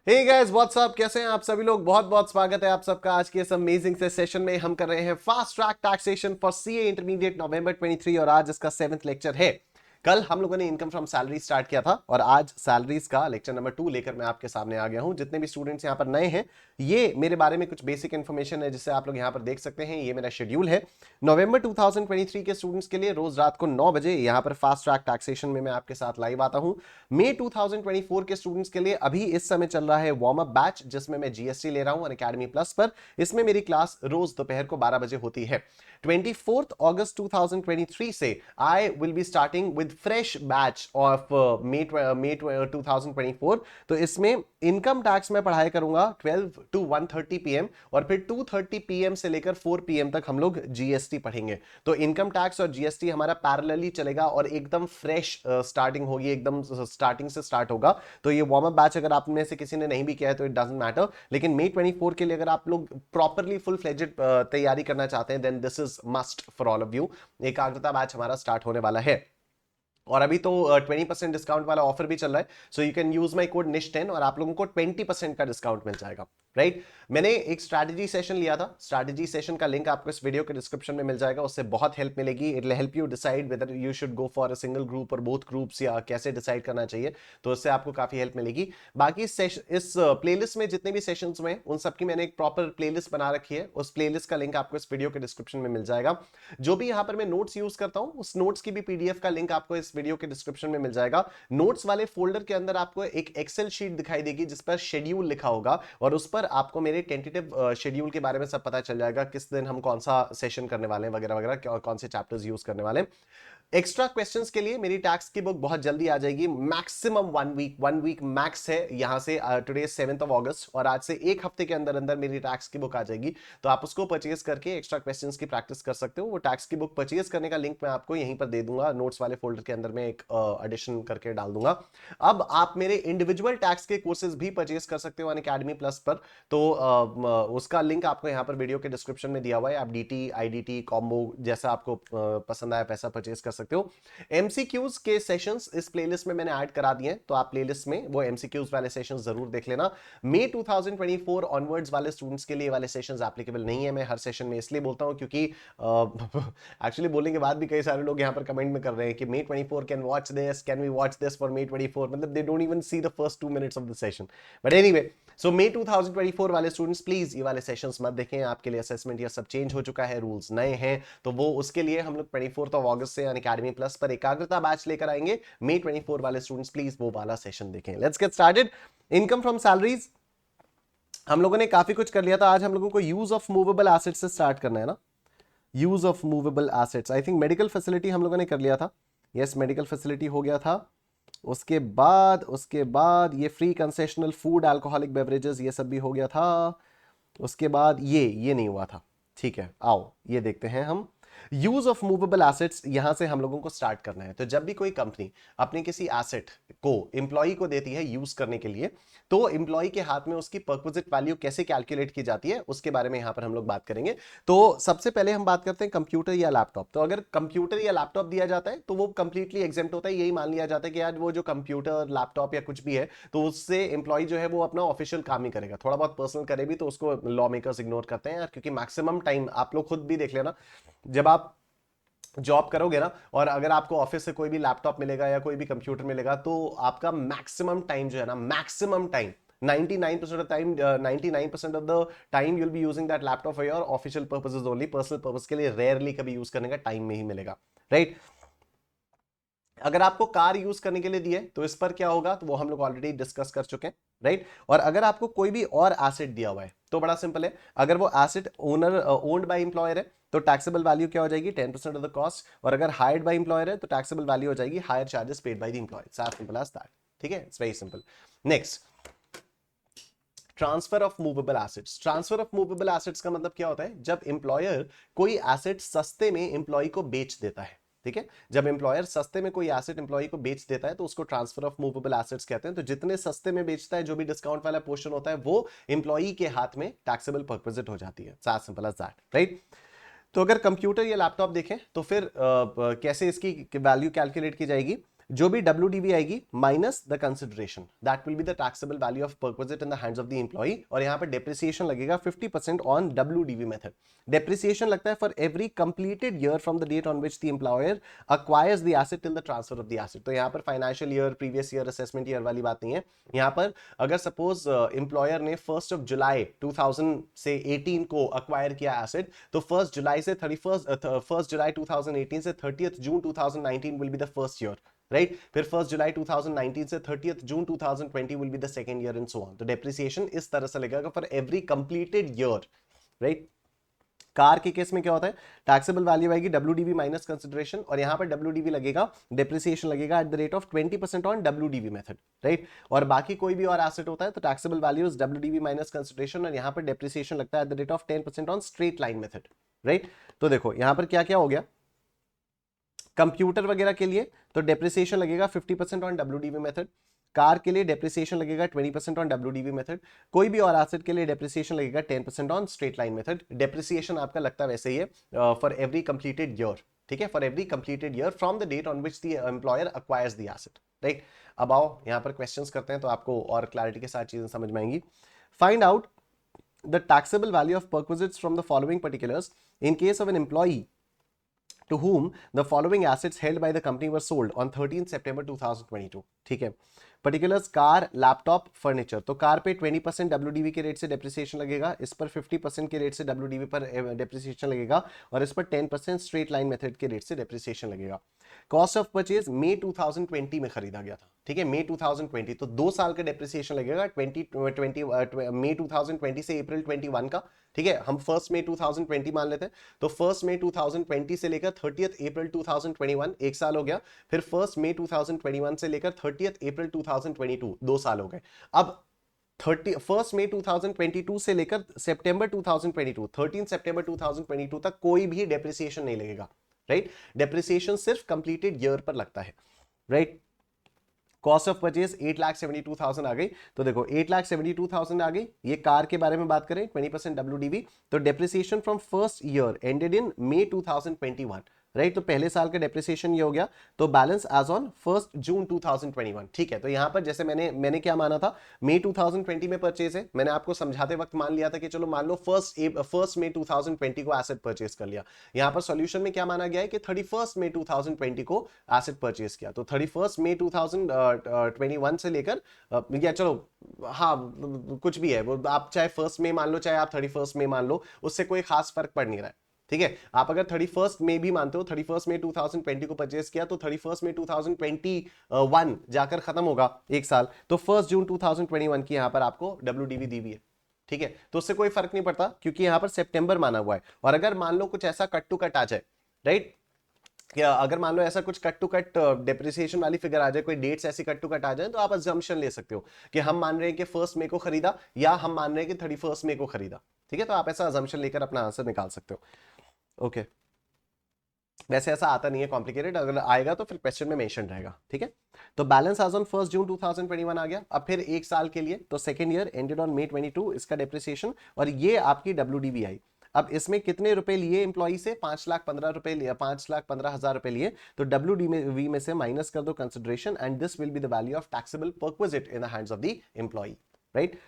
Hey guys what's up, कैसे हैं आप सभी लोग। बहुत बहुत स्वागत है आप सबका आज के इस अमेजिंग से सेशन में। हम कर रहे हैं fast track taxation for CA intermediate November 23 और आज इसका 7th लेक्चर है। कल हम लोगों ने इनकम फ्रॉम सैलरी स्टार्ट किया था और आज सैलरीज का लेक्चर नंबर 2 लेकर मैं आपके सामने आ गया हूं। जितने भी स्टूडेंट्स यहां पर नए हैं, ये मेरे बारे में कुछ बेसिक इन्फॉर्मेशन है जिससे आप लोग यहां पर देख सकते हैं। ये मेरा शेड्यूल है नवंबर 2023 के स्टूडेंट्स के लिए। रोज रात को 9 बजे यहां पर फास्ट ट्रैक टैक्सेशन में मैं आपके साथ लाइव आता हूं। मई 2024 के स्टूडेंट्स के लिए अभी इस समय चल रहा है वार्म अप बैच, जिसमें मैं जीएसटी ले रहा हूं अनअकैडमी प्लस पर। इसमें मेरी क्लास रोज दोपहर को 12 बजे होती है। 24 अगस्त 2023 से I will be starting with fresh batch of May 2024। तो इसमें इनकम टैक्स में पढ़ाई करूंगा 12 to 1:30 PM और फिर 2:30 PM से लेकर 4 PM तक हम लोग जीएसटी पढ़ेंगे। तो इनकम टैक्स और जीएसटी हमारा पैरेलली चलेगा और एकदम फ्रेश स्टार्टिंग होगी, एकदम स्टार्टिंग से स्टार्ट होगा। तो ये वार्म अप बैच अगर आप में से किसी ने नहीं भी किया है तो इट डजंट मैटर, लेकिन मई 24 के लिए अगर आप लोग प्रॉपरली फुल फ्लेजेड तैयारी करना चाहते हैं then this is must for all of you. एकाग्रता बैच हमारा स्टार्ट होने वाला है और अभी तो 20% डिस्काउंट वाला ऑफर भी चल रहा है। So you can use my code निश10 और आप लोगों को 20% का डिस्काउंट मिल जाएगा। राइट, मैंने एक स्ट्रैटेजी सेशन लिया था। स्ट्रैटेजी सेशन का लिंक आपको इस वीडियो के डिस्क्रिप्शन में मिल जाएगा। उससे बहुत हेल्प मिलेगी। It will help you decide whether you should go for a single group और बोथ ग्रुप्स, या कैसे डिसाइड करना चाहिए। तो उससे आपको काफी हेल्प मिलेगी। बाकी इस प्लेलिस्ट में जितने भी सेशंस में उन सबकी मैंने एक प्रॉपर प्लेलिस्ट बना रखी है। उस प्लेलिस्ट का लिंक आपको इस वीडियो के डिस्क्रिप्शन में मिल जाएगा। जो भी यहां पर मैं नोट्स यूज करता हूं उस नोट्स की भी पीडीएफ का लिंक आपको इस वीडियो के डिस्क्रिप्शन में मिल जाएगा। नोट्स वाले फोल्डर के अंदर आपको एक एक्सेल शीट दिखाई देगी जिस पर शेड्यूल लिखा होगा और उस पर आपको मेरे टेंटेटिव शेड्यूल के बारे में सब पता चल जाएगा। किस दिन हम कौन सा सेशन करने वाले हैं वगैरह वगैरह, कौन से चैप्टर्स यूज करने वाले हैं। एक्स्ट्रा क्वेश्चंस के लिए मेरी टैक्स की बुक बहुत जल्दी आ जाएगी। मैक्सिमम 1 वीक मैक्स है यहां से। टुडे 7th of August और आज से एक हफ्ते के अंदर अंदर मेरी टैक्स की बुक आ जाएगी। तो आप उसको परचेज करके एक्स्ट्रा क्वेश्चंस की प्रैक्टिस कर सकते हो। वो टैक्स की बुक परचेज करने का लिंक मैं आपको यहीं पर दे दूंगा। नोट्स वाले फोल्डर के अंदर में एक एडिशन करके डाल दूंगा। अब आप मेरे इंडिविजुअल टैक्स के कोर्सेज भी परचेज कर सकते हो अनअकैडमी प्लस पर। तो उसका लिंक आपको यहाँ पर वीडियो के डिस्क्रिप्शन में दिया हुआ है। आप डीटी, आईडीटी, कॉम्बो जैसा आपको पसंद आया पैसा परचेज कर सकते हो। एमसीक्यूज के सेशंस इस प्लेलिस्ट में मैंने ऐड करा दिए हैं, तो आप प्लेलिस्ट में वो एमसीक्यूज वाले सेशंस जरूर देख लेना। मई 2024 ऑनवर्ड्स वाले स्टूडेंट्स के लिए वाले सेशंस एप्लीकेबल नहीं है। मैं हर सेशन में इसलिए बोलता हूं क्योंकि एक्चुअली बोलने के बाद भी कई सारे लोग यहां पर कमेंट में कर रहे हैं कि May 24 can watch this, can we watch this for May 24। मतलब they don't even see the first 2 minutes of the session. But anyway, so May 2024 वाले स्टूडेंट्स प्लीज ये वाले सेशंस मत देखें। आपके लिए असेसमेंट ये सब चेंज हो चुका है, रूल्स नए हैं। तो वो उसके लिए हम लोग 24 अगस्त से अनअकैडमी प्लस पर एकाग्रता बैच लेकर आएंगे। मई 24 वाले स्टूडेंट्स प्लीज वो वाला सेशन देखें। Let's get started. Income from salaries हम लोगों ने काफी कुछ कर लिया था। आज हम लोगों को यूज ऑफ मूवेबल एसेट्स से स्टार्ट करना है ना। Use of movable assets, I think medical facility हम लोगों ने कर लिया था। यस, मेडिकल फैसिलिटी हो गया था। उसके बाद ये free concessional food, alcoholic beverages, ये सब भी हो गया था। उसके बाद ये नहीं हुआ था। ठीक है, आओ ये देखते हैं हम। यूज ऑफ मूवेबल एसेट्स यहां से हम लोगों को स्टार्ट करना है। तो जब भी कोई कंपनी अपने किसी एसेट को एम्प्लॉय को देती है यूज करने के लिए, तो एम्प्लॉय के हाथ में उसकी परक्विजिट वैल्यू कैसे कैलकुलेट की जाती है उसके बारे में यहां पर हम लोग बात करेंगे। तो सबसे पहले हम बात करते हैं कंप्यूटर या लैपटॉप। तो अगर कंप्यूटर या लैपटॉप दिया जाता है तो वो कंप्लीटली एग्जेम्प्ट होता है। यही मान लिया जाता है कि यार वो जो कंप्यूटर, लैपटॉप या कुछ भी है तो उससे एम्प्लॉय जो है वो अपना ऑफिशियल काम ही करेगा। थोड़ा बहुत पर्सनल करे भी तो उसको लॉ मेकर्स इग्नोर करते हैं यार, क्योंकि मैक्सिमम टाइम आप लोग खुद भी देख लेना, जब आप जॉब करोगे ना और अगर आपको ऑफिस से कोई भी लैपटॉप मिलेगा या कोई भी कंप्यूटर मिलेगा तो आपका मैक्सिमम टाइम जो है ना, maximum time 99% of time, 99% of the time you'll be using that laptop for your official purposes only. Personal purpose के लिए रेयरली कभी यूज करने का टाइम में ही मिलेगा। राइट, अगर आपको कार यूज करने के लिए दिए तो इस पर क्या होगा तो वो हम लोग ऑलरेडी डिस्कस कर चुके हैं। राइट, और अगर आपको कोई भी और एसेट दिया हुआ है तो बड़ा सिंपल है। अगर वो एसेट ओन्ड बाय एम्प्लॉयर है तो टैक्सेबल वैल्यू क्या हो जाएगी, 10% ऑफ द कॉस्ट। और अगर हायर्ड बाय एम्प्लॉयर है तो टैक्सेबल वैल्यू हो जाएगी higher charges paid by the employer. Simple as that. ठीक है, it's very simple. Next, transfer of movable assets. Transfer of movable assets का मतलब क्या होता है, जब एम्प्लॉयर कोई एसेट सस्ते में एम्प्लॉय को बेच देता है। ठीक है, जब एम्प्लॉयर सस्ते में कोई एसेट एम्प्लॉय को बेच देता है तो उसको ट्रांसफर ऑफ मूवेबल एसेट्स कहते हैं। तो जितने सस्ते में बेचता है, जो भी डिस्काउंट वाला पोर्शन होता है वो एम्प्लॉय के हाथ में टैक्सेबल परक्विजिट हो जाती है। Simple as that. राइट, तो अगर कंप्यूटर या लैपटॉप देखें तो फिर कैसे इसकी वैल्यू कैलकुलेट की जाएगी। जो भी WDV आएगी minus the consideration, that will be the taxable value of perquisite in the hands of the employee. और यहाँ पर डेप्रिसिएशन लगेगा 50% ऑन WDV मेथड। डेप्रिसिएशन लगता है for every completed year from the date on which the employer acquires the asset till the transfer of the asset। तो यहाँ पर financial year, previous year, assessment year वाली बात नहीं है। यहाँ पर अगर सपोज एम्प्लॉयर ने 1 जुलाई 2000 से 18 को अक्वायर किया एसेट, तो 1 जुलाई से 1 जुलाई 2018 से 30 जून 2019 will be the first year, right. फिर 1 जुलाई 2019 से 30 जून 2020 will be the second year and so on. तो डेप्रिसिएशन इस तरह से लगेगा for every completed year, right. Car के केस में क्या होता है, टैक्सेबल वैल्यू आएगी WDV माइनस कंसिडरेशन, और यहां पर WDV लगेगा, डेप्रिसिएशन लगेगा at the rate of 20% on WDV method, right. और बाकी कोई भी और एसेट होता है तो taxable value is WDV minus consideration, और यहां पर डेप्रिसिएशन लगता है at the rate of 10% on straight line method, right. तो देखो यहां पर क्या क्या हो गया, कंप्यूटर वगैरह के लिए तो डेप्रिसिएशन लगेगा 50% ऑन WDV मेथड, कार के लिए डेप्रिसिएशन लगेगा 20% ऑन WDV मेथड, कोई भी और एसेट के लिए डेप्रिसिएशन लगेगा 10% on straight line method. Depreciation आपका लगता है वैसे ही है फॉर एवरी कंप्लीटेड ईयर, ठीक है, for every completed year from the date on which the employer acquires the asset, right. अब आओ यहां पर क्वेश्चंस करते हैं तो आपको और क्लैरिटी के साथ चीजें समझ में आएंगी। Find out the taxable value of perquisites from the following particulars in case of an employee to whom the following assets held by the company were sold on 13 September 2022। ठीक है, पर्टिकुलर्स कार, लैपटॉप, फर्नीचर। तो car पे 20% WDV के rate से depreciation लगेगा, इस पर 50% के रेट से WDV पर डेप्रिसिएशन लगेगा, और इस पर 10% स्ट्रेट लाइन मेथड के रेट से डेप्रिसिएशन लगेगा। कॉस्ट ऑफ परचेज मई 2020 में खरीदा गया था, ठीक है, मई 2020, तो 2 साल का डेप्रिसिएशन लगेगा मई 2020 से अप्रैल 21 का, ठीक है। हम 1 मई 2020 मान लेते हैं, तो 1 मई 2020 से लेकर 30 अप्रैल 2021 एक साल हो गया, फिर 1 मई 2021 से लेकर 30 अप्रैल 2022 2 साल हो गए। अब 1 मई 2022 से लेकर सितंबर 2022 13 सितंबर 2022 तक कोई भी डेप्रिसिएशन नहीं लगेगा, राइट। डेप्रिसिएशन सिर्फ कंप्लीटेड ईयर पर लगता है, राइट। कॉस्ट ऑफ परचेज 8,72,000 आ गई, तो देखो 8,72,000 आ गई। ये कार के बारे में बात करें 20% WDV, तो depreciation from first year ended in May 2021, right. तो पहले साल का डेप्रिसिएशन ये हो गया, तो बैलेंस एज ऑन 1 जून 2021, ठीक है। तो यहां पर जैसे मैंने क्या माना था, मई 2020 में परचेज है, मैंने आपको समझाते वक्त मान लिया था कि चलो मान लो फर्स्ट मई 2020 को एसेट परचेज कर लिया। यहां पर सॉल्यूशन में क्या माना गया है कि 31 मई 2020 को एसेट परचेज किया, तो 31 मई 2021 से लेकर या चलो हाँ कुछ भी है वो, आप चाहे 1 मई मान लो चाहे आप 31 मई मान लो, उससे कोई खास फर्क पड़ नहीं रहा है, ठीक है। आप अगर 31 मई भी मानते हो, 31 मई 2020 को परचेज किया, तो 31 मई 2021 जाकर खत्म होगा एक साल, तो 1 जून 2021 की यहां पर आपको WDV दी हुई है, ठीक है। तो उससे कोई फर्क नहीं पड़ता क्योंकि यहां पर सितंबर माना हुआ है। और अगर मान लो कुछ ऐसा कट टू कट आ जाए, राइट, या अगर मान लो ऐसा कुछ कट टू कट डेप्रिसिएशन वाली फिगर आ जाए, कोई डेट्स ऐसी कट टू कट आ जाए, तो आप अजम्पशन ले सकते हो कि हम मान रहे हैं कि 1 मई को खरीदा, या हम मान रहे हैं कि 31 मई को खरीदा, ठीक है। तो आप ऐसा अजम्पशन लेकर अपना आंसर निकाल सकते हो, ओके। वैसे ऐसा आता नहीं है कॉम्प्लिकेटेड, अगर आएगा तो फिर क्वेश्चन में मेंशन रहेगा, ठीक है। तो बैलेंस आज ऑन 1 जून 2021 आ गया। अब फिर एक साल के लिए, तो second year ended on May 22, इसका डेप्रिसिएशन, और ये आपकी WDV आई। अब इसमें कितने रुपए लिए एम्प्लॉई से, 5,15,000 रुपए लिए, 5,15,000 रुपए लिए, तो WDV में से माइनस कर दो consideration, and this will be the value of taxable perquisite in the hands of the employee, right.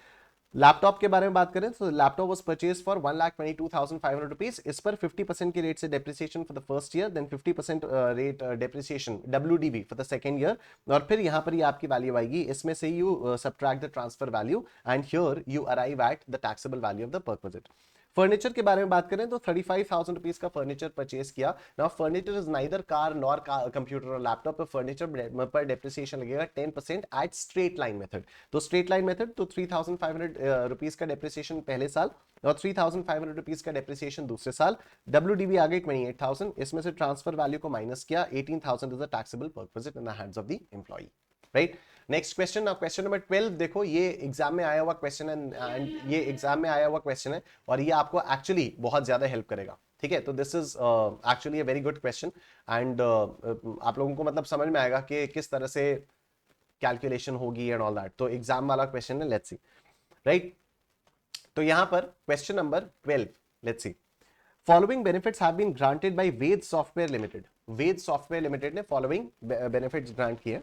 Laptop के बारे में बात करें तो laptop was purchase for 1,22,500 rupees, इस पर 50% के रेट से depreciation for the first year, then 50% rate depreciation WDV for the second year, और फिर यहां पर ये आपकी वैल्यू आएगी, इसमें से you subtract the transfer value, and here you arrive at the taxable value of the perquisite. Furniture के बारे में बात करें तो 35,000 रुपीज का फर्नीचर परचेज किया। Now furniture is neither car nor computer और लैपटॉप, पर फर्नीचर पर डेप्रिसिएशन लगेगा 10% एट स्ट्रेट लाइन मेथड। तो स्ट्रेट लाइन मेथड, तो 3,500 रुपीज का डेप्रिसिएशन पहले साल, और 3,500 रुपीज का डेप्रिसिएशन दूसरे साल। WDV आ गई 28,000, इसमें से ट्रांसफर वैल्यू को माइनस किया, 18,000 is the taxable perquisite in the hands of the employee, right. Next question, अब क्वेश्चन नंबर 12 देखो, ये एग्जाम में आया हुआ क्वेश्चन है, एंड ये एग्जाम में आया हुआ क्वेश्चन है, और ये आपको एक्चुअली बहुत ज्यादा हेल्प करेगा, ठीक है। तो this is actually a very good question, and आप लोगों को मतलब समझ में आएगा कि किस तरह से कैलकुलेशन होगी एंड ऑल दैट। तो एग्जाम वाला क्वेश्चन है, लेट्स सी, राइट। तो यहां पर question number 12, let's see, following benefits have been granted by Ved software limited. Ved software limited ने फॉलोइंग बेनिफिट्स ग्रांट किए।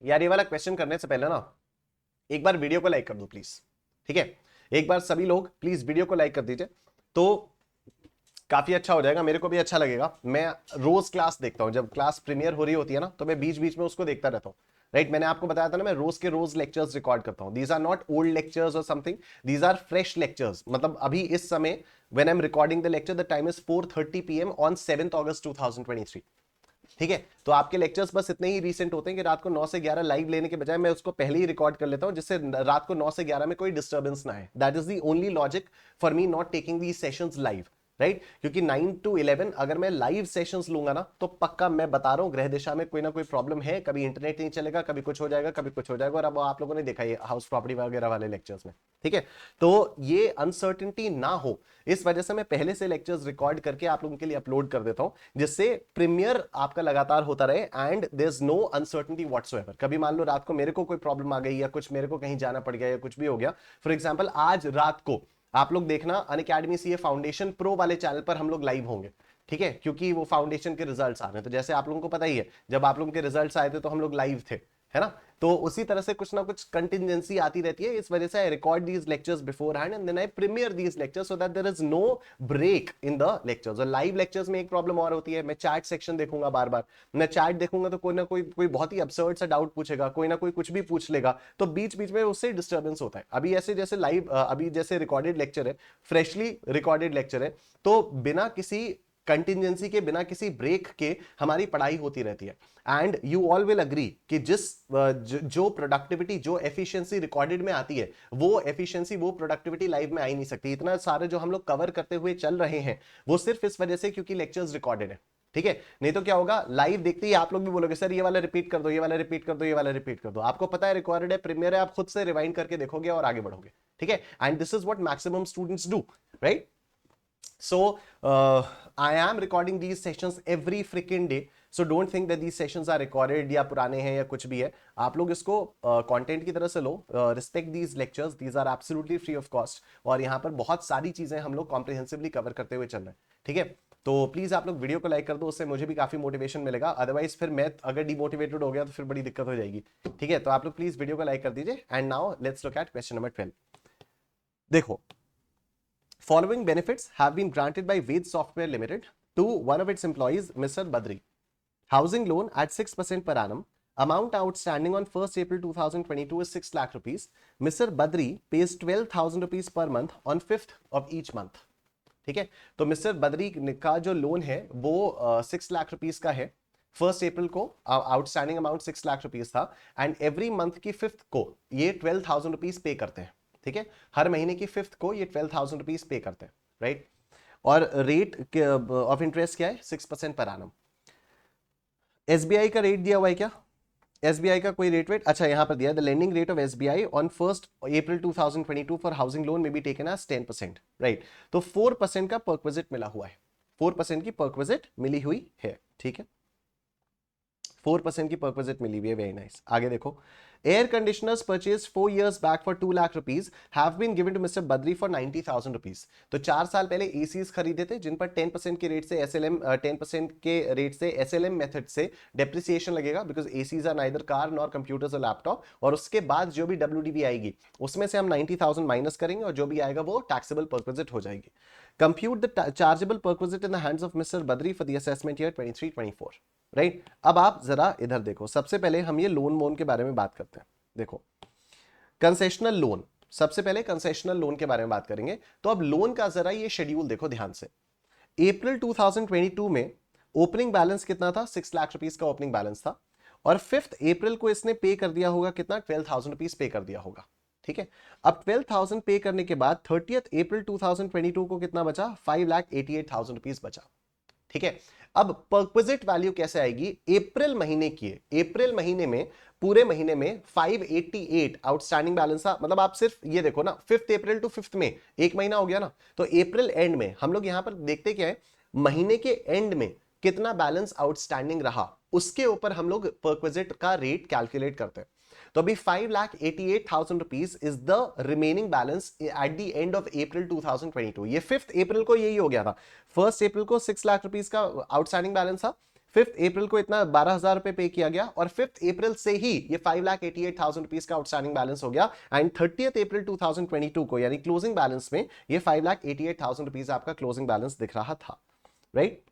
यार ये वाला क्वेश्चन करने से पहले ना एक बार वीडियो को लाइक कर दो प्लीज, ठीक है? एक बार सभी लोग प्लीज वीडियो को लाइक कर दीजिए तो काफी अच्छा हो जाएगा, मेरे को भी अच्छा लगेगा। मैं रोज क्लास देखता हूं, जब क्लास प्रीमियर हो रही होती है ना तो मैं बीच बीच में उसको देखता रहता हूं, राइट? मैंने आपको बताया था ना मैं रोज के रोज लेक्चर्स रिकॉर्ड करता हूं। These are not old lectures और something, these are fresh lectures. मतलब अभी इस समय when I am recording the lecture the time is 4:30 PM on 7 August 2023, ठीक है? तो आपके लेक्चर्स बस इतने ही रीसेंट होते हैं कि रात को 9 से 11 लाइव लेने के बजाय मैं उसको पहले ही रिकॉर्ड कर लेता हूं, जिससे रात को 9 से 11 में कोई डिस्टर्बेंस ना है। That is the only logic for me not taking these sessions live, right? क्योंकि 9 to 11 अगर मैं लाइव सेशंस लूंगा ना तो पक्का मैं बता रहा हूं ग्रह दिशा में कोई ना कोई प्रॉब्लम है, कभी इंटरनेट नहीं चलेगा, कभी कुछ हो जाएगा, कभी कुछ हो जाएगा। और अब आप लोगों ने देखा ये हाउस प्रॉपर्टी वगैरह वाले लेक्चर्स में, ठीक है? तो ये अनसर्टेनिटी ना हो इस वजह से मैं पहले से लेक्चर्स रिकॉर्ड करके आप लोगों के लिए अपलोड कर देता हूं, जिससे प्रीमियर आपका लगातार होता रहे and there is no uncertainty whatsoever. कभी मान लो रात को मेरे को कोई प्रॉब्लम आ गई या कुछ मेरे को कहीं जाना पड़ गया या कुछ भी हो गया, फॉर एग्जाम्पल आज रात को आप लोग देखना अनअकैडमी सीए फाउंडेशन प्रो वाले चैनल पर हम लोग लाइव होंगे, ठीक है? क्योंकि वो फाउंडेशन के रिजल्ट्स आ रहे हैं। तो जैसे आप लोगों को पता ही है जब आप लोगों के रिजल्ट्स आए थे तो हम लोग लाइव थे, है ना? तो उसी तरह से कुछ ना कुछ कंटिजेंसी आती रहती है, इस वजह से I record these lectures beforehand and then I premiere these lectures so that there is no break in the lectures. और लाइव लेक्चर्स में एक प्रॉब्लम और होती है, मैं चैट सेक्शन देखूंगा, बार बार मैं चैट देखूंगा तो कोई ना कोई बहुत ही absurd सा डाउट पूछेगा, कोई ना कोई कुछ भी पूछ लेगा, तो बीच बीच में उससे डिस्टर्बेंस होता है। अभी ऐसे जैसे लाइव अभी जैसे रिकॉर्डेड लेक्चर है, फ्रेशली रिकॉर्डेड लेक्चर है, तो बिना किसी कंटिजेंसी के, बिना किसी ब्रेक के हमारी पढ़ाई होती रहती है। And you all will agree कि जो प्रोडक्टिविटी, जो एफिशिएंसी रिकॉर्डेड में आती है, वो एफिशिएंसी, वो प्रोडक्टिविटी लाइव में आ ही नहीं सकती। इतना सारे जो हम लोग कवर करते हुए चल रहे हैं वो सिर्फ इस वजह से क्योंकि लेक्चर्स रिकॉर्डेड है, ठीक है? नहीं तो क्या होगा, लाइव देखते ही आप लोग भी बोलोगे सर ये वाला रिपीट कर दो, ये वाला रिपीट कर दो, ये वाला रिपीट कर दो। आपको पता है रिकॉर्डेड है, प्रीमियर है, आप खुद से रिवाइंड करके देखोगे और आगे बढ़ोगे, ठीक है? And this is what maximum students do, right? So I am recording these sessions every freaking day, so don't think that these sessions are recorded या पुराने हैं या कुछ भी है। आप लोग इसको कंटेंट की तरह से लो, respect these lectures, these are absolutely free of cost. और यहाँ पर बहुत सारी चीजें हम लोग कॉम्प्रिहेंसिवली कवर करते हुए चल रहे हैं, ठीक है? तो प्लीज आप लोग वीडियो को लाइक कर दो, उससे मुझे भी काफी मोटिवेशन मिलेगा। अदरवाइज फिर मैं अगर डिमोटिवेटेड हो गया तो फिर बड़ी दिक्कत हो जाएगी, ठीक है? तो आप लोग प्लीज वीडियो को लाइक कर दीजिए। And now let's look at question number 12। देखो, following benefits have been granted by Ved Software Limited to one of its employees, Mr. Badri. Housing loan at 6% per annum. Amount outstanding on 1st April 2022 is 6 lakh rupees. Mr. Badri pays 12,000 rupees per month on 5th of each month. ठीक है? तो mister Badri का जो loan है वो 6 lakh rupees का है। 1 अप्रैल को आउटस्टैंडिंग अमाउंट 6 लाख रुपीस था एंड एवरी मंथ की 5th को ये 12,000 रुपीस पे करते हैं, ठीक है? हर महीने की 5th को ये 12,000 रुपीस पे करते हैं, राइट? और रेट ऑफ इंटरेस्ट क्या है? 6% पर एनम। एसबीआई का रेट दिया हुआ है क्या? एसबीआई का कोई रेट वेट? अच्छा यहाँ पर दिया, the lending rate of SBI on 1st April 2022 for housing loan में बी टेकन एज 10%, राइट? तो 4% का परक्विजिट मिला हुआ है, 4% की परक्विजिट मिली हुई है, ठीक है? 4% की परक्विजिट मिली हुई है, वेरी नाइस। आगे देखो, air conditioners purchase 4 years back for 2 lakh rupees have been given to mister Badri for 90,000 rupees. तो 4 साल पहले एसीज खरीदे थे जिन पर 10% के रेट से एसएलएम 10% के रेट से एसएलएम मेथड से डेप्रिसिएशन लगेगा, because ACs are neither car nor computers और लैपटॉप। और उसके बाद जो भी डब्ल्यूडीबी आएगी उसमें से हम 90,000 माइनस करेंगे और जो भी आएगा वो टैक्सेबल परक्विजिट हो जाएगी। Compute the chargeable perquisite in the hands of mister Badri for the assessment year 23-24, right? अब आप जरा इधर देखो, सबसे पहले हम ये लोन वोन के बारे में बात करते हैं। देखो, कंसेशनल लोन, सबसे पहले कंसेशनल लोन के बारे में बात करेंगे। तो अब लोन का जरा ये शेड्यूल देखो ध्यान से। अप्रैल 2022 में ओपनिंग बैलेंस कितना था? 6 लाख रुपीस का ओपनिंग बैलेंस था और 5th अप्रैल को इसने पे कर दिया होगा कितना? 12,000 रुपीस पे कर दिया होगा, ठीक है? अब 12,000 पे करने के बाद 30th अप्रैल 2022 को कितना बचा? 5,88,000 रुपीस बचा, ठीक है? अब परक्विजिट वैल्यू कैसे आएगी? अप्रैल महीने की है, अप्रैल महीने में पूरे महीने में 588 आउटस्टैंडिंग बैलेंस था। मतलब आप सिर्फ ये देखो ना, 5th अप्रैल टू 5th में एक महीना हो गया ना, तो अप्रैल एंड में हम लोग यहां पर देखते क्या है, महीने के एंड में कितना बैलेंस आउटस्टैंडिंग रहा उसके ऊपर हम लोग परक्विजिट का रेट कैलकुलेट करते हैं। तो अभी 5,88,000 rupees is the remaining balance at the end of April 2022। ये 5th अप्रैल को यही हो गया था। 1st अप्रैल को 6 लाख रुपीज का आउटस्टैंडिंग बैलेंस था, 5th अप्रैल को इतना 12,000 रुपए पे किया गया और 5th अप्रैल से ही ये 5,88,000 रुपीज का आउटस्टैंडिंग बैलेंस हो गया एंड 30th अप्रैल 2022 को यानी क्लोजिंग बैलेंस में ये 5,88,000 रुपीज आपका क्लोजिंग बैलेंस दिख रहा था, राइट।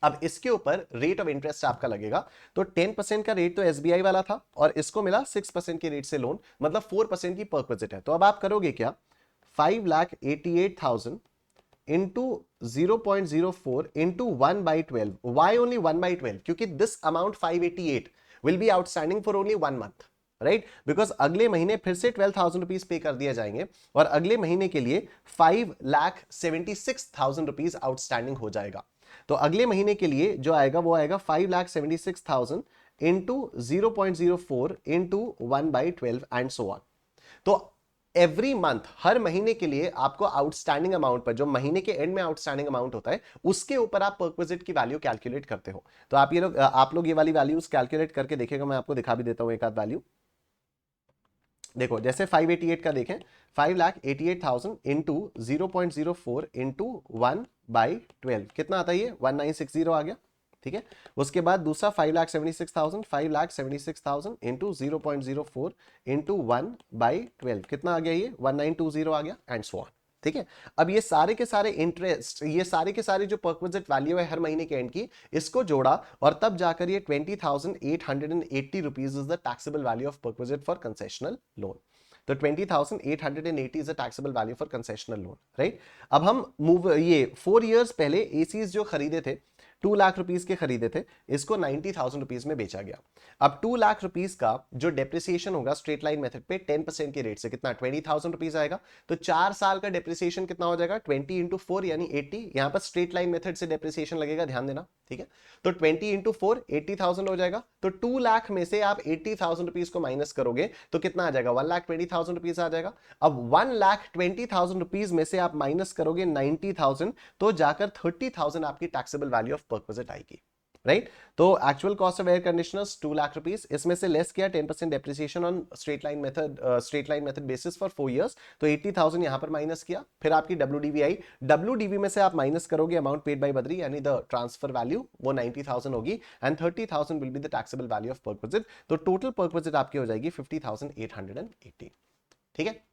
अब इसके ऊपर रेट ऑफ इंटरेस्ट आपका लगेगा, तो 10% का रेट तो एसबीआई वाला था और इसको मिला 6% के रेट से लोन, मतलब 4% की परक्विजिट है। तो अब आप करोगे क्या, 5,88,000 into 0.04 into 1/12. Why only 1/12? क्योंकि this amount 588 will be outstanding for only 1 month, right? Because अगले महीने फिर से 12,000 रुपीज पे कर दिया जाएंगे और अगले महीने के लिए 5,76,000 रुपीज आउटस्टैंडिंग हो जाएगा। तो अगले महीने के लिए जो आएगा वो आएगा 5,76,000 into 0.04 into 1/12 and so on। तो एवरी मंथ, हर महीने के लिए आपको आउटस्टैंडिंग अमाउंट पर, जो महीने के एंड में आउटस्टैंडिंग अमाउंट होता है, उसके ऊपर आप परक्विजिट की वैल्यू कैलकुलेट करते हो। तो आप लोग ये वाली वैल्यूज कैलकुलेट करके देखेगा, मैं आपको दिखा भी देता हूं एक आध वैल्यू। देखो जैसे 588 का देखें, 5,88,000 इंटू 0.04 इंटू 1/12 कितना आता है, ये 1960 आ गया, ठीक है। उसके बाद दूसरा 5,76,000 इंटू 0.04 इंटू 1/12 कितना आ गया, ये 1920 आ गया एंड सो ऑन, ठीक है। अब ये सारे के सारे इंटरेस्ट, ये सारे के सारे जो परक्विजिट वैल्यू है हर महीने के एंड की, इसको जोड़ा और तब जाकर ये 20,880 rupees is the taxable value of perquisite for concessional loan. तो 20,880 is the taxable value for concessional loan, right. अब हम ये 4 इयर्स पहले एसीज जो खरीदे थे, 2 लाख रुपीस के खरीदे थे, इसको 90,000 रुपीस में बेचा गया। अब 2 लाख रुपीस का जो डेप्रिसिएशन होगा स्ट्रेट लाइन मेथड पे 10% के रेट से कितना 20,000 रुपीस आएगा। तो 4 साल का डेप्रिसिएशन कितना हो जाएगा, 20 इंटू 4 यानी 80। यहां पर स्ट्रेट लाइन मेथड से डेप्रिसिएशन लगेगा, ध्यान देना, ठीक है। तो 20 इंटू 4 80,000 हो जाएगा। तो 2 लाख में से आप 80,000 रुपीस को माइनस करोगे तो कितना आ जाएगा, 1,20,000 रुपीस आ जाएगा। अब 1,20,000 रुपीस में से आप माइनस करोगे 90,000, तो जाकर 30,000 आपकी टैक्सेबल वैल्यू ऑफ परक्विजिट आएगी, राइट। तो actual cost of air conditioners 2 lakh rupees, इसमें से लेस किया 10% depreciation on straight line method basis for 4 years, तो 80,000 यहां पर माइनस किया। फिर आपकी डब्ल्यूडीवी आई, डब्ल्यूडीवी में से आप माइनस करोगे अमाउंट पेड बाय बद्री यानी द ट्रांसफर वैल्यू, वो 90,000 होगी and 30,000 will be the taxable value of perquisite. तो टोटल परक्विजिट आपकी हो जाएगी 50,880, ठीक है।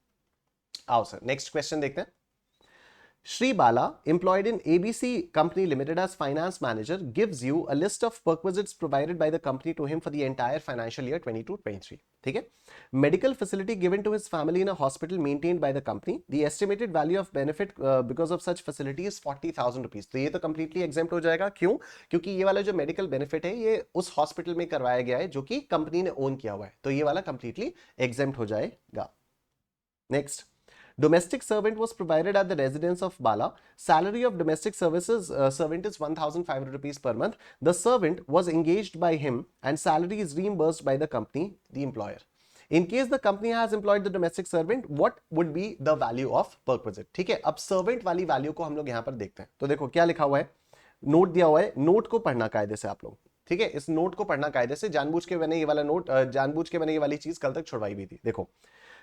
आओ सर नेक्स्ट क्वेश्चन देखते हैं। Shri Bala, employed in ABC Company Limited as finance manager, gives you a list of perquisites provided by the company to him for the entire financial year 22-23. ठीक है। Medical facility given to his family in a hospital maintained by the company. The estimated value of benefit because of such facility is 40,000 rupees. तो ये तो completely exempt हो जाएगा, क्यों? क्योंकि ये वाला जो medical benefit है ये उस hospital में करवाया गया है जो कि कंपनी ने ओन किया हुआ है, तो ये वाला completely exempt हो जाएगा। Next. Domestic servant was provided at the residence of Bala. Salary of domestic services servant is 1,500 rupees per month. The servant was engaged by him and salary is reimbursed by the company, the employer. In case the company has employed the domestic servant, what would be the value of perquisite? ठीक है, अब servant वाली value को हम लोग यहाँ पर देखते हैं। तो देखो क्या लिखा हुआ है, नोट दिया हुआ है, नोट को पढ़ना कायदे से आप लोग, ठीक है। इस नोट को पढ़ना कायदे से, जानबूझ के मैंने ये वाला नोट, जानबूझ के मैंने ये वाली चीज कल तक छुड़वाई भी थी। देखो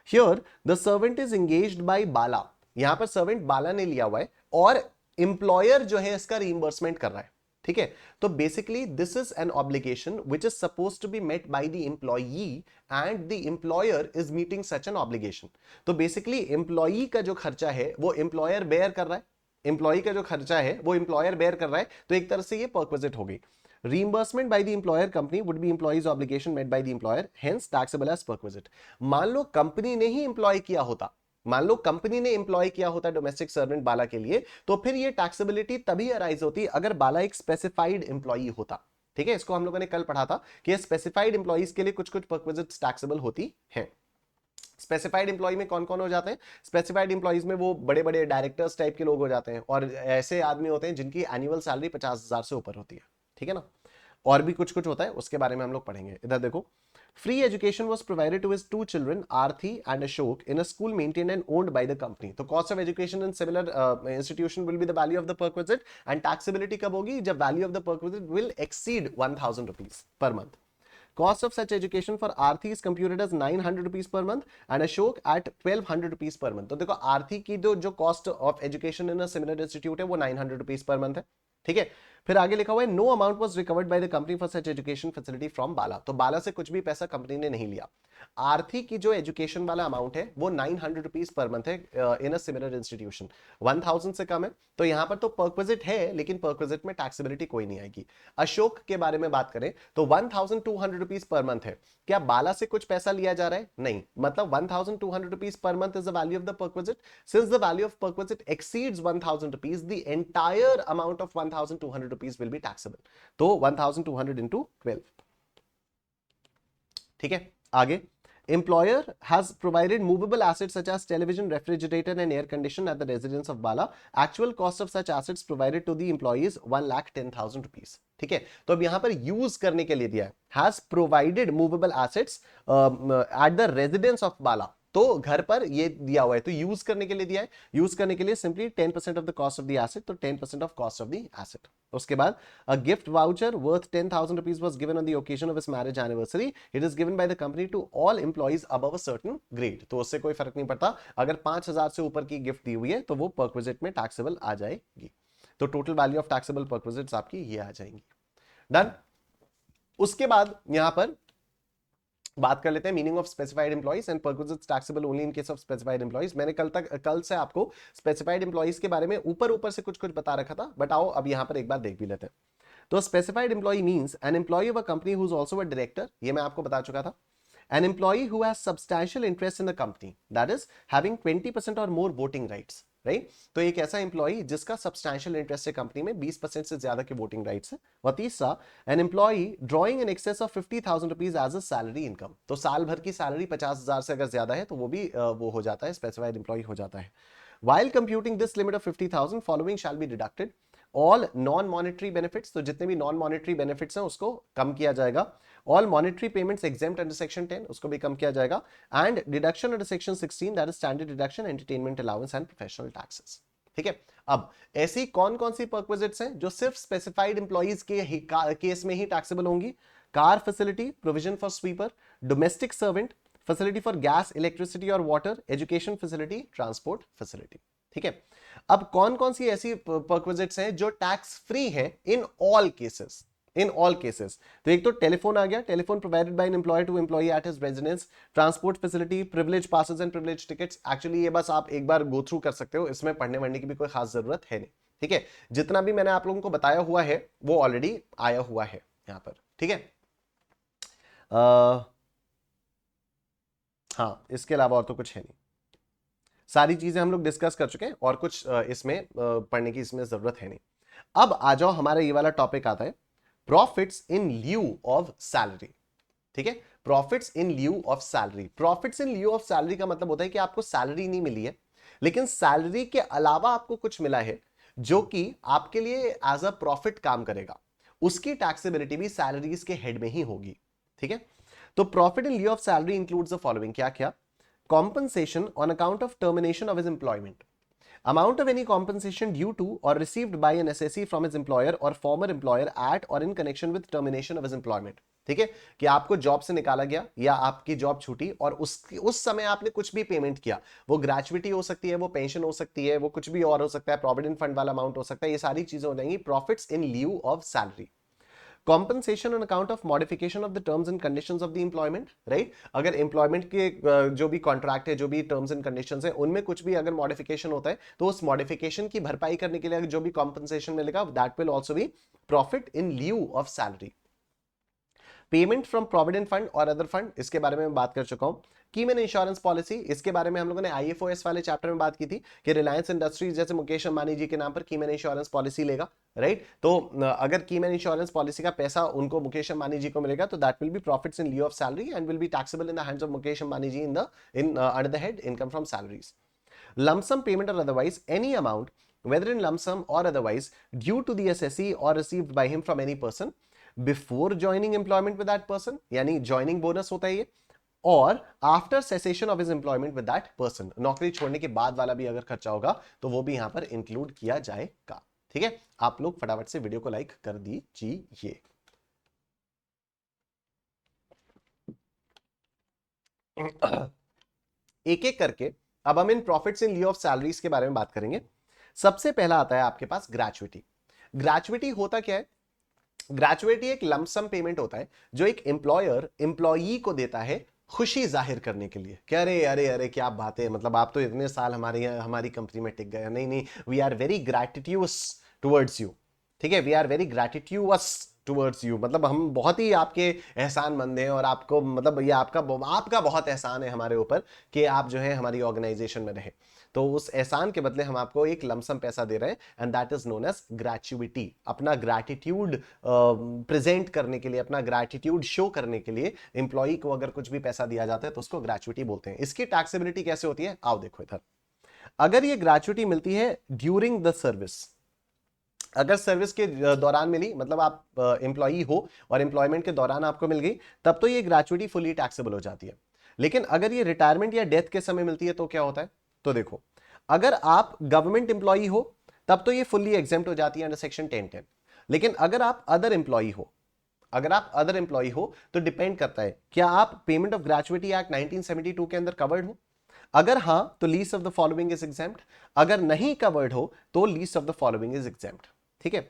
Here the servant is engaged by Bala, यहां पर सर्वेंट बाला ने लिया हुआ है और एम्प्लॉयर जो है इसका रीइंबर्समेंट कर रहा है, ठीक है। तो basically this is an obligation which is supposed to be met by the employee and the employer is meeting such an obligation. तो बेसिकली एम्प्लॉई का जो खर्चा है वो एम्प्लॉयर बेयर कर रहा है, एम्प्लॉई का जो खर्चा है वो एम्प्लॉयर बेयर कर रहा है, तो एक तरह से ये परक्विजिट हो गई। Reimbursement by the employer company would be employee's obligation met by the employer, hence taxable as perquisite. मान लो कंपनी ने ही एम्प्लॉय किया होता, मान लो कंपनी ने एम्प्लॉय किया होता डोमेस्टिक सर्वेंट बाला के लिए, तो फिर ये टैक्सेबिलिटी तभी अराइज होती अगर बाला एक स्पेसिफाइड एम्प्लॉई होता, ठीक है। इसको हम लोगों ने कल पढ़ा था कि स्पेसिफाइड एम्प्लॉइज के लिए कुछ कुछ परक्विजिट्स टैक्सेबल होती हैं। स्पेसिफाइड एम्प्लॉय में कौन कौन हो जाते हैं, स्पेसिफाइड एम्प्लॉइज में वो बड़े बड़े डायरेक्टर्स टाइप के लोग हो जाते हैं और ऐसे आदमी होते हैं जिनकी एनुअल सैलरी 50,000 से ऊपर होती है, ठीक है ना। और भी कुछ कुछ होता है, उसके बारे में हम लोग पढ़ेंगे। इधर देखो, free education was provided to his 2 children Aarti and Ashok in a school maintained and owned by the company. तो cost of education in similar institution will be the value of the perquisite and taxability कब होगी, जब value of the perquisite will exceed 1,000 rupees per month. Cost of such education for Aarthi is computed as 900 rupees per month and Ashok at 1200 rupees per month. तो देखो आरती की जो cost of education in a similar institute है वो 900 rupees per month है, ठीक है। फिर आगे लिखा हुआ है no amount was recovered by the company for such education facility from Bala. तो बाला से कुछ भी पैसा कंपनी ने नहीं लिया। आरती की जो एजुकेशन वाला अमाउंट है वो 900 रुपीज पर मंथ है इन अ सिमिलर इंस्टीट्यूशन, 1000 से कम है। तो यहां पर तो परक्विजिट है लेकिन परक्विजिट में टैक्सेबिलिटी कोई नहीं आएगी। अशोक के बारे में बात करें तो 1200 रुपीज पर मंथ है। क्या बाला से कुछ पैसा लिया जा रहा है? नहीं, मतलब 1200 rupees per month is the value of the perquisite. Since the value of perquisite exceeds 1000 rupees, the entire amount of 1200 rupees will be taxable. तो 1200 इंटू 12, ठीक है। आगे, employer has provided movable assets such as television, refrigerator and air condition at the residence of Bala. Actual cost of such assets provided to the employee is 1,10,000 rupees. ठीक है, तो अब यहां पर यूज करने के लिए दिया है has provided movable assets at the residence of Bala. तो घर पर ये दिया हुआ है, तो यूज करने के लिए दिया है। यूज करने के लिए simply 10% of the cost of the asset, तो 10% of cost of the asset. उसके बाद a gift voucher worth 10,000 rupees was given on the occasion of his marriage anniversary. It is given by the company to all employees above a certain grade. तो उससे कोई फर्क नहीं पड़ता, अगर 5,000 से ऊपर की गिफ्ट दी हुई है तो वो परक्विजिट में टैक्सेबल आ जाएगी। तो total value of taxable perquisites आपकी ये आ जाएंगी। डन। उसके बाद यहां पर बात कर लेते हैं meaning of specified employees and perquisites taxable only in case of specified employees. मैंने कल से आपको स्पेसिफाइड एम्प्लॉइज के बारे में ऊपर से कुछ बता रखा था, बट आओ अब यहां पर एक बार देख भी लेते हैं। तो specified employee means an employee of a company who is also a director, ये मैं आपको बता चुका था। An employee who has substantial interest in the company, that is having 20% or more voting rights, right? तो एक ऐसा एम्प्लॉई जिसका सब्सटैंशियल इंटरेस्ट है कंपनी में, 20% से ज्यादा के वोटिंग राइट्स है। और तीसरा, an employee drawing in excess of 50,000 rupees as a salary income. तो साल भर की सैलरी 50,000 से अगर ज्यादा है तो वो भी वो हो जाता है, स्पेसिफाइड एम्प्लॉई हो जाता है। While computing this limit of 50,000, following shall be deducted. All non-monetary benefits, तो जितने भी non-monetary benefits हैं उसको कम किया जाएगा। All monetary payments exempt under section 10, उसको भी कम किया जाएगा। And deduction under section 16, that is standard deduction, entertainment allowance and professional taxes. ठीक है। अब ऐसी कौन कौन सी परक्विजिट्स हैं जो सिर्फ स्पेसिफाइड एम्प्लॉइज के केस में ही टैक्सेबल होंगी? Car facility, provision for sweeper, domestic servant, facility for gas, electricity और water, education facility, transport facility. ठीक है। अब कौन कौन सी ऐसी परक्विजिट्स हैं जो टैक्स फ्री है in all cases? In all cases तो एक तो टेलीफोन आ गया, telephone provided by an employer to employee at his residence, transport facility, privilege passes and privilege tickets. Actually ये बस आप एक बार गो थ्रू कर सकते हो, इसमें पढ़ने वढ़ने की भी कोई खास जरूरत है नहीं। ठीक है, जितना भी मैंने आप लोगों को बताया हुआ है वो ऑलरेडी आया हुआ है यहां पर। ठीक है, हाँ, इसके अलावा और तो कुछ है नहीं, सारी चीजें हम लोग डिस्कस कर चुके हैं और कुछ इसमें पढ़ने की इसमें जरूरत है नहीं। अब आ जाओ, हमारा ये वाला टॉपिक आता है profits in lieu of salary. ठीक है, profits in lieu of salary. Profits in lieu of salary का मतलब होता है कि आपको सैलरी नहीं मिली है, लेकिन सैलरी के अलावा आपको कुछ मिला है जो कि आपके लिए एज अ प्रॉफिट काम करेगा, उसकी टैक्सेबिलिटी भी सैलरीज के हेड में ही होगी। ठीक है, तो profit in lieu of salary includes the following, क्या क्या? compensation on account of termination of his employment, amount of any compensation due to or received by an assessee from his employer or former employer at or in connection with termination of his employment। ठीक है, कि आपको job से निकाला गया या आपकी job छूटी और उस समय आपने कुछ भी पेमेंट किया, वो ग्रेचुइटी हो सकती है, वो पेंशन हो सकती है, वो कुछ भी और हो सकता है, प्रोविडेंट फंड वाला अमाउंट हो सकता है, ये सारी चीजें हो जाएंगी profits in lieu of salary. Compensation on account of modification of the terms and conditions of the employment, right? अगर एम्प्लॉयमेंट के जो भी कॉन्ट्रैक्ट है, जो भी टर्म्स एंड कंडीशंस है, उनमें कुछ भी अगर मॉडिफिकेशन होता है तो उस मॉडिफिकेशन की भरपाई करने के लिए जो भी कॉम्पनसेशन मिलेगा, that will also be profit in lieu of salary. Payment from provident fund और अदर फंड, इसके बारे में मैं बात कर चुका हूं। कीमैन इंश्योरेंस पॉलिसी, इसके बारे में हम लोगों ने आईएफओएस वाले चैप्टर में बात की थी कि रिलायंस इंडस्ट्रीज जैसे मुकेश अंबानी जी के नाम पर कीमैन इंश्योरेंस पॉलिसी लेगा, राइट? तो अगर कीमैन इंश्योरेंस पॉलिसी का पैसा उनको मुकेश अंबानी जी को मिलेगा तो that will be profits in lieu of salary and will be taxable in the hands of Mukesh Ambani ji in under the head income from salaries. Lump sum payment or otherwise any amount, whether in lump sum or otherwise, due to the assessee or received by him from any person before joining employment with that person, यानी joining bonus होता है ये, और after cessation of his employment with that person, नौकरी छोड़ने के बाद वाला भी अगर खर्चा होगा तो वो भी यहां पर इंक्लूड किया जाएगा। ठीक है, आप लोग फटाफट से वीडियो को लाइक कर दीजिए। एक एक करके अब हम इन प्रॉफिट्स इन लिeu ऑफ सैलरीज के बारे में बात करेंगे। सबसे पहला आता है आपके पास ग्रेचुइटी। ग्रेचुइटी होता क्या है? ग्रेचुइटी एक लमसम पेमेंट होता है जो एक एम्प्लॉयर एम्प्लॉई को देता है खुशी जाहिर करने के लिए कि अरे अरे अरे क्या बात है, मतलब आप तो इतने साल हमारी कंपनी में टिक गए। नहीं नहीं, we are very gratitudous towards you. ठीक है, we are very gratitudous towards you, मतलब हम बहुत ही आपके एहसानमंद हैं और आपको मतलब ये आपका बहुत एहसान है हमारे ऊपर कि आप जो है हमारी ऑर्गेनाइजेशन में रहे। तो उस एहसान के बदले हम आपको एक लमसम पैसा दे रहे हैं and that is known as gratuity. अपना ग्रैटिट्यूड प्रेजेंट करने के लिए, अपना ग्रैटिट्यूड शो करने के लिए एम्प्लॉई को अगर कुछ भी पैसा दिया जाता है तो उसको ग्रैचुइटी बोलते हैं। इसकी टैक्सेबिलिटी कैसे होती है, आओ देखो इधर। अगर ये ग्रैचुइटी मिलती है ड्यूरिंग द सर्विस, अगर सर्विस के दौरान मिली, मतलब आप एम्प्लॉई हो और एम्प्लॉयमेंट के दौरान आपको मिल गई, तब तो ये ग्रैचुइटी फुली टैक्सेबल हो जाती है। लेकिन अगर ये रिटायरमेंट या डेथ के समय मिलती है तो क्या होता है? तो देखो, अगर आप गवर्नमेंट एम्प्लॉई हो तब तो ये फुल्ली एग्जेम्प्ट हो जाती है अंडर सेक्शन 1010। लेकिन अगर आप अदर एम्प्लॉई हो, अगर आप अदर एम्प्लॉई हो तो डिपेंड करता है क्या आप पेमेंट ऑफ ग्रेचुइटी एक्ट 1972 के अंदर कवर्ड हो। अगर हां तो least of the following is exempt, अगर नहीं कवर्ड हो तो least of the following is exempt. ठीक है,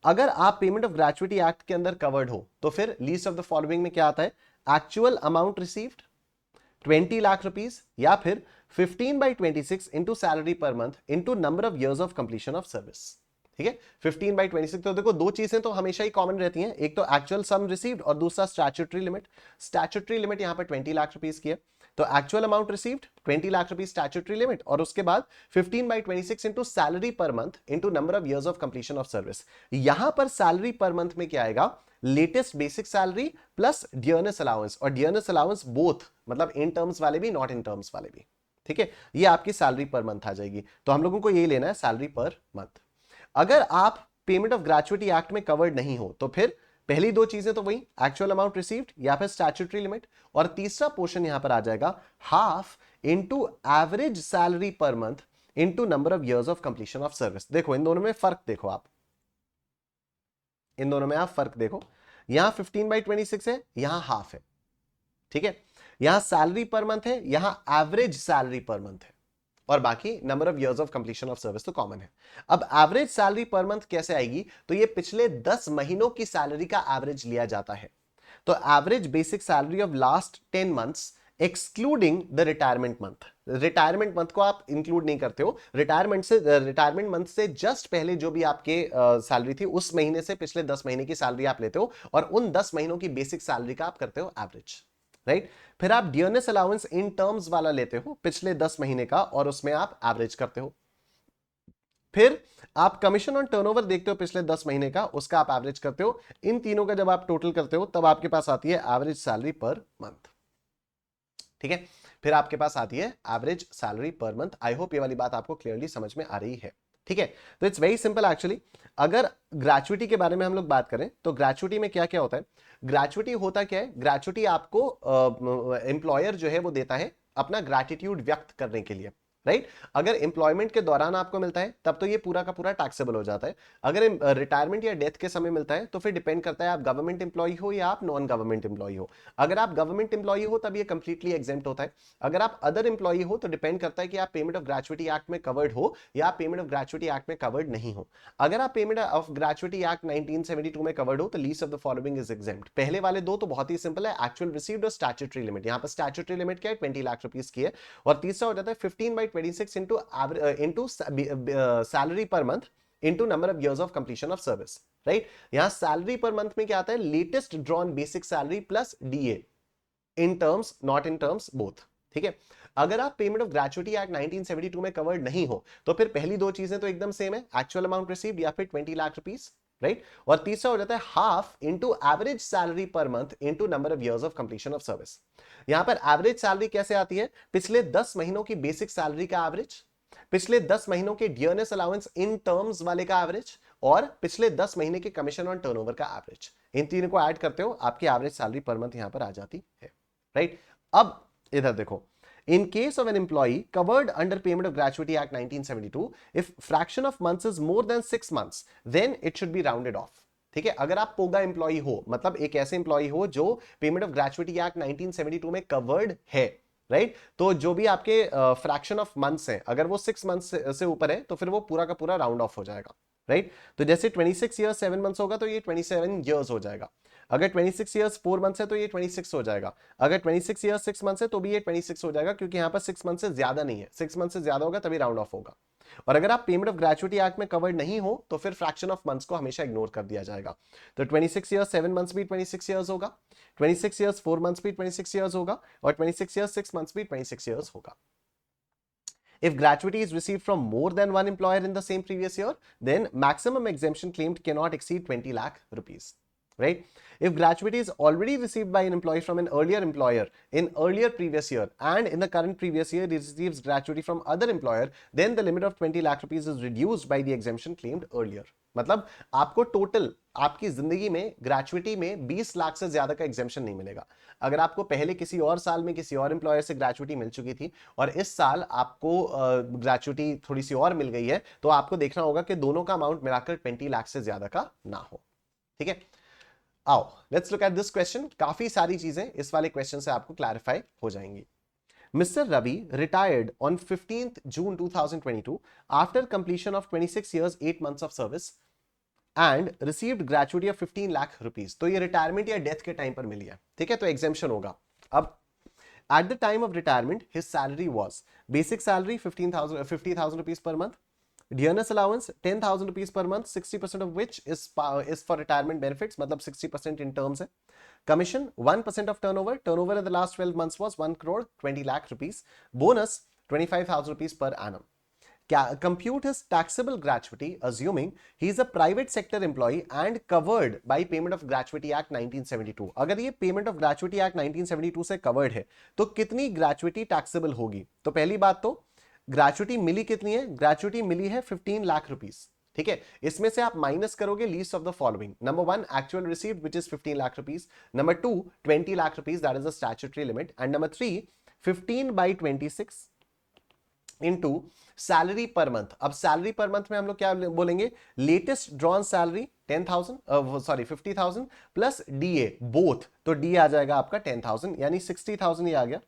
अगर आप पेमेंट ऑफ ग्रेचुइटी एक्ट के अंदर कवर्ड हो तो फिर लीस्ट ऑफ द फॉलोइंग में क्या आता है? Actual amount received 20 lakh rupees, या फिर 15/26 into salary per month into number of years of completion of service. ठीक है, 15/26। तो देखो दो चीजें तो हमेशा ही कॉमन रहती हैं, एक तो एक्चुअल सम रिसीव्ड और दूसरा स्टैट्यूटरी लिमिट। स्टैट्यूटरी लिमिट यहां पर 20 लाख रुपीस की है, तो actual amount received 20 lakh rupees statutory limit, और उसके बाद 15/26 into salary per month into number of years of completion of service. यहां पर सैलरी पर मंथ में क्या आएगा? Latest basic salary plus dearness allowance, और डियरनेस अलाउंस बोथ, मतलब इन टर्म्स वाले भी नॉट इन टर्म्स वाले भी। ठीक है, ये आपकी सैलरी पर मंथ आ जाएगी। तो हम लोगों को ये लेना है सैलरी पर मंथ। अगर आप पेमेंट ऑफ ग्रेचुइटी एक्ट में कवर्ड नहीं हो तो फिर पहली दो चीजें तो वही, एक्चुअल अमाउंट रिसीव्ड या फिर स्टैट्यूटरी लिमिट, और तीसरा पोर्शन यहां पर आ जाएगा half into average salary per month into number of years of completion of service. देखो इन दोनों में फर्क देखो आप, इन दोनों में आप फर्क देखो, यहां 15/26 है, यहां हाफ है। ठीक है, यहां सैलरी पर मंथ है, यहां एवरेज सैलरी पर मंथ है, और बाकी number of years of completion of service तो कॉमन है। अब एवरेज सैलरी पर मंथ कैसे आएगी? तो ये पिछले 10 महीनों की सैलरी का एवरेज लिया जाता है। तो average basic salary of last 10 months excluding the retirement month. Retirement month को आप इंक्लूड नहीं करते हो, रिटायरमेंट मंथ से जस्ट पहले जो भी आपके सैलरी थी उस महीने से पिछले 10 महीने की सैलरी आप लेते हो, और उन 10 महीनों की बेसिक सैलरी का आप करते हो एवरेज। राइट, फिर आप डियरनेस अलाउंस इन टर्म्स वाला लेते हो पिछले 10 महीने का, और उसमें आप एवरेज करते हो। फिर आप कमीशन ऑन टर्नओवर देखते हो पिछले 10 महीने का, उसका आप एवरेज करते हो। इन तीनों का जब आप टोटल करते हो तब आपके पास आती है एवरेज सैलरी पर मंथ। ठीक है, फिर आपके पास आती है average salary per month. I hope ये वाली बात आपको क्लियरली समझ में आ रही है। ठीक है, तो इट्स वेरी सिंपल एक्चुअली। अगर ग्रेचुइटी के बारे में हम लोग बात करें तो ग्रेचुइटी में क्या क्या होता है? ग्रेचुइटी होता क्या है? ग्रेचुइटी आपको एम्प्लॉयर जो है वो देता है अपना ग्रैटिट्यूड व्यक्त करने के लिए। राइट, अगर एम्प्लॉयमेंट के दौरान आपको मिलता है तब तो ये पूरा का पूरा टैक्सेबल हो जाता है। अगर रिटायरमेंट या डेथ के समय मिलता है तो फिर डिपेंड करता है आप गवर्नमेंट एम्प्लॉई हो या आप नॉन गवर्नमेंट एम्प्लॉई हो। अगर आप गवर्नमेंट एम्प्लॉई हो तब ये कंप्लीटली एग्जेम्प्ट होता है। अगर आप अदर एम्प्लॉई हो तो डिपेंड करता है कि आप पेमेंट ऑफ ग्रेचुइटी एक्ट में कवर्ड हो या आप पेमेंट ऑफ ग्रेचुइटी एक्ट में कवर्ड नहीं हो। अगर आप पेमेंट ऑफ ग्रेचुइटी एक्ट 1972 में कवर्ड हो तो least of the following is exempt. पहले वाले दो तो बहुत ही सिंपल है, एक्चुअल रिसीव्ड और स्टैट्यूटरी लिमिट। यहां पर स्टैट्यूटरी लिमिट क्या है? 20 लाख रुपीस की है, और तीसरा हो जाता है 15/26 into salary per month into number of years of completion of service. Right, यहां सैलरी पर मंथ में क्या आता है? Latest drawn basic salary plus DA, in terms not in terms both. ठीक है, अगर आप पेमेंट ऑफ ग्रेचुइटी एक्ट 1972 में कवर्ड नहीं हो तो फिर पहली दो चीजें तो एकदम सेम है, एक्चुअल अमाउंट रिसीव्ड या फिर 20 लाख रुपीस। राइट, और तीसरा हो जाता है half into average salary per month into number of years of completion of service. यहां पर एवरेज सैलरी कैसे आती है? पिछले 10 महीनों की बेसिक सैलरी का एवरेज, पिछले 10 महीनों के डियरनेस अलाउंस इन टर्म्स वाले का एवरेज, और पिछले 10 महीने के कमीशन ऑन टर्नओवर का एवरेज। इन तीनों को ऐड करते हो आपकी एवरेज सैलरी पर मंथ यहां पर आ जाती है। राइट, अब इधर देखो, in case of an employee covered under payment of gratuity act 1972, if fraction of months is more than 6 months then it should be rounded off। ठीक है, अगर आप पोगा एम्प्लॉई हो, मतलब एक ऐसे एम्प्लॉई हो जो पेमेंट ऑफ ग्रेचुइटी एक्ट 1972 में कवर्ड है, राइट तो जो भी आपके फ्रैक्शन ऑफ मंथ्स हैं अगर वो 6 मंथ्स से ऊपर है तो फिर वो पूरा का पूरा राउंड ऑफ हो जाएगा, राइट तो जैसे 26 ईयर्स 7 मंथ्स होगा तो ये 27 ईयर्स हो जाएगा, अगर 26 ईयर्स 4 मंथ्स है तो ये 26 हो जाएगा, अगर 26 ईयर्स 6 मंथ्स है तो भी ये 26 हो जाएगा, क्योंकि यहां पर 6 मंथ से ज्यादा नहीं है, 6 मंथ से ज्यादा होगा तभी राउंड ऑफ होगा। और अगर आप पेमेंट ऑफ ग्रेचुइटी एक्ट में कवर्ड नहीं हो तो फिर फ्रैक्शन ऑफ मंथ्स को हमेशा इग्नोर कर दिया जाएगा। तो 26 ईयर्स 7 मंथ्स भी 26 ईयर्स होगा, 26 ईयर्स 4 मंथ्स भी 26 ईयर्स होगा, और 26 ईयर्स 6 मंथ्स भी 26 ईयर्स होगा। If gratuity is received from more than one employer in the same previous year, then maximum exemption claimed cannot exceed 20 lakh rupees. Right? If gratuity is already received by an employee from an earlier employer in earlier previous year and in the current previous year receives gratuity from other employer, then the limit of 20 lakh rupees is reduced by the exemption claimed earlier. मतलब आपको total आपकी जिंदगी में gratuity में 20 लाख से ज्यादा का exemption नहीं मिलेगा। अगर आपको पहले किसी और साल में किसी और एम्प्लॉयर से ग्रेचुइटी मिल चुकी थी और इस साल आपको ग्रेचुइटी थोड़ी सी और मिल गई है तो आपको देखना होगा कि दोनों का अमाउंट मिलाकर 20 लाख से ज्यादा का ना हो। ठीक है, आओ let's look at this question. काफी सारी चीजें इस वाले क्वेश्चन से आपको क्लैरिफाई हो जाएंगी। Mr. Ravi retired on 15th June 2022 after completion of 26 years 8 months of service and received gratuity of 15 lakh rupees. तो ये रिटायरमेंट या डेथ के टाइम पर मिली है, ठीक है, तो एग्जेम्पशन होगा। अब at the time of retirement his salary was basic salary 50,000 rupees per month, dearness allowance 10,000 rupees per month, 60% of which is for retirement benefits, मतलब 60% in terms है, commission 1% of turnover in the last 12 months was 1 crore 20 lakh rupees, bonus 25,000 rupees per annum. Compute his taxable gratuity assuming he is a private sector employee and covered by payment of gratuity act 1972। अगर ये payment of gratuity act 1972 से covered है तो कितनी gratuity taxable होगी? तो पहली बात तो ग्रेचुइटी मिली कितनी है? ग्रेचुइटी मिली है 15 लाख रुपीस, ठीक है। इसमें से आप माइनस करोगे least of the following, number 1 actual received which is 15 lakh rupees, number 2 20 lakh rupees that is the statutory limit, and number 3 15/26 into salary per month. अब सैलरी पर मंथ में हम लोग क्या बोलेंगे? Latest drawn salary 50,000 plus DA both, तो D आ जाएगा आपका 10,000 यानी 60,000 ये आ गया,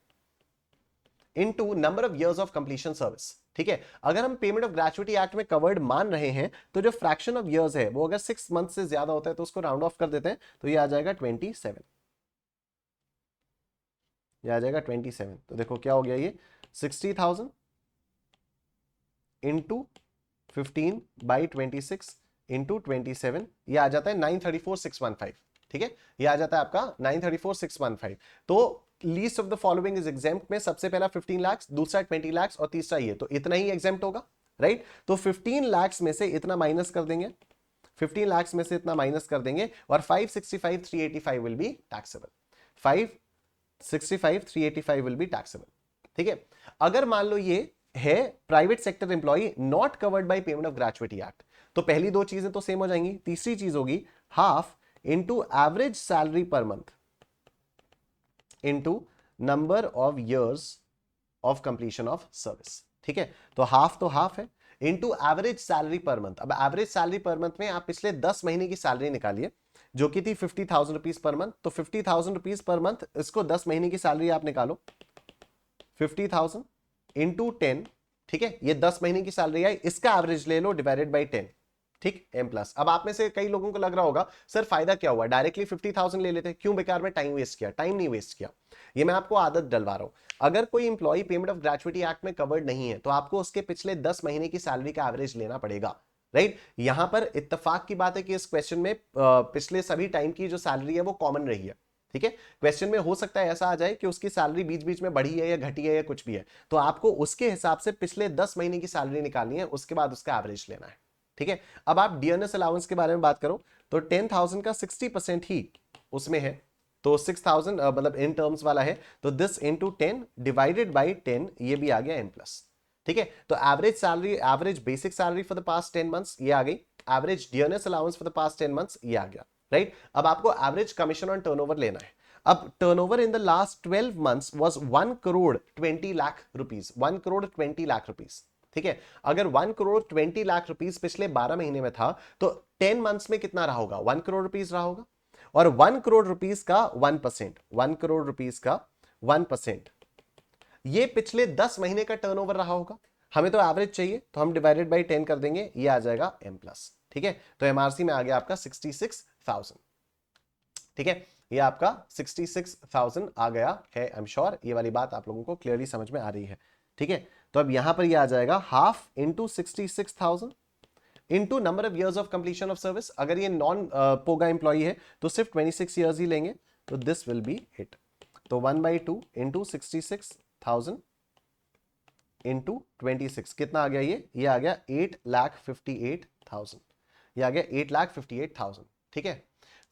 into number of years of completion service. ठीक है, अगर हम पेमेंट ऑफ ग्रेचुइटी एक्ट में कवर्ड मान रहे हैं तो जो फ्रैक्शन ऑफ इयर्स है वो अगर 6 मंथ से ज्यादा होता है तो उसको राउंड ऑफ कर देते हैं, तो ये आ जाएगा 27, ये आ जाएगा 27। तो देखो क्या हो गया, ये 60,000 इंटू 15/26 इंटू 27, ये आ जाता है 934,615। ठीक है, ये आ जाता है आपका 934,615। तो least of the following is exempt में सबसे पहला 15 लाख, दूसरा 20 लाख और तीसरा ये, तो इतना ही एग्जेम्प्ट होगा, राइट। तो 15 लाख में से इतना माइनस कर देंगे, 15 लाख में से इतना माइनस कर देंगे और 565,385 will be taxable, 565,385 will be taxable. ठीक है, अगर मान लो ये है private sector employee not covered by payment of gratuity act, तो पहली दो चीजें तो सेम हो जाएंगी, तीसरी चीज होगी half into average salary per month into number of years of completion of service. ठीक है, तो हाफ है into average salary per month. अब एवरेज सैलरी पर मंथ में आप पिछले 10 महीने की सैलरी निकालिए जो कि थी 50,000 रुपीज पर मंथ, तो 50,000 रुपीज पर मंथ, इसको 10 महीने की सैलरी आप निकालो, 50,000 इंटू 10, ठीक है, ये 10 महीने की सैलरी आई, इसका एवरेज ले लो डिवाइडेड बाई 10, ठीक, m प्लस। अब आप में से कई लोगों को लग रहा होगा सर फायदा क्या हुआ, डायरेक्टली 50,000 ले लेते, क्यों बेकार में टाइम वेस्ट किया? टाइम नहीं वेस्ट किया, ये मैं आपको आदत डलवा रहा हूं। अगर कोई employ payment of gratuity act में कवर्ड नहीं है तो आपको उसके पिछले 10 महीने की सैलरी का एवरेज लेना पड़ेगा, राइट। यहां पर इत्तेफाक की बात है कि इस क्वेश्चन में पिछले सभी टाइम की जो सैलरी है वो कॉमन रही है, ठीक है। क्वेश्चन में हो सकता है ऐसा आ जाए कि उसकी सैलरी बीच बीच में बढ़ी है या घटी है या कुछ भी है, तो आपको उसके हिसाब से पिछले 10 महीने की सैलरी निकालनी है, उसके बाद उसका एवरेज लेना है, ठीक है। अब आप डियरनेस अलाउंस के बारे में बात करो तो 10,000 का 60% ही उसमें है, तो 6,000 मतलब इन टर्म्स वाला है, तो दिस इनटू 10 डिवाइडेड बाय 10, ये भी आ गया m प्लस, ठीक है। तो average salary, average basic salary for the past 10 months ये आ गई, average dearness allowance for the past 10 months ये आ गया, राइट। अब आपको एवरेज कमीशन ऑन टर्नओवर लेना है। अब turnover in the last 12 months was 1 crore 20 lakh rupees, 1 crore 20 lakh rupees, ठीक है। अगर 1 करोड़ 20 लाख रुपीस पिछले 12 महीने में था तो 10 मंथ्स में कितना रहा होगा? 1 करोड़ रुपीस रहा होगा, और 1 करोड़ रुपीस का 1%, 1 करोड़ रुपीस का 1%, ये पिछले 10 महीने का टर्नओवर रहा होगा, हमें तो एवरेज चाहिए, तो हम डिवाइडेड बाई 10 कर देंगे, ये आ जाएगा M प्लस। ठीक है, तो एमआरसी में आ गया आपका 66,000। ठीक है, ये आपका 66,000 आ गया है। आई एम श्योर ये वाली बात आप लोगों को क्लियरली समझ में आ रही है। ठीक है, तो अब यहां पर ये आ जाएगा half into 66,000 into number of years of completion of service. अगर ये नॉन पोगा एम्प्लॉई है तो सिर्फ 26 ईयर्स ही लेंगे, तो दिस विल बी इट। तो 1/2 इंटू 66,000 इंटू 26 कितना आ गया? ये आ गया 8,58,000। ये आ गया 8,58,000। ठीक है,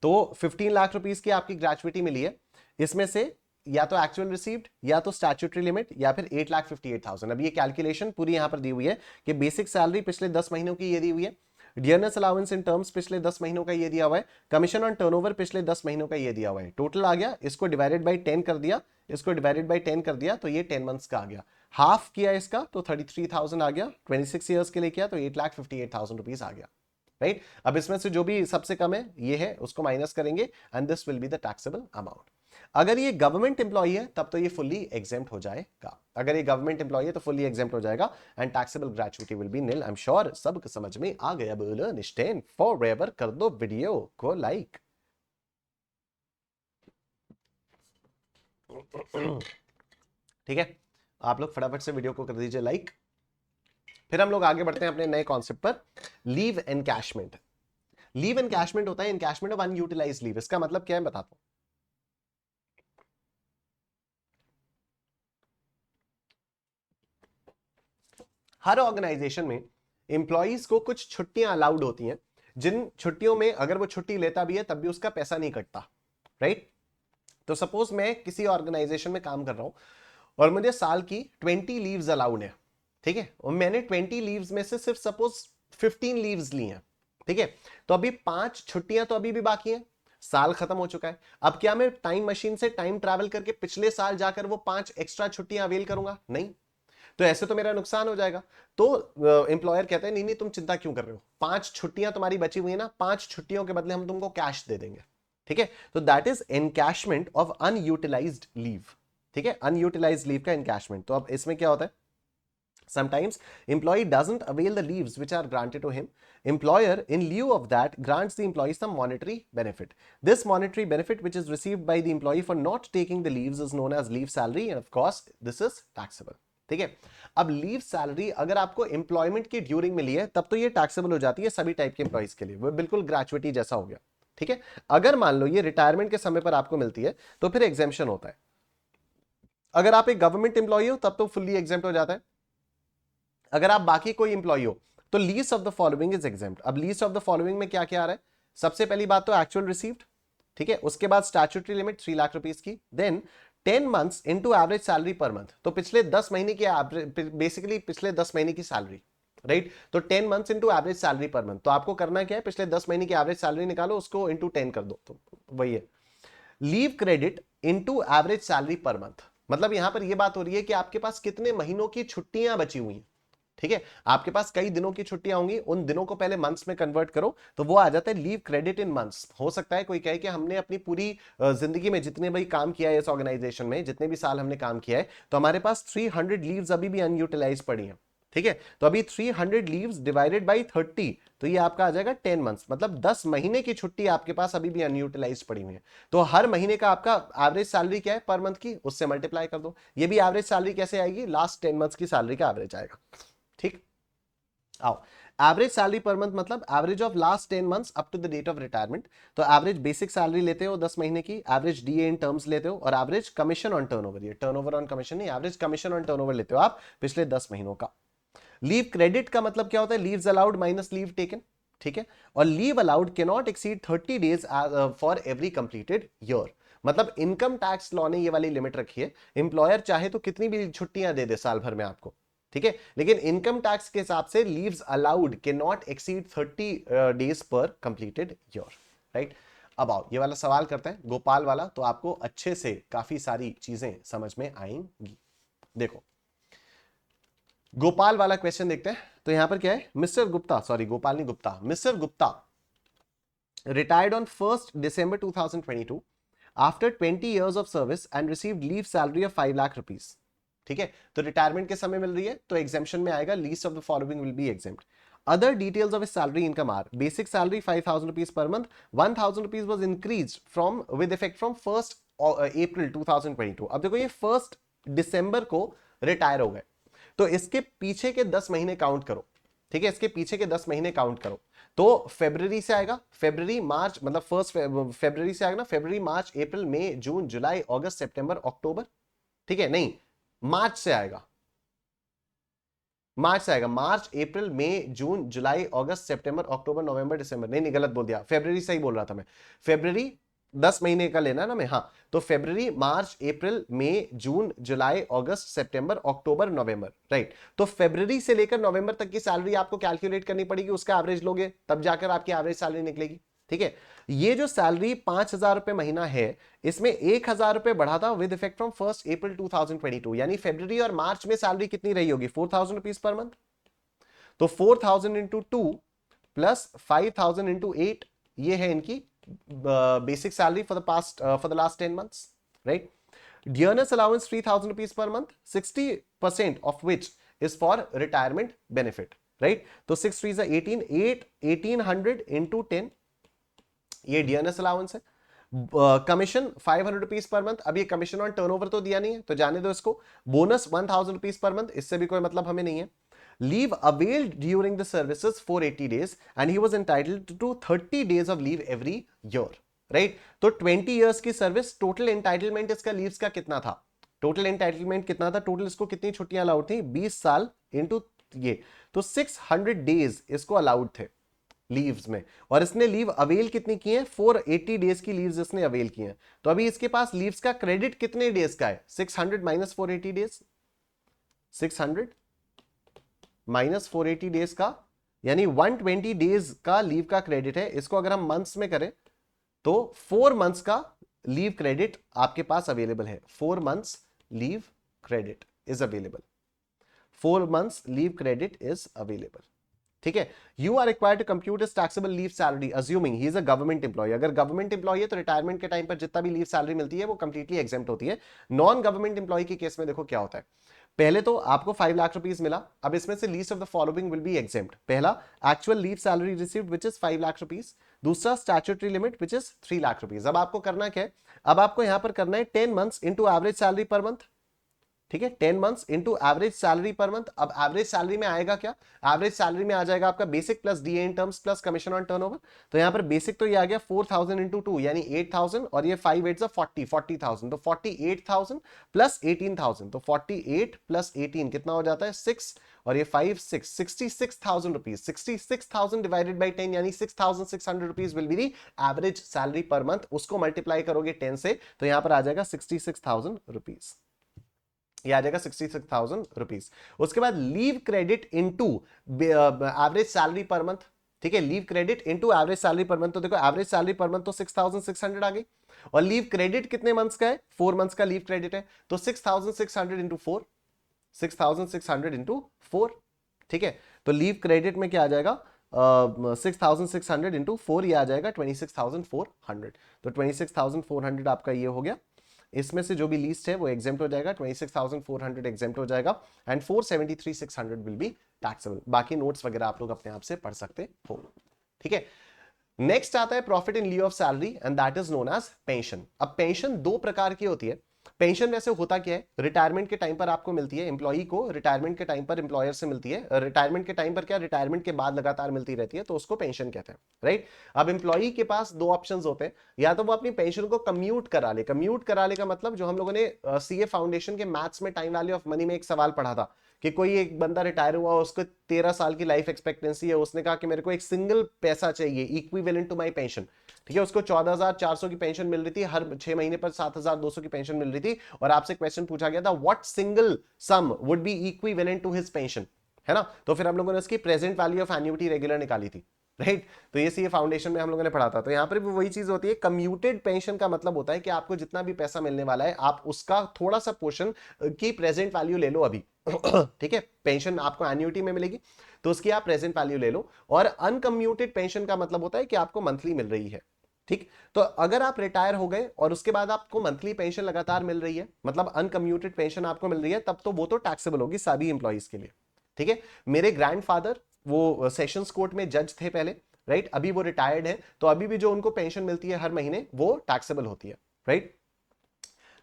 तो 15 लाख रुपीस की आपकी ग्रेचुइटी मिली है, इसमें से या तो एक्चुअल रिसीव्ड या तो स्टैट्यूटरी लिमिट या फिर 8,58,000। अब ये कैलकुलेशन पूरी यहां पर दी हुई है कि बेसिक सैलरी पिछले 10 महीनों की ये दी हुई है, डियरनेस अलाउंस इन टर्म्स पिछले 10 महीनों का ये दिया हुआ है, कमीशन ऑन टर्नओवर पिछले 10 महीनों का ये दिया हुआ है। टोटल आ गया, इसको डिवाइडेड बाई 10 कर दिया, इसको डिवाइडेड बाई 10 कर दिया, तो ये 10 मंथ्स का आ गया। हाफ किया इसका तो 33,000 आ गया, 26 ईयर्स के लिए किया तो 8,58,000 रुपीज आ गया। राइट, अब इसमें से जो भी सबसे कम है ये है, उसको माइनस करेंगे and this will be the taxable amount. अगर ये गवर्नमेंट एम्प्लॉई है तब तो ये फुल्ली एग्जेम्प्ट हो जाएगा। अगर ये गवर्नमेंट एम्प्लॉई है तो फुल्ली एग्जेम्प्ट हो जाएगा and taxable gratuity will be nil. I am sure सबको समझ में आ गया। बोलो निश्चय फॉरएवर कर दो वीडियो को लाइक। ठीक है, आप लोग फटाफट से वीडियो को कर दीजिए लाइक। फिर हम लोग आगे बढ़ते हैं अपने नए कॉन्सेप्ट पर, लीव एनकैशमेंट। लीव एनकैशमेंट होता है एनकैशमेंट ऑफ अनयूटिलाइज्ड लीव। इसका मतलब क्या है बताता हूं। हर ऑर्गेनाइजेशन में एम्प्लॉइज को कुछ छुट्टियां अलाउड होती हैं, जिन छुट्टियों में अगर वो छुट्टी लेता भी है तब भी उसका पैसा नहीं कटता। राइट, तो सपोज मैं किसी ऑर्गेनाइजेशन में काम कर रहा हूं और मुझे साल की 20 लीव्स अलाउड है। ठीक है, और मैंने 20 लीव्स में से सिर्फ सपोज 15 लीव्स ली हैं। ठीक है, तो अभी 5 छुट्टियां तो अभी भी बाकी हैं, साल खत्म हो चुका है। अब क्या मैं टाइम मशीन से टाइम ट्रैवल करके पिछले साल जाकर वो 5 एक्स्ट्रा छुट्टियां अवेल करूंगा? नहीं, तो ऐसे तो मेरा नुकसान हो जाएगा। तो एम्प्लॉयर कहते हैं नहीं नहीं तुम चिंता क्यों कर रहे हो, 5 छुट्टियां तुम्हारी बची हुई है ना, 5 छुट्टियों के बदले हम तुमको कैश दे देंगे। ठीक है, तो that is encashment of unutilised leave. ठीक है, अनयूटिलाइज्ड लीव का एनकैशमेंट। तो अब इसमें क्या होता है, sometimes employee doesn't avail the leaves which are granted to him. Employer in lieu of that grants the employee some monetary benefit. This monetary benefit which is received by the employee for not taking the leaves is known as leave salary and of course this is taxable. ठीक है, अब leave salary अगर आपको employment की during मिली है तब तो ये टैक्सेबल हो जाती है सभी टाइप के एम्प्लॉइज के लिए, वो बिल्कुल ग्रेचुइटी जैसा हो गया। ठीक है, अगर मान लो ये रिटायरमेंट के समय पर आपको मिलती है तो फिर एग्जेम्पशन होता है। अगर आप एक गवर्नमेंट एम्प्लॉय हो तब तो फुल्ली एग्जेम्प्ट हो जाता है। अगर आप बाकी कोई इंप्लॉई हो तो least of the following is exempt. अब लीस्ट ऑफ द फॉलोइंग में क्या क्या आ रहा है, सबसे पहली बात तो एक्चुअल रिसीव्ड। ठीक है, उसके बाद स्टैट्यूटरी लिमिट 3 लाख रुपीस की, then 10 months into average salary per month. तो पिछले 10 महीने की बेसिकली पिछले 10 महीने की सैलरी। राइट, तो 10 months into average salary per month. तो आपको करना क्या है, पिछले 10 महीने की एवरेज सैलरी निकालो, उसको इनटू 10 कर दो, तो वही है। Leave credit into average salary per month, मतलब यहां पर यह बात हो रही है कि आपके पास कितने महीनों की छुट्टियां बची हुई हैं। ठीक है, आपके पास कई दिनों की छुट्टियां होंगी, उन दिनों को पहले मंथ्स में कन्वर्ट करो तो वो आ जाता है लीव क्रेडिट इन मंथ्स। हो सकता है कोई कहे कि हमने अपनी पूरी जिंदगी में जितने भी काम किया है इस ऑर्गेनाइजेशन में, जितने भी साल हमने काम किया है, तो हमारे पास 300 लीव्स अभी भी अनयूटिलाइज पड़ी हैं। ठीक है, तो अभी 300 लीव्स डिवाइडेड बाई 30, तो ये आपका आ जाएगा 10 मंथ्स, मतलब 10 महीने की छुट्टी आपके पास अभी भी अनयूटिलाइज पड़ी हुई है। तो हर महीने का आपका एवरेज सैलरी क्या है पर मंथ की, उससे मल्टीप्लाई कर दो। ये भी एवरेज सैलरी कैसे आएगी, लास्ट 10 मंथ्स की सैलरी का एवरेज आएगा। ठीक, आओ, एवरेज सैलरी पर मंथ मतलब average of last 10 months up to the date of retirement. तो एवरेज बेसिक सैलरी लेते हो 10 महीने की, एवरेज डीए इन टर्म्स लेते हो, और एवरेज कमीशन ऑन टर्नओवर, ये टर्नओवर ऑन कमीशन नहीं, एवरेज कमीशन ऑन टर्नओवर लेते हो आप पिछले 10 महीनों का। लीव क्रेडिट का मतलब क्या होता है, leaves allowed minus leave taken. ठीक है, और leave allowed can not exceed 30 days for every completed year. मतलब इनकम टैक्स लॉ ने ये वाली लिमिट रखी है, एम्प्लॉयर चाहे तो कितनी भी छुट्टियां दे दे साल भर में आपको। ठीक है, लेकिन इनकम टैक्स के हिसाब से leaves allowed can not exceed 30 days पर कंप्लीटेड ईयर। राइट, अब आओ ये वाला सवाल करते हैं गोपाल वाला, तो आपको अच्छे से काफी सारी चीजें समझ में आएंगी। देखो गोपाल वाला क्वेश्चन देखते हैं। तो यहां पर क्या है, मिस्टर गुप्ता, सॉरी गोपाल नहीं Gupta, mister Gupta retired on 1st December 2022 after 20 years of service and received leave salary of 5 lakh rupees. ठीक है, तो रिटायरमेंट के समय मिल रही है तो एग्जेम्पशन में आएगा, least of the following will be exempt. Other details of his salary income are basic salary 5,000 rupees per month. 1,000 rupees was increased from with effect from 1st April 2022. अब देखो ये 1st दिसंबर को रिटायर हो गए, तो इसके पीछे के 10 महीने काउंट करो. ठीक है, इसके पीछे के 10 महीने काउंट करो तो फरवरी से आएगा, फरवरी मार्च मतलब 1 फरवरी से आएगा ना, फरवरी मार्च अप्रैल मई जून जुलाई अगस्त सितंबर अक्टूबर. ठीक है, नहीं मार्च से आएगा, मार्च से आएगा, मार्च अप्रैल मई जून जुलाई अगस्त सितंबर अक्टूबर नवंबर दिसंबर. नहीं गलत बोल दिया, फरवरी से ही बोल रहा था मैं. फरवरी 10 महीने का लेना है ना मैं, हाँ, तो फरवरी मार्च अप्रैल मई जून जुलाई अगस्त सितंबर अक्टूबर नवंबर, राइट. तो फरवरी से लेकर नवंबर तक की सैलरी आपको कैलकुलेट करनी पड़ेगी, उसका एवरेज लोगे तब जाकर आपकी एवरेज सैलरी निकलेगी. ठीक है, ये जो सैलरी 5,000 रुपए महीना है, इसमें 1,000 रुपए बढ़ा था विद इफेक्ट फ्रॉम 1 अप्रैल 2022. यानी फरवरी और मार्च में सैलरी कितनी रही होगी, 4,000 रुपीज पर मंथ. तो 4,000 इंटू 2 प्लस 5,000 इंटू 8, ये है इनकी basic salary for the last 10 months, right. Dearness allowance 3,000 rupees per month, 60% of which is for retirement benefit, right. तो 6 3 18, 1800 इंटू 10, ये डियरनेस अलाउंस है. Commission 500 rupees per month. अब ये commission on turnover तो दिया नहीं है तो जाने दो इसको. बोनस 1,000 रुपीज पर मंथ, इससे भी कोई मतलब हमें नहीं है. Leave availed during the services 480 days and he was entitled to 30 days of leave every year, right. तो 20 इयर्स की सर्विस, टोटल एंटाइटलमेंट इसका लीव्स का कितना था, टोटल एंटाइटलमेंट कितना था, टोटल इसको कितनी छुट्टियां अलाउड थी, 20 साल इंटू ये, तो 600 डेज इसको अलाउड थे लीव्स में. और इसने लीव अवेल कितनी की है, 480 डेज की लीव्स इसने अवेल की हैं. तो अभी इसके पास लीव्स का क्रेडिट कितने डेज का है, 600 माइनस 480 डेज, 600 माइनस 480 डेज का, यानी 120 डेज का लीव का क्रेडिट है. इसको अगर हम मंथ्स में करें तो 4 मंथ्स का लीव क्रेडिट आपके पास अवेलेबल है. 4 months leave credit is available, 4 months leave credit is available. ठीक है, you are required to compute his taxable leave salary assuming he is a government employ. अगर गवर्नमेंट एम्प्लॉय है तो retirement के time पर जितना भी लीव सैलरी मिलती है वो कंप्लीटली एग्जेम्प्ट होती है. नॉन गवर्नमेंट एम्प्लॉय के केस में देखो क्या होता है. पहले तो आपको 5 लाख रुपीस मिला, अब इसमें से least of the following will be exempt. पहला, actual leave salary received which is 5 lakh rupees. दूसरा, statutory limit which is 3 lakh rupees. अब आपको करना क्या है, अब आपको यहां पर करना है 10 months into average salary per month. ठीक है, 10 months into average salary per month. अब एवरेज सैलरी में आएगा क्या, एवरेज सैलरी में आ जाएगा आपका basic plus DA in terms plus commission on turnover. तो यहां पर बेसिक तो ये आ गया 4,000 इंटू 2 यानी 8,000, और ये 5 8 40,000, तो 48,000 प्लस 18,000, तो 48 प्लस 18 कितना हो जाता है 6, और ये 5 6 66,000 रुपीज. 66,000 डिवाइडेड बाई 10 यानी 6,600 rupees will be the average salary per month. उसको मल्टीप्लाई करोगे 10 से तो यहां पर आ जाएगा 66,000 रुपीज, ये आ जाएगा 66,000 रुपीज. उसके बाद leave credit into average salary per month. ठीक है, leave credit into average salary per month. तो देखो एवरेज सैलरी पर मंथ तो 6,600 आ गई, और लीव क्रेडिट कितने मंथ्स का है, 4 मंथ्स का लीव क्रेडिट है. तो 6,600 इंटू 4, 6,600 इंटू 4. ठीक है, तो लीव क्रेडिट में क्या आ जाएगा, 6,600 इंटू 4, ये आ जाएगा 26,400. तो 26,400 आपका ये हो गया. इसमें से जो भी लीस्ट है वो एग्जेम्प्ट हो जाएगा, 26,400 एग्जेम्प्ट हो जाएगा, एंड 473,600 विल बी टैक्सेबल. बाकी नोट्स वगैरह आप लोग अपने आप से पढ़ सकते हो. ठीक है, नेक्स्ट आता है profit in लिeu of salary and that is known age pension. अब पेंशन 2 प्रकार की होती है. पेंशन वैसे होता क्या है, रिटायरमेंट के टाइम पर आपको मिलती है, एम्प्लॉई को रिटायरमेंट के टाइम पर एम्प्लॉयर से मिलती है. रिटायरमेंट के टाइम पर क्या, रिटायरमेंट के बाद लगातार मिलती रहती है, तो उसको पेंशन कहते हैं, राइट. अब एम्प्लॉई के पास 2 ऑप्शंस होते हैं, या तो वो अपनी पेंशन को कम्यूट करा ले. कम्यूट करा ले का मतलब जो हम लोगों ने सीए फाउंडेशन के मैथ्स में टाइम वैल्यू ऑफ मनी में एक सवाल पढ़ा था कि कोई एक बंदा रिटायर हुआ, उसको 13 साल की लाइफ एक्सपेक्टेंसी है, उसने कहा कि मेरे को एक सिंगल पैसा चाहिए इक्विवेलेंट टू माय पेंशन. ठीक है, उसको 14,400 की पेंशन मिल रही थी, हर 6 महीने पर 7,200 की पेंशन मिल रही थी, और आपसे क्वेश्चन पूछा गया था what single sum would be equivalent to his pension, है ना. तो फिर हम लोगों ने उसकी present value of annuity regular निकाली थी, राइट. तो ये सीए फाउंडेशन में हम लोगों ने पढ़ा था. तो यहां पर भी वही चीज होती है. कम्यूटेड पेंशन का मतलब होता है कि आपको जितना भी पैसा मिलने वाला है आप उसका थोड़ा सा पोर्शन की प्रेजेंट वैल्यू ले लो अभी. ठीक है, पेंशन आपको एन्युटी में मिलेगी तो उसकी आप प्रेजेंट वैल्यू ले लो. और अनकम्यूटेड पेंशन का मतलब होता है कि आपको मंथली मिल रही है. ठीक। तो अगर आप रिटायर हो गए और उसके बाद आपको मंथली पेंशन लगातार मिल रही है, मतलब अनकम्यूटेड पेंशन आपको मिल रही है, तब तो वो तो टैक्सेबल होगी सभी इंप्लॉइज के लिए। ठीक है। मेरे ग्रैंडफादर वो सेशंस कोर्ट में जज थे पहले, राइट, अभी वो रिटायर्ड है, तो अभी भी जो उनको पेंशन मिलती है हर महीने वो टैक्सेबल होती है, राइट।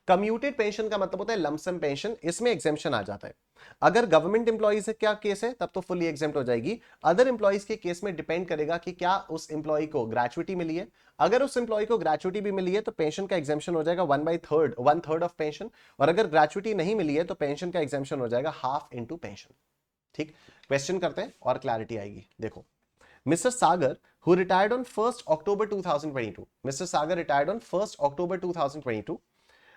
कम्यूटेड पेंशन का मतलब होता है लमसम पेंशन, इसमें एग्जेम्पशन आ जाता है। अगर गवर्नमेंट इंप्लॉइज से क्या केस है तब तो फुली एग्जेम्प्ट हो जाएगी। अदर इंप्लॉइज के केस में डिपेंड करेगा कि क्या उस इंप्लॉय को ग्रेचुइटी मिली है। अगर उस इंप्लॉय को ग्रेचुइटी भी मिली है तो पेंशन का एग्जेम्पशन हो जाएगा वन थर्ड ऑफ पेंशन, और अगर ग्रेचुइटी नहीं मिली है तो पेंशन का एग्जेम्पशन हो जाएगा हाफ इनटू पेंशन। ठीक। क्वेश्चन करते हैं और क्लैरिटी आएगी। देखो, Mr. Sagar, who retired on 1st October 2022, Mr. Sagar retired on 1st October 2022,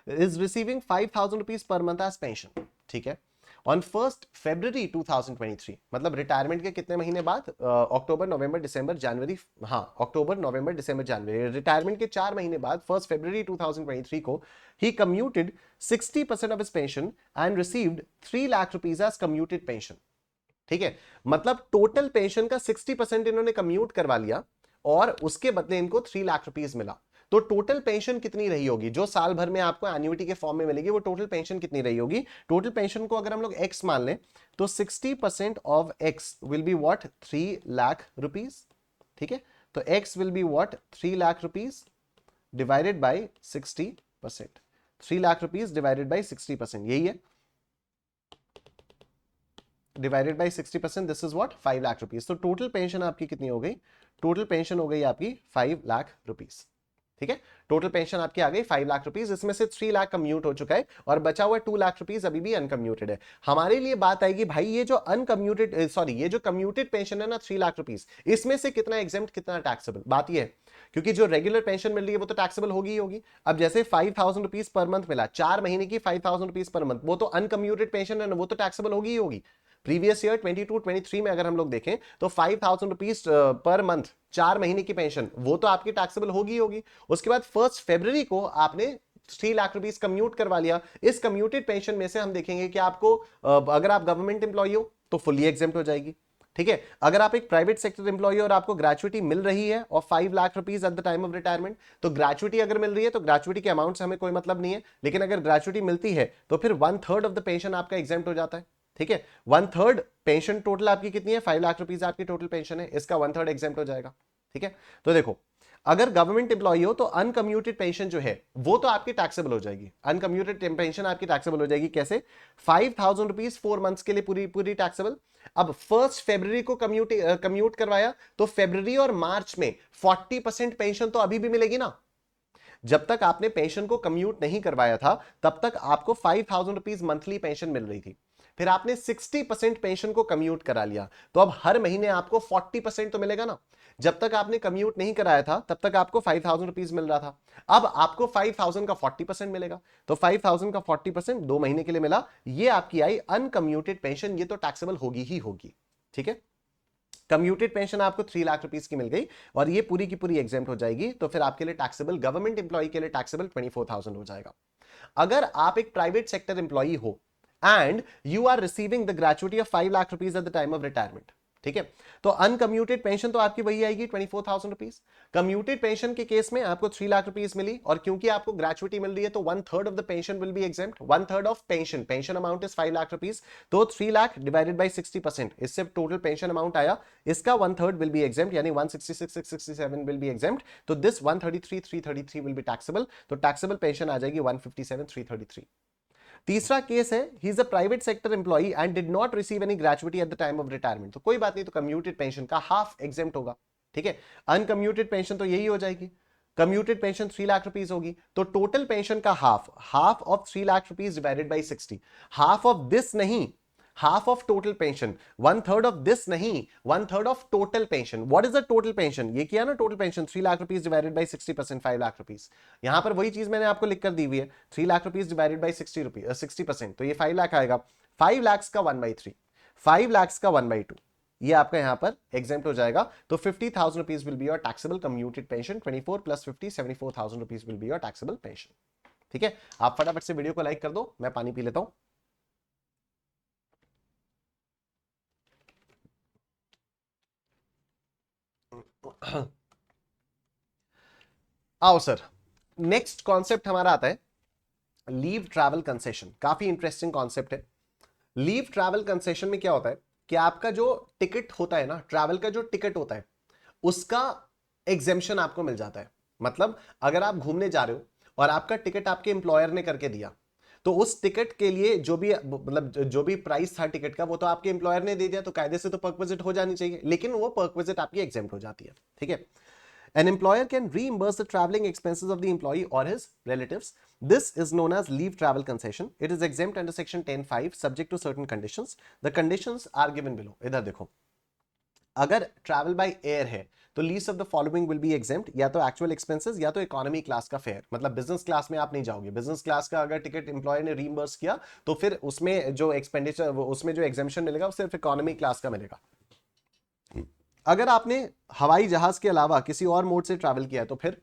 is receiving 5,000 rupees per month as pension. ठीक है। ऑन 1st February 2023, मतलब रिटायरमेंट के कितने महीने बाद? अक्टूबर नवंबर दिसंबर जनवरी, हाँ अक्टूबर नवंबर दिसंबर जनवरी, रिटायरमेंट के 4 महीने बाद 1st February 2023 को ही commuted 60% of his pension and received 3 lakh rupees as commuted pension. ठीक है। मतलब टोटल पेंशन का 60% इन्होंने कम्यूट करवा लिया और उसके बदले इनको 3 लाख रुपीस मिला। तो टोटल पेंशन कितनी रही होगी जो साल भर में आपको एन्युटी के फॉर्म में मिलेगी? वो टोटल पेंशन कितनी रही होगी? टोटल पेंशन को अगर हम लोग एक्स मान लें तो 60% of x will be what? 3 lakh rupees. ठीक है। तो x will be what? 3 lakh rupees divided by 60%। 3 lakh rupees divided by 60%, यही है, divided by 60%, this is what? 5 lakh rupees. तो टोटल पेंशन आपकी कितनी हो गई? टोटल पेंशन हो गई आपकी 5 लाख रुपीस। ठीक है। टोटल पेंशन आपकी आ गई 5 लाख रुपीस, इसमें से 3 लाख कम्यूट हो चुका है और बचा हुआ 2 लाख रुपीस अभी भी अनकम्यूटेड है। हमारे लिए बात आएगी भाई, ये जो अनकम्यूटेड सॉरी ये जो कम्यूटेड पेंशन है ना 3 लाख रुपीस, इसमें से कितना एग्जेम्प्ट कितना टैक्सेबल? बात ये है, क्योंकि जो रेगुलर पेंशन मिल रही है वो तो टैक्सेबल होगी ही होगी। अब जैसे 5,000 रुपीस पर मंथ मिला, 4 महीने की 5,000 रुपीस पर मंथ, वो तो अनकम्यूटेड पेंशन है ना, वो तो टैक्सेबल होगी ही होगी। प्रीवियस ईयर 22-23 में अगर हम लोग देखें तो 5,000 रुपीज पर मंथ 4 महीने की पेंशन, वो तो आपकी टैक्सेबल होगी होगी। उसके बाद 1st February को आपने 3 लाख रुपीस कम्यूट करवा लिया। इस कम्यूटेड पेंशन में से हम देखेंगे कि आपको अगर आप गवर्नमेंट एम्प्लॉय हो तो फुली एग्जेम्प्ट हो जाएगी। ठीक है। अगर आप एक प्राइवेट सेक्टर एम्प्लॉय और आपको ग्रेचुइटी मिल रही है और 5 lakh rupees eight the time of retirement, तो ग्रेचुइटी अगर मिल रही है तो ग्रेचुइटी के अमाउंट से हमें कोई मतलब नहीं है, लेकिन अगर ग्रेचुइटी मिलती है तो फिर 1/3 ऑफ द पेंशन आपका एग्जेम्प्ट हो जाता है। ठीक है। 1/3 पेंशन टोटल आपकी कितनी है? 5 लाख रुपीस आपकी टोटल पेंशन है, इसका 1/3 एग्जेम्प्ट हो जाएगा। ठीक है। तो देखो, अगर गवर्नमेंट एम्प्लॉय हो तो अनकम्यूटेड पेंशन जो है वो तो आपकी टैक्सेबल हो जाएगी। अनकम्यूटेड पेंशन आपकी टैक्सेबल हो जाएगी कैसे? 5,000 रुपीज 4 मंथ्स के लिए पूरी पूरी टैक्सेबल। अब 1st February को कम्यूट करवाया तो फरवरी और मार्च में 40% पेंशन तो अभी भी मिलेगी ना। जब तक आपने पेंशन को कम्यूट नहीं करवाया था तब तक आपको 5,000 रुपीज मंथली पेंशन मिल रही थी। फिर आपने 60% पेंशन को कम्यूट करा लिया तो अब हर महीने आपको 40% तो मिलेगा ना। जब तक आपने कम्यूट नहीं कराया था तब तक आपको 5,000 रुपीज मिल रहा था, अब आपको 5,000 का 40% मिलेगा। तो 5,000 का 40% 2 महीने के लिए मिला, ये आपकी आई अनकम्यूटेड पेंशन, ये तो टैक्सेबल होगी ही होगी। ठीक है। कम्यूटेड पेंशन आपको 3 लाख रुपीस की मिल गई और ये पूरी की पूरी एग्जेम्प्ट हो जाएगी, तो फिर आपके लिए टैक्सेबल, गवर्नमेंट इंप्लॉय के लिए टैक्सेबल 24,000 हो जाएगा। अगर आप एक प्राइवेट सेक्टर इंप्लॉय हो and you are receiving the gratuity of 5 lakh rupees at the time of retirement, ठीक है, तो अनकम्यूटेड पेंशन तो आपकी वही आएगी 24,000 रुपीज। कम्यूटेड पेंशन के केस में आपको 3 लाख रुपीज मिली और क्योंकि आपको ग्रेचुइटी मिल रही है तो 1/3 of the pension will be exempt. 1/3 of pension, pension amount is 5 lakh rupees, तो 3 लाख डिवाइडेड बाई 60%, इससे टोटल पेंशन अमाउंट आया, इसका 1/3 विल बी एग्जेम्प्ट, यानी 166,667 विल बी एग्जेम्प्ट। तो दिस 133,333 विल बी टैक्सेबल, तो टैक्सेबल पेंशन आ जाएगी 157,333। तीसरा केस है, ही is a private sector employee and did not receive any gratuity eight the time of retirement, तो कोई बात नहीं, तो कम्यूटेड पेंशन का हाफ एग्जेम्प्ट होगा। ठीक है। अनकम्यूटेड पेंशन तो यही हो जाएगी, कम्यूटेड पेंशन 3 लाख रुपीस होगी, तो टोटल पेंशन का half of 3 lakh rupees divided by 60, half of this नहीं, half of total pension, 1/3 of this नहीं, 1/3 of total pension. What is the total pension? ये किया ना total pension, 3 lakh rupees divided by 60%, 5 lakh rupees. यहां पर वही चीज मैंने आपको लिख कर दी हुई है, 3 लाख रुपीस डिवाइडेड बाई 60%, तो ये 5 लाख आएगा। 5 लाख का 1/3, 5 लाख का 1/2, ये आपका यहां पर एग्जेम्प्ट हो जाएगा। तो 50,000 rupees will be your taxable commuted pension, 24 + 50 74,000 rupees will be your taxable pension. ठीक है। आप फटाफट से वीडियो को लाइक कर दो, मैं पानी पी लेता हूं। आओ सर, नेक्स्ट कॉन्सेप्ट हमारा आता है लीव ट्रैवल कंसेशन। काफी इंटरेस्टिंग कॉन्सेप्ट है। लीव ट्रैवल कंसेशन में क्या होता है कि आपका जो टिकट होता है ना, ट्रैवल का जो टिकट होता है, उसका एग्जेम्पशन आपको मिल जाता है। मतलब अगर आप घूमने जा रहे हो और आपका टिकट आपके एम्प्लॉयर ने करके दिया, तो उस टिकट के लिए जो भी मतलब जो भी प्राइस था टिकट का, वो तो आपके एम्प्लॉयर ने दे दिया, तो कायदे से तो पर्क विजिट हो जानी चाहिए, लेकिन वो पर्क विजिट आपकी एग्जेम्प्ट हो जाती है। ठीक है। An employer can reimburse the traveling expenses of the employee or his relatives. This is known as leave travel concession. It is exempt under section 10(5) subject to certain conditions. The conditions are given below. इधर देखो, अगर travel by air है तो least of the following will be exempt, या तो actual expenses या तो economy class का फेयर। मतलब बिजनेस क्लास में आप नहीं जाओगे, बिजनेस क्लास का अगर टिकट एम्प्लॉयर ने रीइंबर्स किया तो फिर उसमें जो एक्सपेंडिचर, उसमें जो एग्जेम्पशन मिलेगा वो सिर्फ इकोनॉमी क्लास का मिलेगा। अगर आपने हवाई जहाज के अलावा किसी और मोड से ट्रैवल किया है तो फिर,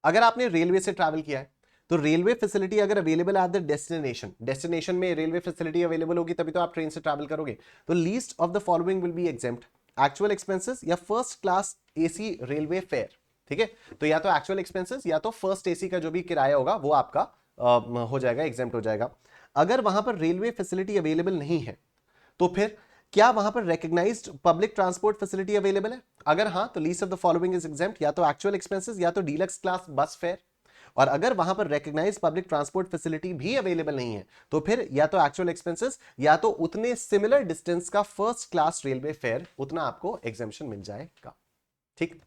अगर आपने रेलवे से ट्रैवल किया है तो रेलवे फैसिलिटी अगर अवेलेबल एट द डेस्टिनेशन में रेलवे फैसिलिटी अवेलेबल होगी तभी तो आप ट्रेन से ट्रैवल करोगे, तो least of the following will be exempt, actual expenses या first class AC railway fare. ठीक है, तो या तो एक्चुअल एक्सपेंसेस या तो फर्स्ट एसी का जो भी किराया होगा वो आपका हो जाएगा, एग्जेम्प्ट हो जाएगा। अगर वहां पर रेलवे फैसिलिटी अवेलेबल नहीं है तो फिर क्या वहां पर recognised public transport facility available है? अगर हाँ तो least of the following is exempt, या तो एक्चुअल एक्सपेंसेस या तो डीलक्स क्लास बस फेयर। और अगर वहां पर रिकॉग्नाइज्ड पब्लिक ट्रांसपोर्ट फैसिलिटी भी अवेलेबल नहीं है तो फिर या तो एक्चुअल एक्सपेंसेस या तो उतने सिमिलर डिस्टेंस का फर्स्ट क्लास रेलवे फेयर, उतना आपको एग्जेम्पशन मिल जाएगा। ठीक।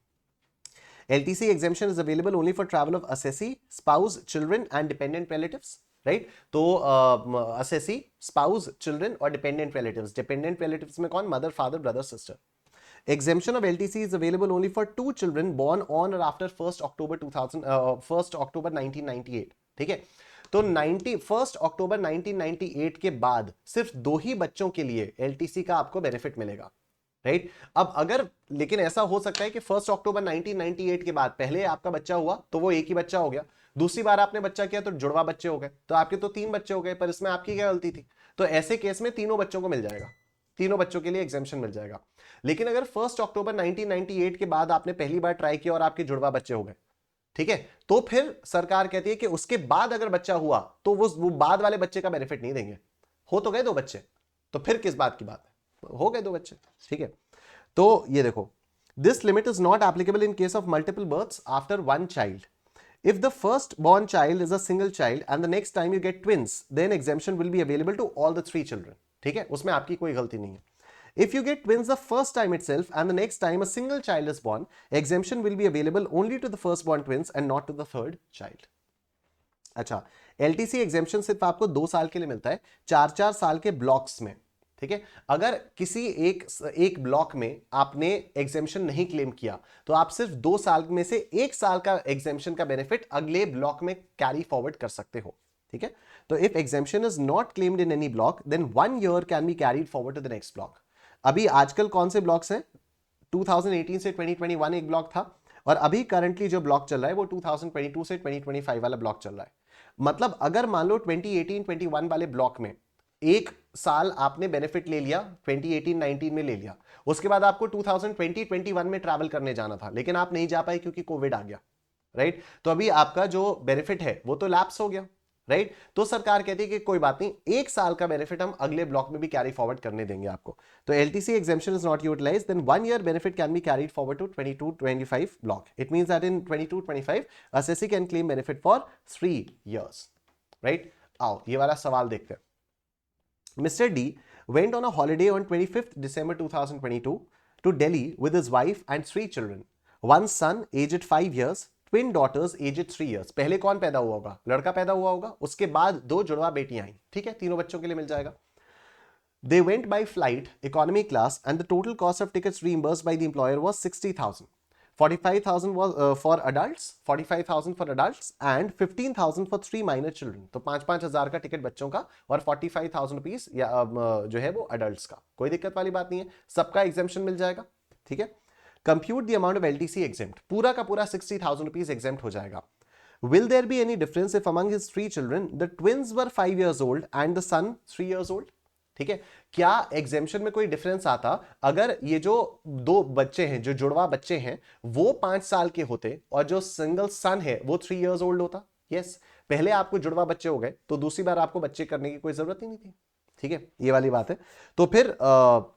LTC exemption is available only for travel of assessee, spouse, children and dependent relatives. Right, तो असेसी, स्पाउस, चिल्ड्रन और डिपेंडेंट रिलेटिव्स। डिपेंडेंट रिलेटिव्स में कौन? Mother, father, brother, sister. Exemption of LTC is available only for 2 children born on or after 1st October 1998। ठीक है, तो 1 अक्टूबर 1998 के बाद सिर्फ 2 ही बच्चों के लिए LTC का आपको बेनिफिट मिलेगा। राइट, अब अगर, लेकिन ऐसा हो सकता है कि 1 अक्टूबर 1998 के बाद पहले आपका बच्चा हुआ तो वो एक ही बच्चा हो गया, दूसरी बार आपने बच्चा किया तो जुड़वा बच्चे हो गए, तो आपके तो 3 बच्चे हो गए, पर इसमें आपकी क्या गलती थी? तो ऐसे केस में तीनों बच्चों को मिल जाएगा, तीनों बच्चों के लिए एग्जेम्पशन मिल जाएगा। लेकिन अगर 1 अक्टूबर 1998 के बाद आपने पहली बार ट्राई किया और आपके जुड़वा बच्चे हो गए, ठीक है, तो फिर सरकार कहती है कि उसके बाद अगर बच्चा हुआ तो वो बाद वाले बच्चे का बेनिफिट नहीं देंगे। हो तो गए 2 बच्चे, तो फिर किस बात की बात है? हो गए 2 बच्चे। ठीक है, तो ये देखो, this limit is not applicable in case of multiple births after 1 child. If the first born child is a single child and the next time you get twins, then exemption will be available to all the 3 children. ठीक है, उसमें आपकी कोई गलती नहीं है। If you get twins the first time itself and the next time a single child is born, exemption will be available only to the first born twins and not to the third child. अच्छा, LTC exemption सिर्फ आपको 2 साल के लिए मिलता है, 4-4 साल के ब्लॉक्स में। ठीक है, अगर किसी एक ब्लॉक में आपने एग्जेम्पशन नहीं क्लेम किया तो आप सिर्फ 2 साल में से 1 साल का एग्जेम्पशन का बेनिफिट अगले ब्लॉक में कैरी फॉरवर्ड कर सकते हो। ठीक है, तो if exemption is not claimed in any block then 1 year can be carried forward to the next block. अभी आजकल कौन से ब्लॉक्स हैं? 2018 से 2021 एक ब्लॉक था, और अभी करंटली जो ब्लॉक चल रहा है वो 2022 से 2025 वाला ब्लॉक चल रहा है। मतलब अगर मान लो 2018-21 वाले ब्लॉक में 1 साल आपने बेनिफिट ले लिया, 2018-19 में ले लिया, उसके बाद आपको 2020-21 में ट्रैवल करने जाना था, लेकिन आप नहीं जा पाए क्योंकि कोविड आ गया। राइट, तो अभी आपका जो बेनिफिट है वो तो लैप्स हो गया। राइट, तो सरकार कहती है कि कोई बात नहीं, 1 साल का बेनिफिट हम अगले ब्लॉक में भी कैरी फॉरवर्ड करने देंगे आपको। तो LTC exemption is not utilized, then 1 year benefit can be carried forward to 22-25 block. It means that in 22-25 assessee can claim benefit for 3 years. Right? आओ ये वाला सवाल देखते हैं। Mr. D went on a holiday on 25th December 2022 to Delhi with his wife and 3 children. One son aged 5 years, twin daughters aged 3 years. पहले कौन पैदा हुआ होगा? लड़का पैदा हुआ होगा, उसके बाद 2 जुड़वा बेटियां आई। ठीक है, तीनों बच्चों के लिए मिल जाएगा। They went by flight, economy class, and the total cost of tickets reimbursed by the employer was 60,000. 45,000 was for adults, 45,000 for adults and 15,000 for 3 minor children. तो 5-5 हजार का टिकट बच्चों का और 45,000 रुपीज या जो है वो अडल्ट्स का। कोई दिक्कत वाली बात नहीं है, सबका एग्जेम्पशन मिल जाएगा। ठीक है, compute the amount of LTC exempt, पूरा का पूरा 60,000 रुपीज एग्जेम्प्ट हो जाएगा। Will there be any difference if among his 3 children the twins were 5 years old and the son 3 years old? ठीक है, क्या एग्जेम्पशन में कोई डिफरेंस आता अगर ये जो दो बच्चे हैं, जो जुड़वा बच्चे हैं, वो 5 साल के होते और जो सिंगल सन है वो 3 इयर्स ओल्ड होता? यस, पहले आपको जुड़वा बच्चे हो गए तो दूसरी बार आपको बच्चे करने की कोई जरूरत ही नहीं थी। ठीक है, ये वाली बात है। तो फिर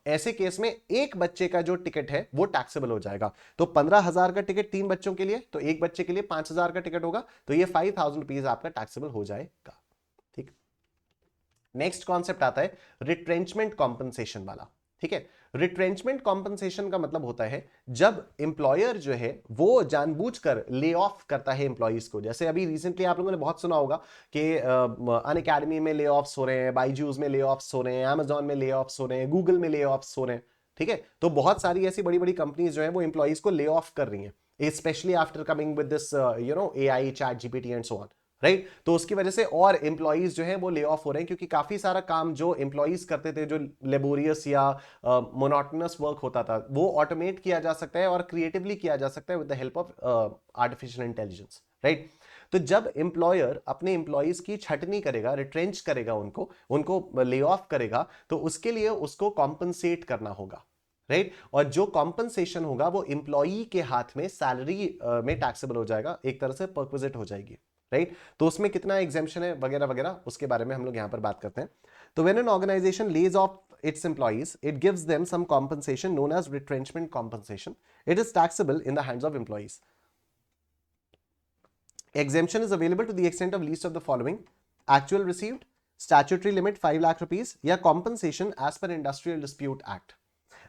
ऐसे केस में एक बच्चे का जो टिकट है वो टैक्सेबल हो जाएगा। तो 15,000 का टिकट 3 बच्चों के लिए, तो एक बच्चे के लिए 5,000 का टिकट होगा, तो ये 5,000 रुपीज आपका टैक्सेबल हो जाएगा। ठीक, नेक्स्ट कॉन्सेप्ट आता है रिट्रेंचमेंट कॉम्पनसेशन वाला। ठीक है, रिट्रेंचमेंट कॉम्पनसेशन का मतलब होता है जब एम्प्लॉयर जो है वो जानबूझकर ले ऑफ करता है एम्प्लॉइज को। जैसे अभी रिसेंटली आप लोगों ने बहुत सुना होगा कि अनअकैडमी में ले ऑफ्स हो रहे हैं, बाईजूस में ले ऑफ्स हो रहे हैं, अमेजॉन में ले ऑफ्स हो रहे हैं, गूगल में ले ऑफ्स हो रहे हैं। ठीक है, तो बहुत सारी ऐसी बड़ी बड़ी कंपनीज जो है वो एम्प्लॉइज को ले ऑफ कर रही हैं, specially after coming with this AI, chat GPT and so on. Right, तो उसकी वजह से और एम्प्लॉइज जो हैं वो ले ऑफ हो रहे हैं, क्योंकि काफी सारा काम जो एम्प्लॉइज करते थे, जो लेबोरियस या मोनोटोनस वर्क होता था, वो ऑटोमेट किया जा सकता है और क्रिएटिवली किया जा सकता है with the help of artificial intelligence. Right, तो जब एम्प्लॉयर अपने एम्प्लॉइज की छटनी करेगा, रिट्रेंच करेगा, उनको उनको ले ऑफ करेगा, तो उसके लिए उसको कॉम्पनसेट करना होगा। राइट, और जो कॉम्पनसेशन होगा वो एम्प्लॉई के हाथ में सैलरी में टैक्सेबल हो जाएगा, एक तरह से परक्विजिट हो जाएगी। राइट, तो उसमें कितना एग्जेम्पशन है वगैरह वगैरह, उसके बारे में हम लोग यहां पर बात करते हैं। तो when an organisation lays of its employees, it gives them some compensation known as retrenchment compensation. It is taxable in the hands of employees. Exemption is available to the extent of least of the following: actual received, statutory limit 5 lakh rupees, या compensation as per Industrial Dispute Act.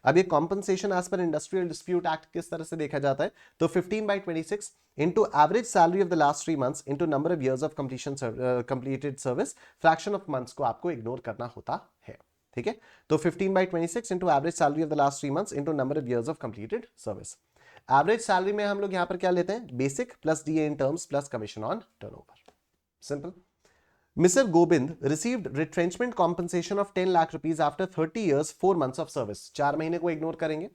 अब ये compensation as पर industrial dispute act किस तरह से देखा जाता है? तो 15/26 into average salary of the last 3 months into number of years of completed service, fraction of months को आपको इग्नोर करना होता है। ठीक है, तो 15/26 into average salary of the last 3 months into number of years of completed service। Average salary में हम लोग यहां पर क्या लेते हैं? Basic plus DA in terms plus commission on turnover. Simple. Mr. Gobind received retrenchment compensation of 10 lakh rupees after 30 years, 4 months of service. 4 महीने को इग्नोर करेंगे।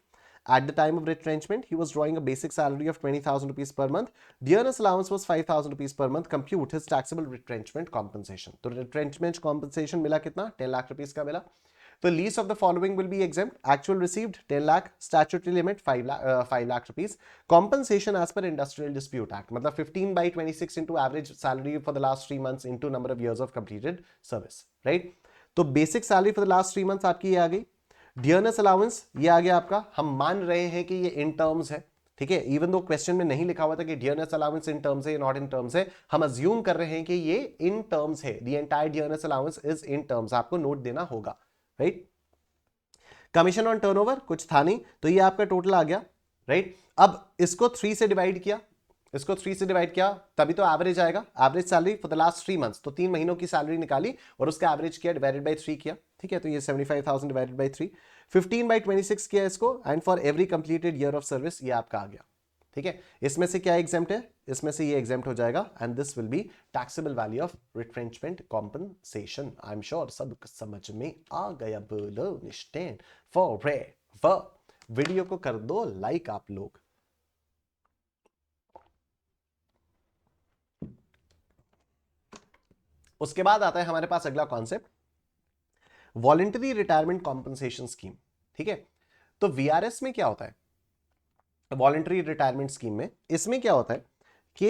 At the time of retrenchment, he was drawing a basic salary of 20,000 rupees per month. Dearness allowance was 5,000 rupees per month. Compute his taxable retrenchment compensation. तो retrenchment compensation मिला कितना? 10 lakh rupees का मिला। तो least of the following will be exempt: actual received 10 lakh, statutory limit 5 lakh rupees, compensation as per Industrial Dispute Act, मतलब 15/26 into average salary for the last 3 months into number of years of completed service, right? तो basic salary for the last 3 months आपकी ये आ गई। Dearness allowance ये आ गया आपका। हम मान रहे हैं कि ये इन टर्म्स है, ठीक है, इवन दो क्वेश्चन में नहीं लिखा हुआ था कि डियरनेस अलाउंस इन टर्म्स है, नॉट इन टर्म्स है, हम अज्यूम कर रहे हैं कि ये इन टर्म्स है। The entire dearness allowance is in terms, आपको नोट देना होगा। राइट, कमीशन ऑन टर्नओवर कुछ था नहीं, तो ये आपका टोटल आ गया। राइट, अब इसको 3 से डिवाइड किया, इसको 3 से डिवाइड किया, तभी तो एवरेज आएगा। Average salary for the last 3 months, तो 3 महीनों की सैलरी निकाली और उसका एवरेज किया, डिवाइडेड बाय 3 किया। ठीक है, तो ये 75,000 डिवाइडेड बाय 3, 15/26 किया इसको, and for every completed year of service ये आपका आ गया। ठीक है, इसमें से क्या एग्जेम्प्ट है? इसमें से ये एग्जेम्प्ट हो जाएगा, and this will be taxable value of retrenchment compensation. I am sure सब समझ में आ गया। बोलो निश्चय फॉरएवर। वीडियो को कर दो लाइक आप लोग। उसके बाद आता है हमारे पास अगला concept, voluntary retirement compensation scheme. ठीक है, तो वीआरएस में क्या होता है? वॉलंटरी रिटायरमेंट स्कीम में इसमें क्या होता है कि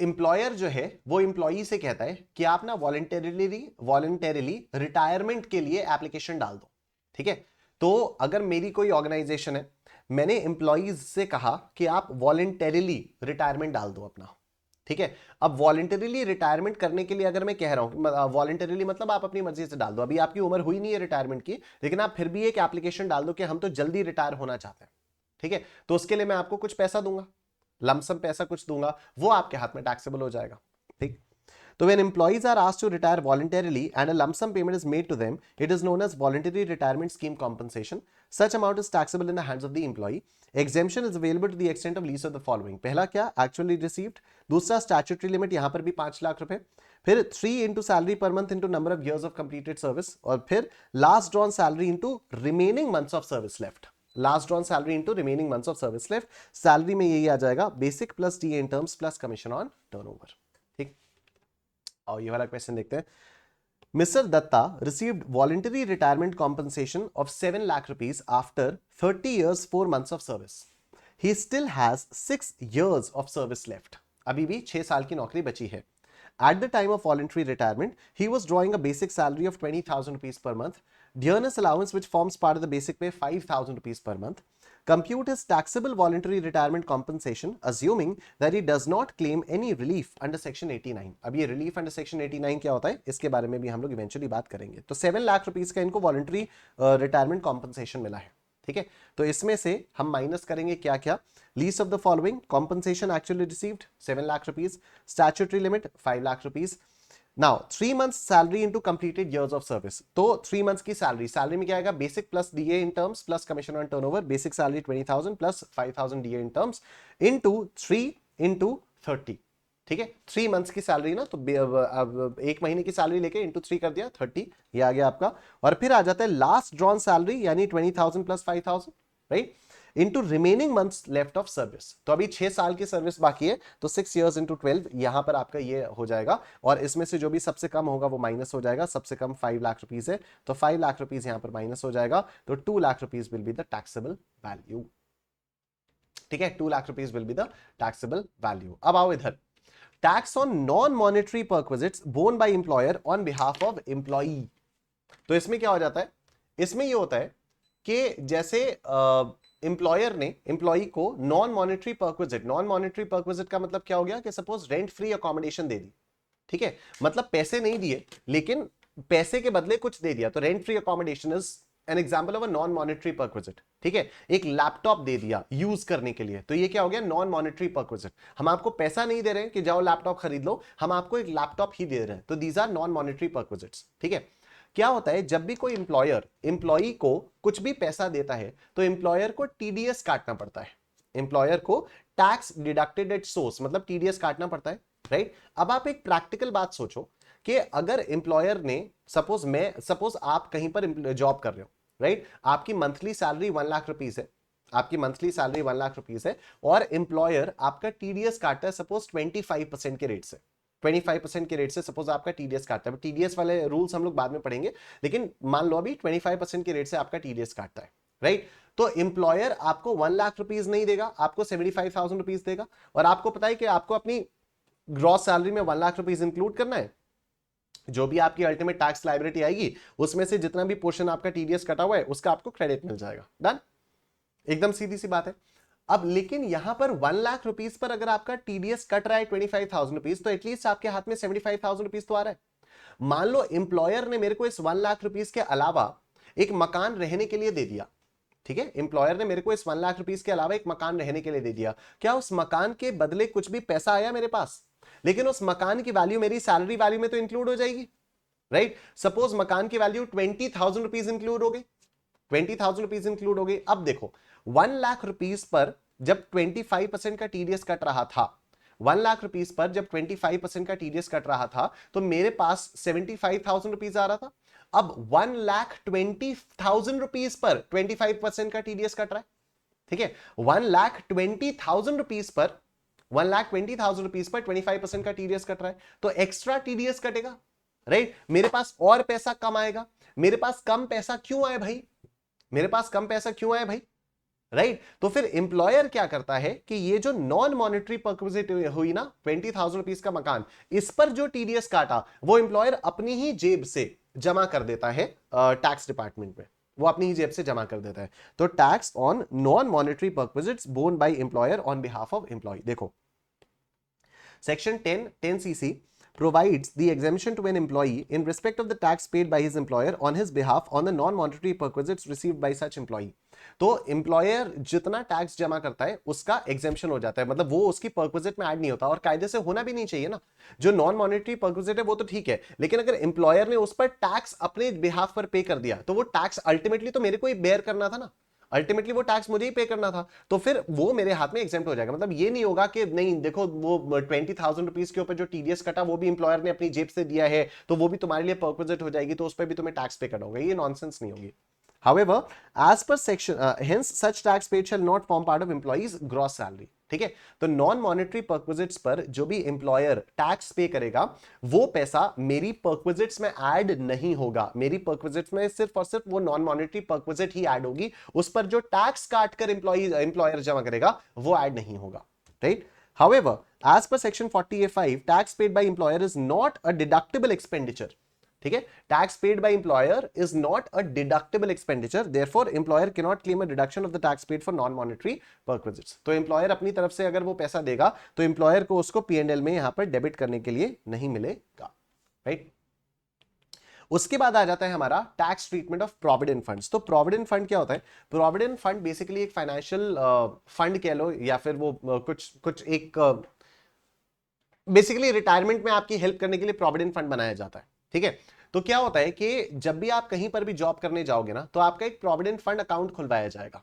एम्प्लॉयर जो है वो एम्प्लॉई से कहता है कि आप ना वॉलंटरीली रिटायरमेंट के लिए एप्लीकेशन डाल दो। ठीक है, तो अगर मेरी कोई ऑर्गेनाइजेशन है, मैंने एम्प्लॉइज से कहा कि आप वॉलंटरीली रिटायरमेंट डाल दो अपना। ठीक है, अब वॉलंटरीली रिटायरमेंट करने के लिए अगर मैं कह रहा हूं, वॉलंटरीली मतलब आप अपनी मर्जी से डाल दो, अभी आपकी उम्र हुई नहीं है रिटायरमेंट की, लेकिन आप फिर भी एक एप्लीकेशन डाल दो कि हम तो जल्दी रिटायर होना चाहते हैं। ठीक है, तो उसके लिए मैं आपको कुछ पैसा दूंगा, लमसम पैसा कुछ दूंगा, वो आपके हाथ में टैक्सेबल हो जाएगा। ठीक, तो when employees are asked to retire voluntarily and a lump sum payment is made to them, it is known as voluntary retirement scheme compensation. Such amount is taxable in the hands of the employee. Exemption is available to the extent of least of the following. पहला क्या? Actually received. दूसरा statutory limit, यहां पर भी 5 लाख रुपए, फिर 3 into salary per month into number of years of completed service, और फिर last drawn salary into remaining months of service left. Last drawn salary into remaining months of service left. Salary में यही आ जाएगा, basic plus DA in terms plus commission on turnover. ठीक, और ये वाला question देखते हैं। Mr. Datta received voluntary retirement compensation of 7 lakh rupees after 30 years 4 months of service. He still has 6 years of service left. अभी भी 6 साल की नौकरी बची है. At the time of voluntary retirement, he was drawing a basic salary of 20,000 rupees per month. Dearness allowance, which forms part of the basic pay, 5,000 rupees per month. Compute his taxable voluntary retirement compensation, assuming that he does not claim any relief under section 89. अब ये relief under section 89 क्या होता है, इसके बारे में भी हम लोग इवेंचुअली बात करेंगे. तो 7 लाख रुपीस का इनको वॉलंटरी रिटायरमेंट कॉम्पनसेशन मिला है. ठीक है, तो इसमें से हम माइनस करेंगे क्या क्या. Least of the following: compensation actually received 7 lakh rupees, statutory limit 5 lakh rupees. Now 3 months salary into completed years of service. तो 3 months की सैलरी में क्या आएगा, basic plus DA in terms plus commission on turnover. Basic salary 20,000 plus 5,000 DA in terms into 3 into 30. ठीक है, 3 months की salary ना, तो अब 1 महीने की सैलरी लेके इनटू 3 कर दिया, 30 ये आ गया आपका. और फिर आ जाता है लास्ट ड्रॉन सैलरी यानी 20,000 plus 5,000, right, into remaining months left of service. तो अभी 6 साल की सर्विस बाकी है, तो 6 years इंटू 12 यहां पर आपका ये हो जाएगा. और इसमें से जो भी सबसे कम होगा वो माइनस हो जाएगा. सबसे कम 5 लाख रुपीस है, तो 5 लाख रुपीस यहां पर माइनस हो जाएगा. तो 2 lakh rupees will be the taxable value. ठीक है, 2 lakh rupees will be the taxable value. अब आओ इधर, tax on non monetary perquisites borne by employer on behalf of employee. तो इसमें क्या हो जाता है, इसमें ये होता है कि जैसे एम्प्लॉयर ने एम्प्लॉई को नॉन मॉनेटरी परक्विजिट का मतलब क्या हो गया कि सपोज रेंट फ्री अकोमोडेशन दे दी. ठीक है, मतलब पैसे नहीं दिए लेकिन पैसे के बदले कुछ दे दिया, तो rent free accommodation is an example of a non monetary perquisite. ठीक है, एक लैपटॉप दे दिया यूज करने के लिए, तो ये क्या हो गया, नॉन मॉनेटरी परक्विजिट. हम आपको पैसा नहीं दे रहे हैं कि जाओ लैपटॉप खरीद लो, हम आपको एक लैपटॉप ही दे रहे हैं, तो these are non monetary perquisites. ठीक है, क्या होता है, जब भी कोई एम्प्लॉयर एम्प्लॉई को कुछ भी पैसा देता है तो एम्प्लॉयर को टीडीएस काटना पड़ता है. एम्प्लॉयर को टैक्स डिडक्टेड एट सोर्स मतलब टीडीएस काटना पड़ता है, राइट. अब आप एक प्रैक्टिकल बात सोचो कि अगर एम्प्लॉयर ने सपोज आप कहीं पर जॉब कर रहे हो, राइट, आपकी मंथली सैलरी 1 लाख रुपीस है, आपकी मंथली सैलरी 1 लाख रुपीस है, और एम्प्लॉयर आपका टीडीएस काटता है सपोज 25% के रेट से. 25% के रेट से सपोज आपका टीडीएस काटता है. टीडीएस वाले रूल्स हम लोग बाद में पढ़ेंगे, लेकिन मान लो अभी 25% के रेट से आपका टीडीएस काटता है, राइट. तो एम्प्लॉयर आपको 1 लाख रुपीस नहीं देगा, आपको 75,000 रुपीस देगा. और आपको पता है कि आपको अपनी ग्रॉस सैलरी में 1 लाख रुपीस इंक्लूड करना है. जो भी आपकी अल्टीमेट टैक्स लायबिलिटी आएगी उसमें से जितना भी पोर्शन आपका टीडीएस कटा हुआ है उसका आपको क्रेडिट मिल जाएगा. डन, एकदम सीधी सी बात है. अब लेकिन यहां पर 1 लाख रुपीस पर अगर आपका टीडीएस कट रहा है 25,000 रुपीस, तो एटलीस्ट आपके हाथ में 75,000 रुपीस तो आ रहा है. मान लो एम्प्लॉयर ने मेरे को इस 1 लाख रुपीस के अलावा एक मकान रहने के लिए दे दिया. ठीक है, एम्प्लॉयर ने मेरे को इस 1 लाख रुपीस के अलावा एक मकान रहने के लिए दे दिया. क्या उस मकान के बदले कुछ भी पैसा आया मेरे पास, लेकिन उस मकान की वैल्यू मेरी सैलरी वैल्यू में तो इंक्लूड हो जाएगी, राइट. सपोज मकान की वैल्यू 20,000 रुपीस इंक्लूड हो गई, 20,000 रुपीस इंक्लूड हो गई. अब देखो 1 लाख रुपीस पर जब 25% का टीडीएस कट रहा था, 1 लाख रुपीस पर जब 25% का टीडीएस कट रहा था, तो मेरे पास 75,000 रुपीस आ रहा था. अब 1,20,000 रुपीस पर 25% का टीडीएस कट रहा है. ठीक है, 1,20,000 रुपीस पर 1,20,000 रुपीस पर 25% का टीडीएस कट रहा है, तो एक्स्ट्रा टीडीएस कटेगा, राइट. मेरे पास और पैसा कम आएगा. मेरे पास कम पैसा क्यों आए भाई, मेरे पास कम पैसा क्यों आए भाई, राइट. तो फिर एम्प्लॉयर क्या करता है कि ये जो नॉन मॉनेटरी परक्विजिट हुई ना 20,000 रुपीस का मकान, इस पर जो टीडीएस काटा वो एम्प्लॉयर अपनी ही जेब से जमा कर देता है टैक्स डिपार्टमेंट में, वो अपनी ही जेब से जमा कर देता है. तो tax on non monetary perquisites borne by employer on behalf of employ. देखो section 10 CC provides the exemption to an employee in respect of the tax paid by his employer on his behalf on the non-monetary perquisites received by such employee. तो employer जितना tax जमा करता है उसका exemption हो जाता है, मतलब वो उसकी परक्विजिट में ऐड नहीं होता, और कायदे से होना भी नहीं चाहिए ना. जो नॉन मॉनेटरी परक्विजिट है वो तो ठीक है, लेकिन अगर एम्प्लॉयर ने उस पर टैक्स अपने बिहाफ पर पे कर दिया तो वो टैक्स अल्टीमेटली तो मेरे को ही बेयर करना था ना, अल्टीमेटली वो टैक्स मुझे ही पे करना था, तो फिर वो मेरे हाथ में एग्जेम्प्ट हो जाएगा. मतलब ये नहीं होगा कि नहीं देखो वो 20,000 रुपीस के ऊपर जो टीडीएस कटा वो भी एम्प्लॉयर ने अपनी जेब से दिया है तो वो भी तुम्हारे लिए परक्विजिट हो जाएगी, तो उस पर भी तुम्हें टैक्स पे करना होगा. ये नॉनसेंस नहीं होगी. However, as per section, hence such tax paid shall not form part of employees gross salary. ठीक है, तो नॉन मॉनेटरी परक्विजिट्स पर जो भी एम्प्लॉयर टैक्स पे करेगा वो पैसा मेरी परक्विजिट्स में ऐड नहीं होगा। मेरी परक्विजिट्स में सिर्फ और सिर्फ वो नॉन मॉनेटरी परक्विजिट ही ऐड होगी, उस पर जो टैक्स काट कर एम्प्लॉयर जमा करेगा वो ऐड नहीं होगा, right. However, as per section 40A5, tax paid by employer is not a deductible expenditure. ठीक है, tax paid by employer is not a deductible expenditure, therefore employer can not claim a deduction of the tax paid for non monetary perquisites. तो employer अपनी तरफ से अगर वो पैसा देगा तो एम्प्लॉयर को उसको P&L में यहां पर डेबिट करने के लिए नहीं मिलेगा, राइट। उसके बाद आ जाता है हमारा tax treatment of provident funds. तो प्रोविडेंट फंड क्या होता है? प्रोविडेंट फंड बेसिकली एक फाइनेंशियल फंड कह लो, या फिर वो कुछ एक बेसिकली रिटायरमेंट में आपकी हेल्प करने के लिए प्रोविडेंट फंड बनाया जाता है, ठीक है। तो क्या होता है कि जब भी आप कहीं पर भी जॉब करने जाओगे ना, तो आपका एक प्रोविडेंट फंड अकाउंट खुलवाया जाएगा,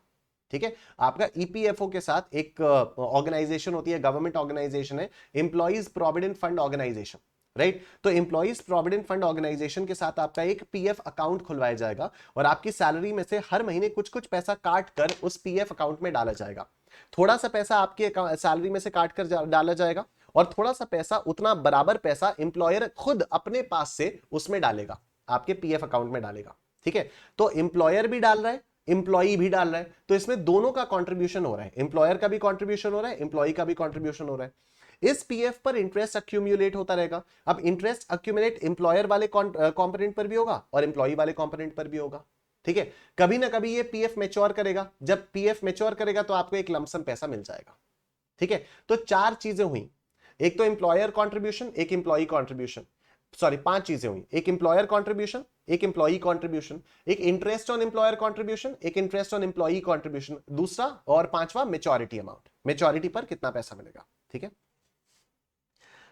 ठीक है। आपका ईपीएफओ के साथ एक ऑर्गेनाइजेशन होती है, गवर्नमेंट ऑर्गेनाइजेशन है, employees provident fund organisation, right. तो एम्प्लॉइज प्रोविडेंट फंड ऑर्गेनाइजेशन के साथ आपका एक पीएफ अकाउंट खुलवाया जाएगा और आपकी सैलरी में से हर महीने कुछ कुछ पैसा काट कर उस पीएफ अकाउंट में डाला जाएगा। थोड़ा सा पैसा आपके सैलरी में से काट कर डाला जाएगा और थोड़ा सा पैसा, उतना बराबर पैसा एम्प्लॉयर खुद अपने पास से उसमें डालेगा, आपके पीएफ अकाउंट में डालेगा, ठीक है। तो एम्प्लॉयर भी डाल रहा है, एम्प्लॉई भी डाल रहा है, तो इसमें दोनों का कंट्रीब्यूशन हो रहा है, एम्प्लॉयर का भी कंट्रीब्यूशन हो रहा है, एम्प्लॉई का भी कंट्रीब्यूशन हो रहा है। इस पीएफ पर इंटरेस्ट अक्यूमुलेट होता रहेगा। अब इंटरेस्ट अक्यूमुलेट एम्प्लॉयर वाले कंपोनेंट पर भी होगा और एम्प्लॉई वाले कंपोनेंट पर भी होगा, ठीक है। कभी ना कभी ये पीएफ मैच्योर करेगा, जब पीएफ मैच्योर करेगा तो आपको एक लमसम पैसा मिल जाएगा, ठीक है। तो चार चीजें हुई, एक तो एम्प्लॉयर कंट्रीब्यूशन, एक एम्प्लॉई कंट्रीब्यूशन, सॉरी पांच चीजें हुई, एक एम्प्लॉयर कंट्रीब्यूशन, एक एम्प्लॉई कंट्रीब्यूशन, एक इंटरेस्ट ऑन एम्प्लॉयर कंट्रीब्यूशन, एक इंटरेस्ट ऑन एम्प्लॉई कंट्रीब्यूशन, दूसरा और पांचवा मैच्योरिटी अमाउंट, मैच्योरिटी पर कितना पैसा मिलेगा, ठीक है।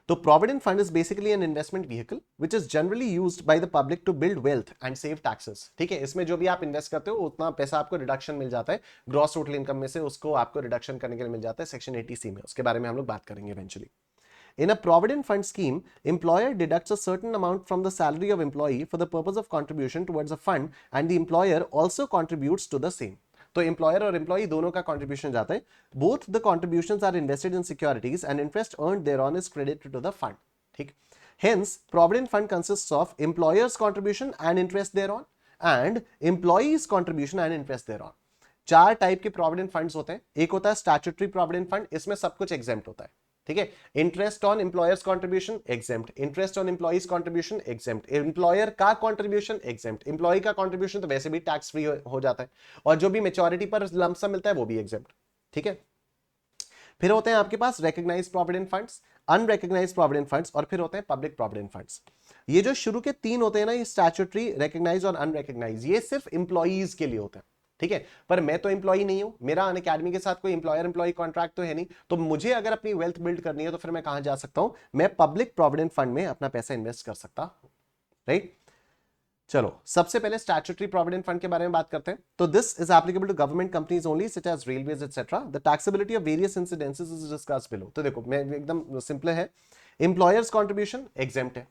तो provident fund is basically an investment vehicle which is generally used by the public to build wealth and save taxes, ठीक है। इसमें जो भी आप इन्वेस्ट करते हो उतना पैसा आपको रिडक्शन मिल जाता है ग्रॉस टोटल इनकम में से, उसको आपको रिडक्शन करने के लिए मिल जाता है सेक्शन 80C में, उसके बारे में हम लोग बात करेंगे eventually. In a provident fund scheme, employer deducts a certain amount from the salary of employee for the purpose of contribution towards a fund and the employer also contributes to the same. तो employer और employee दोनों का contribution जाता है। Both the contributions are invested in securities and interest earned thereon is credited to the fund, ठीक। Hence provident fund consists of employer's contribution and interest thereon and employee's contribution and interest thereon. चार type के provident funds होते हैं। एक होता है statutory provident fund, इसमें सब कुछ एग्जेम्प्ट होता है, ठीक है। Interest on employers contribution exempt, interest on employees contribution exempt, employer का कंट्रीब्यूशन एग्जेम्प्ट, एम्प्लॉय का कंट्रीब्यूशन तो वैसे भी टैक्स फ्री हो जाता है, और जो भी मैच्योरिटी पर लमसम मिलता है वो भी एग्जेम्प्ट, ठीक है। फिर होते हैं आपके पास recognised provident funds, unrecognised provident funds, और फिर होते हैं पब्लिक प्रोविडेंट फंड्स। ये जो शुरू के तीन होते हैं ना, ये स्टैट्यूटरी, रिकॉग्नाइज्ड और अनरिकॉग्नाइज्ड, ये सिर्फ एम्प्लॉइज के लिए होते हैं, ठीक है। पर मैं तो एम्प्लॉई नहीं हूं, मेरा अनअकैडमी के साथ कोई एम्प्लॉयर एम्प्लॉई कॉन्ट्रैक्ट तो है नहीं, तो मुझे अगर अपनी वेल्थ बिल्ड करनी है तो फिर मैं कहां जा सकता हूं? मैं पब्लिक प्रोविडेंट फंड में अपना पैसा इन्वेस्ट कर सकता हूं, राइट। चलो सबसे पहले स्टैट्यूटरी प्रोविडेंट फंड के बारे में बात करते हैं। तो this is applicable to government companies only such as railways etcetera. The taxability of various incidences is discussed below. तो देखो मैं एकदम सिंपल है, एम्प्लॉयर्स कंट्रीब्यूशन एग्जेम्प्ट है,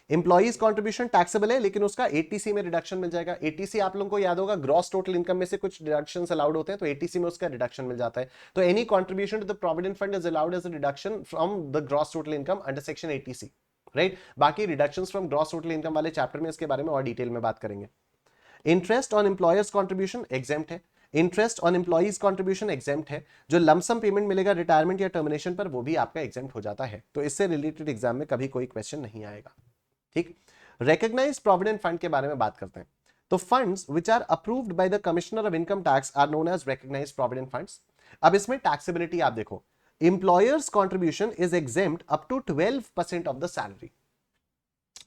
एम्प्लॉइज कंट्रीब्यूशन टैक्सेबल है लेकिन उसका 80C में रिडक्शन मिल जाएगा। 80C आप लोगों को याद होगा, ग्रॉस टोटल इनकम में से कुछ डिडक्शंस अलाउड होते हैं, तो 80C में उसका रिडक्शन मिल जाता है। तो any contribution to the provident fund is allowed as a reduction from the gross total income under section 80C, right. बाकी reductions from gross total income वाले चैप्टर में इसके बारे में और डिटेल में बात करेंगे। Interest on employers contribution exempt है, interest on employees contribution exempt है, जो लमसम पेमेंट मिलेगा रिटायरमेंट या टर्मिनेशन पर वो भी आपका एग्जेम्प्ट हो जाता है। तो इससे रिलेटेड एग्जाम में कभी कोई क्वेश्चन नहीं आएगा, ठीक। रिकॉग्नाइज्ड प्रोविडेंट फंड के बारे में बात करते हैं। तो funds which are approved by the commissioner of income tax are known as recognised provident funds. अब इसमें टैक्सेबिलिटी आप देखो, employers contribution is exempt up to 12% of the salary,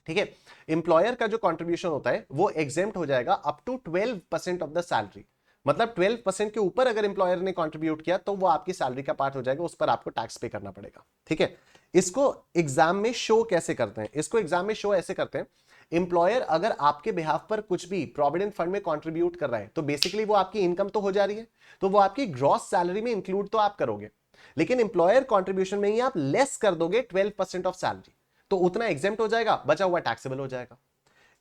ठीक है। एम्प्लॉयर का जो कंट्रीब्यूशन होता है वो एग्जेम्प्ट हो जाएगा up to 12% of the salary. मतलब 12% के ऊपर अगर एम्प्लॉयर ने कंट्रीब्यूट किया तो वो आपकी सैलरी का पार्ट हो जाएगा, उस पर आपको टैक्स पे करना पड़ेगा, ठीक है। इसको एग्जाम में शो कैसे करते हैं? इसको एग्जाम में शो ऐसे करते हैं, एम्प्लॉयर अगर आपके बिहाफ पर कुछ भी प्रोविडेंट फंड में कंट्रीब्यूट कर रहा है तो बेसिकली वो आपकी इनकम तो हो जा रही है, तो वो आपकी ग्रॉस सैलरी में इंक्लूड तो आप करोगे, लेकिन एम्प्लॉयर कंट्रीब्यूशन में ही आप लेस कर दोगे 12% ऑफ सैलरी, तो उतना एग्जेम्प्ट हो जाएगा, बचा हुआ टैक्सेबल हो जाएगा।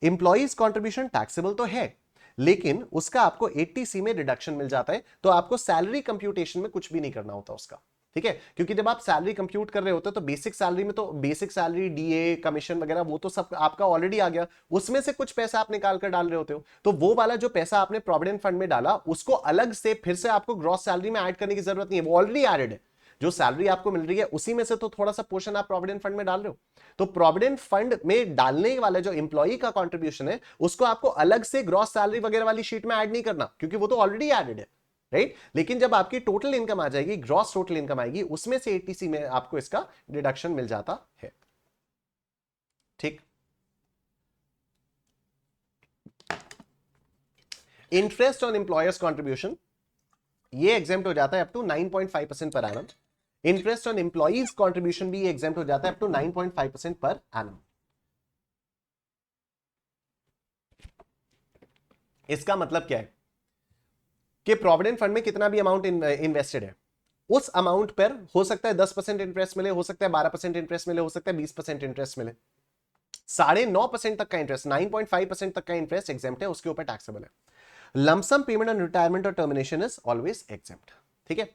एम्प्लॉइज कंट्रीब्यूशन टैक्सेबल तो है लेकिन उसका आपको 80C में रिडक्शन मिल जाता है, तो आपको सैलरी कंप्यूटेशन में कुछ भी नहीं करना होता उसका, ठीक है। क्योंकि जब आप सैलरी कंप्यूट कर रहे होते हो तो बेसिक सैलरी में तो बेसिक सैलरी, डीए, कमीशन वगैरह वो तो सब आपका ऑलरेडी आ गया, उसमें से कुछ पैसा आप निकाल कर डाल रहे होते हो, तो वो वाला जो पैसा आपने प्रोविडेंट फंड में डाला उसको अलग से फिर से आपको ग्रॉस सैलरी में ऐड करने की जरूरत नहीं है, वो ऑलरेडी एडेड है। जो सैलरी आपको मिल रही है उसी में से तो थोड़ा सा पोर्शन आप प्रोविडेंट फंड में डाल रहे हो, तो प्रोविडेंट फंड में डालने वाला जो एम्प्लॉई का कंट्रीब्यूशन है उसको आपको अलग से ग्रॉस सैलरी वगैरह वाली शीट में ऐड नहीं करना, क्योंकि वो तो ऑलरेडी एडेड है, राइट। लेकिन जब आपकी टोटल इनकम आ जाएगी, ग्रॉस टोटल इनकम आएगी, उसमें से 80C में आपको इसका डिडक्शन मिल जाता है, ठीक। इंटरेस्ट ऑन एम्प्लॉयर्स कंट्रीब्यूशन ये एग्जेम्प्ट हो जाता है up to 9.5% per annum. Interest on employees contribution भी एग्जेम्प्ट हो जाता है अप टू 9.5% पर एनम। इसका मतलब क्या है कि प्रोविडेंट फंड में कितना भी अमाउंट इन्वेस्टेड है, उस अमाउंट पर हो सकता है 10% इंटरेस्ट मिले, हो सकता है 12% इंटरेस्ट मिले, हो सकता है 20% इंटरेस्ट मिले, 9.5% तक का इंटरेस्ट, 9.5% तक का इंटरेस्ट एग्जेम्प्ट है, उसके ऊपर टैक्सेबल है। लमसम पेमेंट ऑन रिटायरमेंट और टर्मिनेशन इज ऑलवेज एग्जेम्प्ट, ठीक है।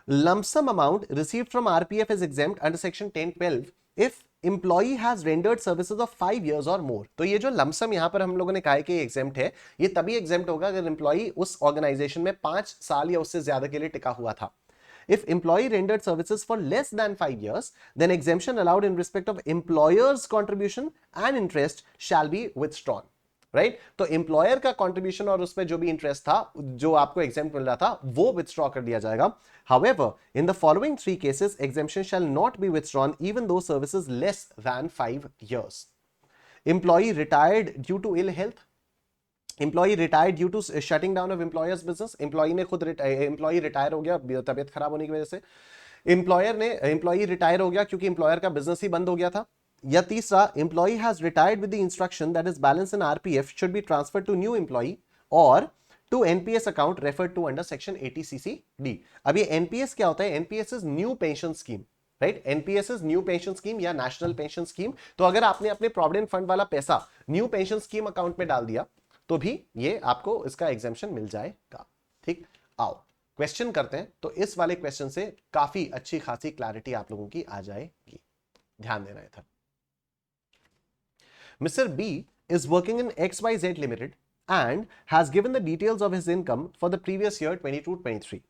Lump sum amount received from RPF is exempt under section 1012 if employee has rendered services of 5 years और मोर। तो ये जो लमसम यहां पर हम लोगों ने कहा है कि एग्जेम्प्ट है, ये तभी एग्जेम्प्ट होगा अगर एम्प्लॉई उस ऑर्गेनाइजेशन में 5 साल या उससे ज्यादा के लिए टिका हुआ था। If employee rendered services for less than 5 years, then exemption allowed in respect of employer's contribution and interest shall be withdrawn. Right, तो एम्प्लॉयर का कंट्रीब्यूशन और उसमें जो भी इंटरेस्ट था जो आपको एग्जेम्प्ट मिल रहा था वो विथड्रॉ कर दिया जाएगा। However, in the following 3 cases, exemption shall not be withdrawn even though services less than 5 years. Employee retired due to ill health. Employee retired due to shutting down of employers business. Employee ने खुद employee retire हो गया तबियत खराब होने की वजह से। एम्प्लॉई रिटायर हो गया क्योंकि एम्प्लॉयर का बिजनेस ही बंद हो गया था। या तीसरा, employee has retired with the instruction that is balance in RPF should be transferred to new employee और to NPS account referred to under section 80CC-D। अब ये एनपीएस क्या होता है? NPS is new pension scheme, right. NPS is new pension scheme या national pension scheme. तो अगर आपने अपने प्रोविडेंट फंड वाला पैसा न्यू पेंशन स्कीम अकाउंट में डाल दिया तो भी ये आपको इसका एग्जेम्पशन मिल जाएगा, ठीक। आओ क्वेश्चन करते हैं। तो इस वाले क्वेश्चन से काफी अच्छी खासी क्लैरिटी आप लोगों की आ जाएगी, ध्यान देना था। Mr. B is working in XYZ Limited and has given the details of his income for the previous year 22-23.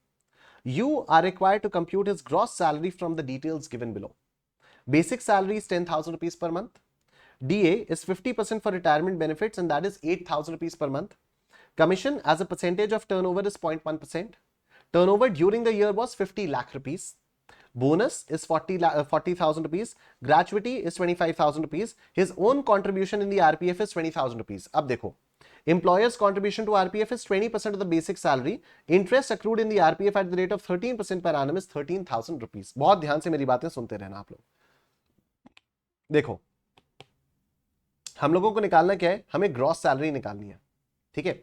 You are required to compute his gross salary from the details given below. Basic salary is 10,000 rupees per month. DA is 50% for retirement benefits and that is 8,000 rupees per month. Commission as a percentage of turnover is 0.1%. Turnover during the year was 50 lakh rupees. Bonus is 40,000 rupees. Gratuity is 25,000 rupees. His own contribution in the RPF is 20,000 rupees. अब देखो, employer's contribution to RPF is 20% of the basic salary. Interest accrued in the RPF at the rate of 13% per annum is 13,000 rupees. बहुत ध्यान से मेरी बातें सुनते रहना आप लोग। देखो, हम लोगों को निकालना क्या है? हमें ग्रॉस सैलरी निकालनी है, ठीक है।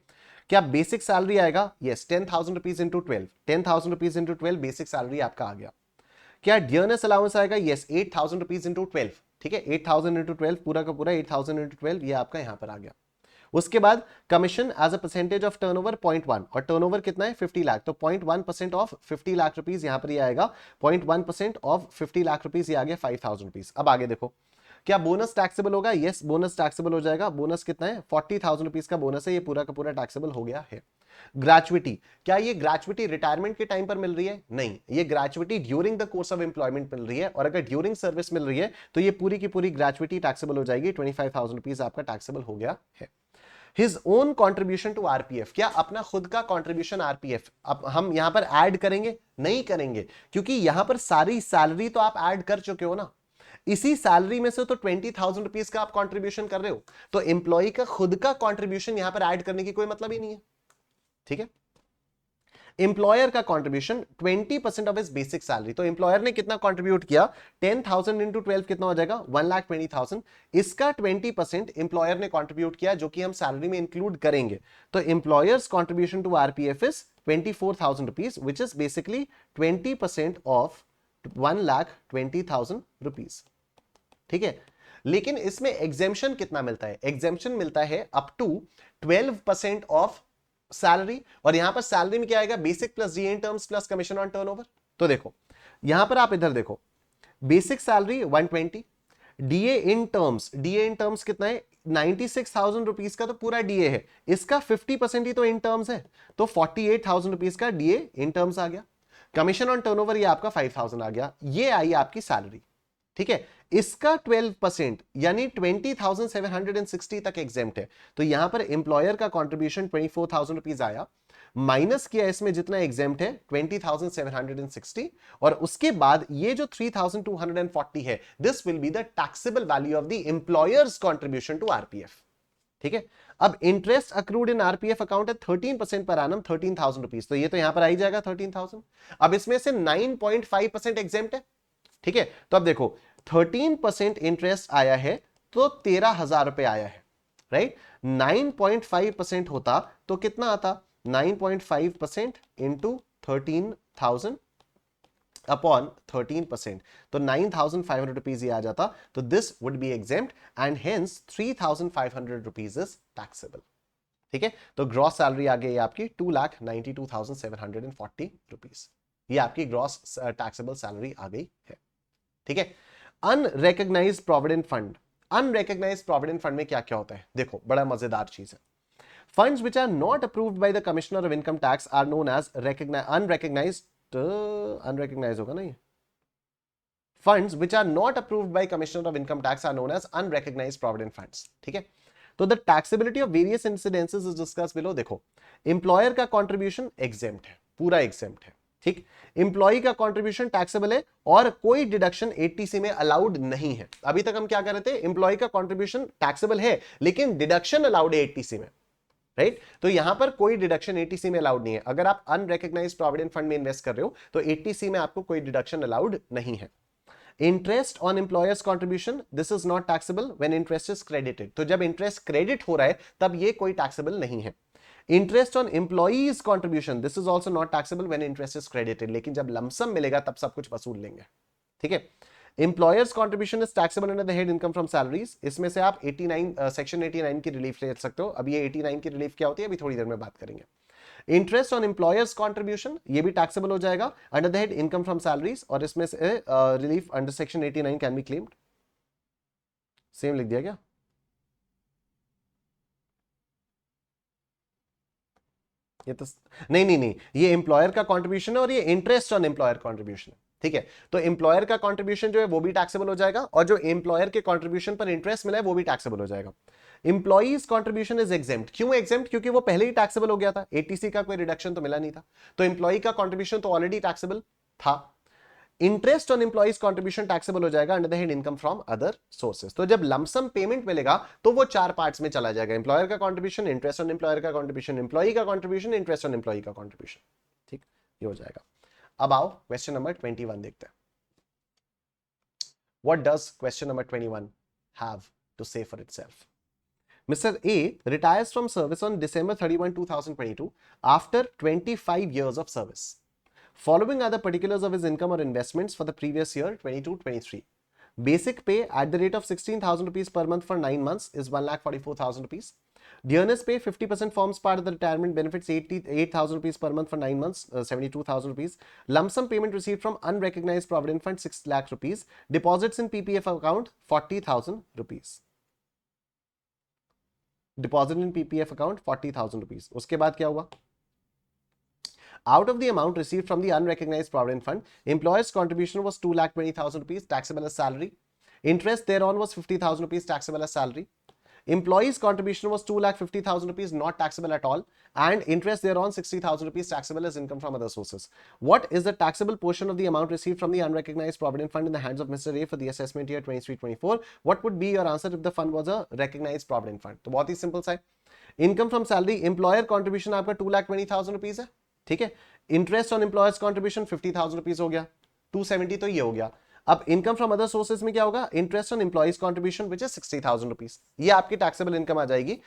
क्या बेसिक सैलरी आएगा? Yes, 10,000 rupees into 12, 10,000 rupees into 12 basic salary आपका आ गया। क्या डियरनेस अलाउंस आएगा? यस, 8,000 रुपीज इंटू 12, ठीक है। 8,000 इंटू 12 पूरा का पूरा 8,000 इंटू 12 ये आपका यहां पर आ गया। उसके बाद commission as a percentage of turnover 0.1 और टर्नओवर कितना है? 50 लाख, तो 0.1% ऑफ 50 लाख रुपीज यहां पर ये आएगा। 0.1% ऑफ 50 लाख रुपीज ये आ गया 5,000 रुपीज। अब आगे देखो, क्या बोनस टैक्सेबल होगा? यस, बोनस टैक्सेबल हो जाएगा। बोनस कितना है? 40,000 रुपीज का बोनस है, ये पूरा का पूरा टैक्सेबल हो गया है। ग्रेचुइटी, क्या ये ग्रेचुइटी रिटायरमेंट के टाइम पर मिल रही है? नहीं, ये gratuity during the course of employment मिल रही है, और अगर ड्यूरिंग सर्विस मिल रही है तो ये पूरी की पूरी ग्रेचुइटी टैक्सेबल हो जाएगी। 25,000 रुपीज आपका टैक्सेबल हो गया है। His own contribution to RPF, क्या अपना खुद का कॉन्ट्रीब्यूशन आरपीएफ अब हम यहां पर ऐड करेंगे? नहीं करेंगे, क्योंकि यहां पर सारी सैलरी तो आप ऐड कर चुके हो ना। इसी सैलरी में से तो 20,000 रुपीज का आप कंट्रीब्यूशन कर रहे हो, तो एम्प्लॉय का खुद का कंट्रीब्यूशन यहां पर ऐड करने की कोई मतलब ही नहीं है, ठीक है। एम्प्लॉयर का contribution 20% of his basic salary, तो एम्प्लॉयर ने कितना कंट्रीब्यूट किया? 10,000 इंटू 12 कितना हो जाएगा? 1,20,000। इसका 20% एम्प्लॉयर ने कंट्रीब्यूट किया, जो कि हम सैलरी में इंक्लूड करेंगे। तो employers contribution to RPF is 24,000 rupees, which is basically 20% of 1,20,000 rupees, ठीक है। लेकिन इसमें एग्जेम्पशन कितना मिलता है? एग्जेम्पशन मिलता है अप टू 12% ऑफ सैलरी, और यहां पर सैलरी में क्या आएगा, basic plus DA in terms plus commission on turnover. तो देखो यहां पर आप इधर देखो, basic salary 120, DA in terms, DA in terms कितना है 96,000 रुपीज का तो पूरा डीए है, इसका 50% ही तो इन टर्म्स है, तो 48,000 रुपीज का डीए इन टर्म्स आ गया। कमीशन ऑन टर्नओवर ये आपका 5,000 आ गया, ये आई आपकी सैलरी। ठीक है, इसका 12% यानी 20,760 तक एग्जेम्प्ट है, तो यहां पर एम्प्लॉयर का कंट्रीब्यूशन 24,000 रुपीज आया, माइनस किया इसमें जितना एग्जेम्प्ट है 20,760, और उसके बाद ये जो 3,240 है, this will be the taxable value of the employers contribution to RPF. ठीक है, अब interest accrued in RPF account है 13% पर एनम 13,000 रुपीज, तो ये तो यहां पर आ ही जाएगा 13,000। अब इसमें से 9.5% एग्जेम्प्ट है। ठीक है, तो अब देखो 13% इंटरेस्ट आया है तो 13,000 रुपए आया है, राइट। 9.5% होता तो कितना आता, 9.5% इंटू 13,000 अपॉन 13%, तो 9,500 रुपीज ही आ जाता, तो this would be exempt and hence 3,500 rupees is taxable. ठीक है, तो ग्रॉस सैलरी आ गई आपकी 2,92,740 रुपीज, ये आपकी ग्रॉस टैक्सेबल सैलरी आ गई है। ठीक है, unrecognised provident fund, unrecognised provident fund में क्या क्या होता है, देखो बड़ा मजेदार चीज है। Funds which are not approved by the Commissioner of Income Tax are known as unrecognized होगा ना ये, funds which are not approved by Commissioner of Income Tax are known as unrecognized provident funds। ठीक है, तो the taxability of various incidences is discussed below। देखो employer का contribution exempt है, पूरा एग्जेम्प्ट है। ठीक, एम्प्लॉय का कंट्रीब्यूशन टैक्सेबल है और कोई डिडक्शन 80C में अलाउड नहीं है। अभी तक हम क्या कर रहे थे, एम्प्लॉय का कंट्रीब्यूशन टैक्सेबल है लेकिन डिडक्शन अलाउड है 80C में, राइट। तो यहां पर कोई डिडक्शन 80C में अलाउड नहीं है। अगर आप अनरिकॉग्नाइज्ड प्रोविडेंट फंड में इन्वेस्ट कर रहे हो तो 80C में आपको कोई डिडक्शन अलाउड नहीं है। Interest on employers contribution, this is not taxable when interest is credited, तो जब इंटरेस्ट क्रेडिट हो रहा है तब ये कोई टैक्सेबल नहीं है। Interest on employees contribution, this is also not taxable when interest is credited, लेकिन जब लमसम मिलेगा तब सब कुछ वसूल लेंगे। ठीक है, employers contribution is taxable under the head income from salaries, इसमें से आप 89 सेक्शन 89 की रिलीफ ले सकते हो। अब ये 89 की रिलीफ क्या होती है अभी थोड़ी देर में बात करेंगे। इंटरेस्ट ऑन एम्प्लॉयर्स कंट्रीब्यूशन ये भी टैक्सेबल हो जाएगा under the head income from salaries, और इसमें से relief under section 89 can be claimed. Same लिख दिया क्या, ये तो नहीं, ये एम्प्लॉयर का कंट्रीब्यूशन है और ये इंटरेस्ट ऑन एम्प्लॉयर कंट्रीब्यूशन है। ठीक है, तो एम्प्लॉयर का कंट्रीब्यूशन जो है वो भी टैक्सेबल हो जाएगा और जो एम्प्लॉयर के कंट्रीब्यूशन पर इंटरेस्ट मिला है वो भी टैक्सेबल हो जाएगा। एम्प्लॉईज कंट्रीब्यूशन इज एग्जेम्प्ट, क्यों एग्जेम्प्ट, क्योंकि वो पहले ही टैक्सेबल हो गया था, 80C का कोई रिडक्शन तो मिला नहीं था, तो एम्प्लॉई का कंट्रीब्यूशन तो ऑलरेडी टैक्सेबल था। Interest on employees contribution taxable हो जाएगा under the head income from other sources. तो जब लमसम पेमेंट मिलेगा तो वो 4 पार्ट्स में चला जाएगा, एम्प्लॉयर का कंट्रीब्यूशन, इंटरेस्ट ऑन एम्प्लॉयर का कंट्रीब्यूशन, एम्प्लॉई का कंट्रीब्यूशन, इंटरेस्ट ऑन एम्प्लॉई का कंट्रीब्यूशन। ठीक, ये हो जाएगा। अब आओ क्वेश्चन नंबर 21 देखते हैं। What does question number 21 have to say for itself? Mr. A retires from service on December 31, 2022 after 25 years of service. Following are the particulars of his income or investments for the previous year 22-23. Basic pay at the rate of 16,000 rupees per month for 9 months is 1,44,000 rupees. Dearness pay 50% forms part of the retirement benefits 88,000 rupees per month for 9 months, 72,000 rupees. Lump sum payment received from unrecognized provident fund 6 lakh rupees. Deposits in PPF account 40,000 rupees. Deposit in PPF account 40,000 rupees. उसके बाद क्या हुआ? Out of the amount received from the unrecognized provident fund, employer's contribution was 2,20,000 rupees taxable as salary. Interest thereon was 50,000 rupees taxable as salary. Employees contribution was 2,50,000 rupees not taxable at all, and interest thereon 60,000 rupees taxable as income from other sources. What is the taxable portion of the amount received from the unrecognized provident fund in the hands of Mr. A for the assessment year 23-24? What would be your answer if the fund was a recognized provident fund? तो बहुत ही simple सा है। Income from salary, employer contribution आपका 2,20,000 rupees है, ठीक है। Interest on employers contribution 50,000 rupees हो गया, 270 तो ये हो गया। अब इनकम फ्रॉम अदर सोर्सेज में क्या होगा, interest on employees contribution which is 60,000 rupees, ये आपकी टैक्सेबल इनकम आ जाएगी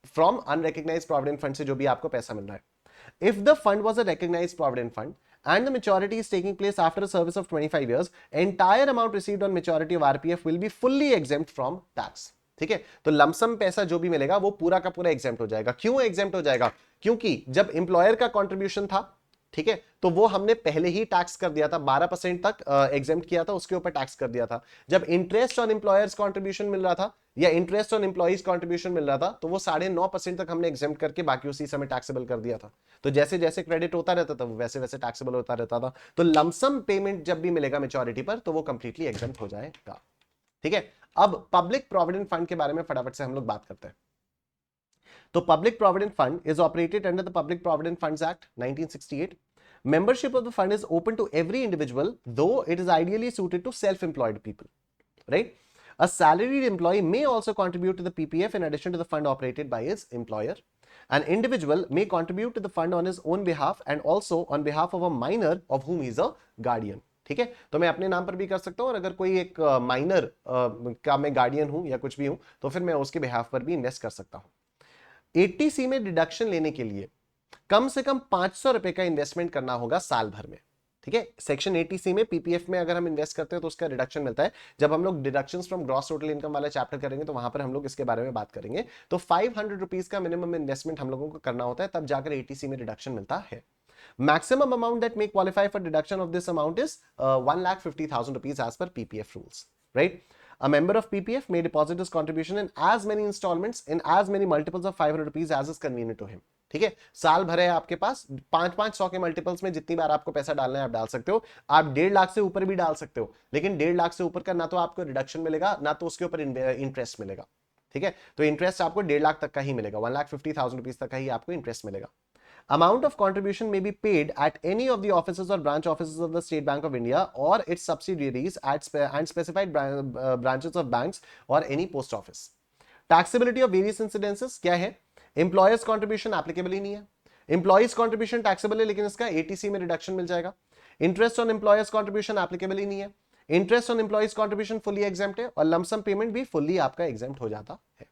फ्रॉम अनरिकॉग्नाइज्ड प्रोविडेंट फंड से जो भी आपको पैसा मिल रहा है। If the fund was a recognised provident fund and the maturity is taking place after a service of 25 years, entire amount received on maturity of RPF will be fully exempt from tax. ठीक है, तो lump sum पैसा जो भी मिलेगा वो पूरा का पूरा एग्जेम्प्ट हो जाएगा। क्यों एग्जेम्प्ट हो जाएगा? क्योंकि जब एम्प्लॉयर का कंट्रीब्यूशन था, ठीक है, तो वो हमने पहले ही टैक्स कर दिया था, 12% तक एग्जेम्प्ट किया था, उसके ऊपर टैक्स कर दिया था। जब इंटरेस्ट ऑन एम्प्लॉयर्स कंट्रीब्यूशन मिल रहा था या इंटरेस्ट ऑन एम्प्लॉइज कंट्रीब्यूशन मिल रहा था, तो वो 9.5% तक हमने एग्जेम्प्ट करके बाकी उसी समय टैक्सेबल कर दिया था। तो जैसे जैसे क्रेडिट होता रहता था वैसे वैसे टैक्सेबल होता रहता था। तो लमसम पेमेंट जब भी मिलेगा मेच्योरिटी पर, तो वो कंप्लीटली एग्जेम्प्ट हो जाएगा। ठीक है, अब पब्लिक प्रोविडेंट फंड के बारे में फटाफट से हम लोग बात करते हैं। तो public provident fund is operated under the public provident funds act 1968. Membership of the fund is open to every individual, though it is ideally suited to self-employed people, right? A salaried employee may also contribute to the PPF in addition to the fund operated by his employer. An individual may contribute to the fund on his own behalf and also on behalf of a minor of whom he is a guardian. ठीक है, तो मैं अपने नाम पर भी कर सकता हूं, और अगर कोई एक माइनर का मैं गार्डियन हूं या कुछ भी हूं, तो फिर मैं उसके बिहाफ पर भी इन्वेस्ट कर सकता हूं। 80C में डिडक्शन लेने के लिए कम से कम 500 रुपए का इन्वेस्टमेंट करना होगा साल भर में। ठीक है, सेक्शन 80C में पीपीएफ में अगर हम इन्वेस्ट करते हैं तो उसका रिडक्शन मिलता है। जब हम लोग deductions from gross total income वाला चैप्टर करेंगे तो वहां पर हम लोग इसके बारे में बात करेंगे। तो 500 रुपीज का मिनिमम इन्वेस्टमेंट हम लोगों को करना होता है, तब जाकर 80C में रिडक्शन मिलता है। Maximum amount that may qualify for deduction of this amount is 1,50,000 rupees as per PPF rules, right? A member of PPF may deposit his contribution in as many installments in as many multiples of 500 rupees as is convenient to him. ठीक है, साल भर है आपके पास, 500 के multiples में जितनी बार आपको पैसा डालना है आप डाल सकते हो। आप 1.5 लाख से ऊपर भी डाल सकते हो, लेकिन 1.5 लाख से ऊपर का ना तो आपको रिडक्शन मिलेगा ना तो उसके ऊपर इंटरेस्ट मिलेगा। ठीक है, तो इंटरेस्ट आपको 1.5 लाख तक का ही मिलेगा, 1,50,000 रुपीज तक का ही आपको इंटरेस्ट मिलेगा। Amount of contribution may be paid at any of the offices or branch offices of the State Bank of India or its subsidiaries and specified branches of banks or any post office. Taxability of various incidences क्या है? Employers contribution applicable ही नहीं है। Employees contribution taxable है, लेकिन इसका 80C में reduction मिल जाएगा। Interest on employers contribution applicable ही नहीं है। Interest on employees contribution fully exempt है, और lump-sum payment भी fully आपका exempt हो जाता है।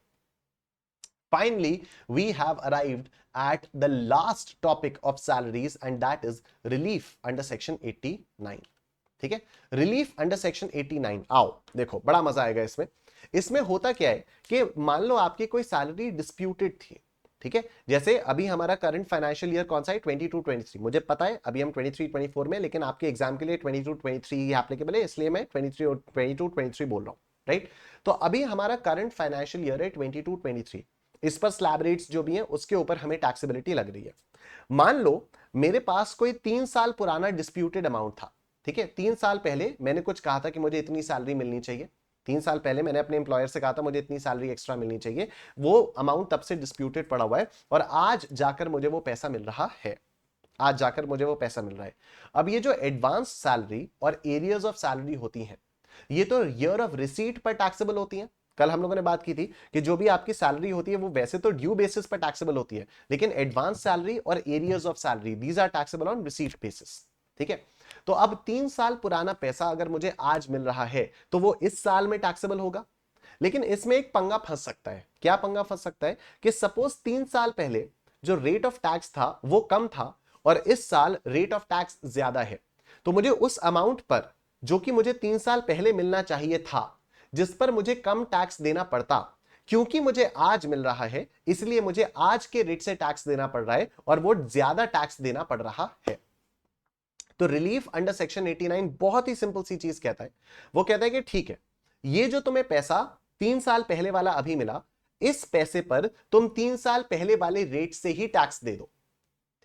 Finally, we have arrived at the last topic of salaries, and that is relief under section 89. ठीक है, relief under section 89। आओ देखो, बड़ा मजा आएगा इसमें। इसमें होता क्या है कि मान लो आपकी कोई सैलरी डिस्प्यूटेड थी, ठीक है, जैसे अभी हमारा करंट फाइनेंशियल ईयर कौन सा है, 22-23। मुझे पता है अभी हम 23-24 में, लेकिन आपके एग्जाम के लिए 22-23 ही एप्लीकेबल है, इसलिए मैं 22-23 बोल रहा हूं, राइट? तो अभी हमारा करंट फाइनेंशियल ईयर है 22-23, इस पर स्लैब रेट्स जो भी हैं उसके ऊपर हमें टैक्सेबिलिटी लग रही है। मान लो मेरे पास कोई 3 साल पुराना डिस्प्यूटेड अमाउंट था, ठीक है, 3 साल पहले मैंने कुछ कहा था कि मुझे इतनी सैलरी मिलनी चाहिए, 3 साल पहले मैंने अपने एम्प्लॉयर से कहा था मुझे इतनी सैलरी एक्स्ट्रा मिलनी चाहिए, वो अमाउंट तब से डिस्प्यूटेड पड़ा हुआ है, और आज जाकर मुझे वो पैसा मिल रहा है, आज जाकर मुझे वो पैसा मिल रहा है। अब ये जो एडवांस सैलरी और एरियर्स ऑफ सैलरी होती हैं, ये तो ईयर ऑफ रिसीट पर टैक्सेबल होती हैं। कल हम लोगों ने बात की थी कि जो भी आपकी सैलरी होती है वो वैसे तो ड्यू बेसिस पर टैक्सेबल होती है, लेकिन एडवांस सैलरी और arrears of salary these are taxable on receipt basis. ठीक है, तो अब 3 साल पुराना पैसा अगर मुझे आज मिल रहा है तो वो इस साल में टैक्सेबल होगा, लेकिन इसमें एक पंगा फंस सकता है। क्या पंगा फंस सकता है कि सपोज 3 साल पहले जो रेट ऑफ टैक्स था वो कम था और इस साल रेट ऑफ टैक्स ज्यादा है, तो मुझे उस अमाउंट पर जो कि मुझे 3 साल पहले मिलना चाहिए था, जिस पर मुझे कम टैक्स देना पड़ता, क्योंकि मुझे आज मिल रहा है इसलिए मुझे आज के रेट से टैक्स देना पड़ रहा है और वो ज्यादा टैक्स देना पड़ रहा है। तो रिलीफ अंडर सेक्शन 89 बहुत ही सिंपल सी चीज कहता है, वो कहता है कि ठीक है, ये जो तुम्हें पैसा 3 साल पहले वाला अभी मिला, इस पैसे पर तुम 3 साल पहले वाले रेट से ही टैक्स दे दो।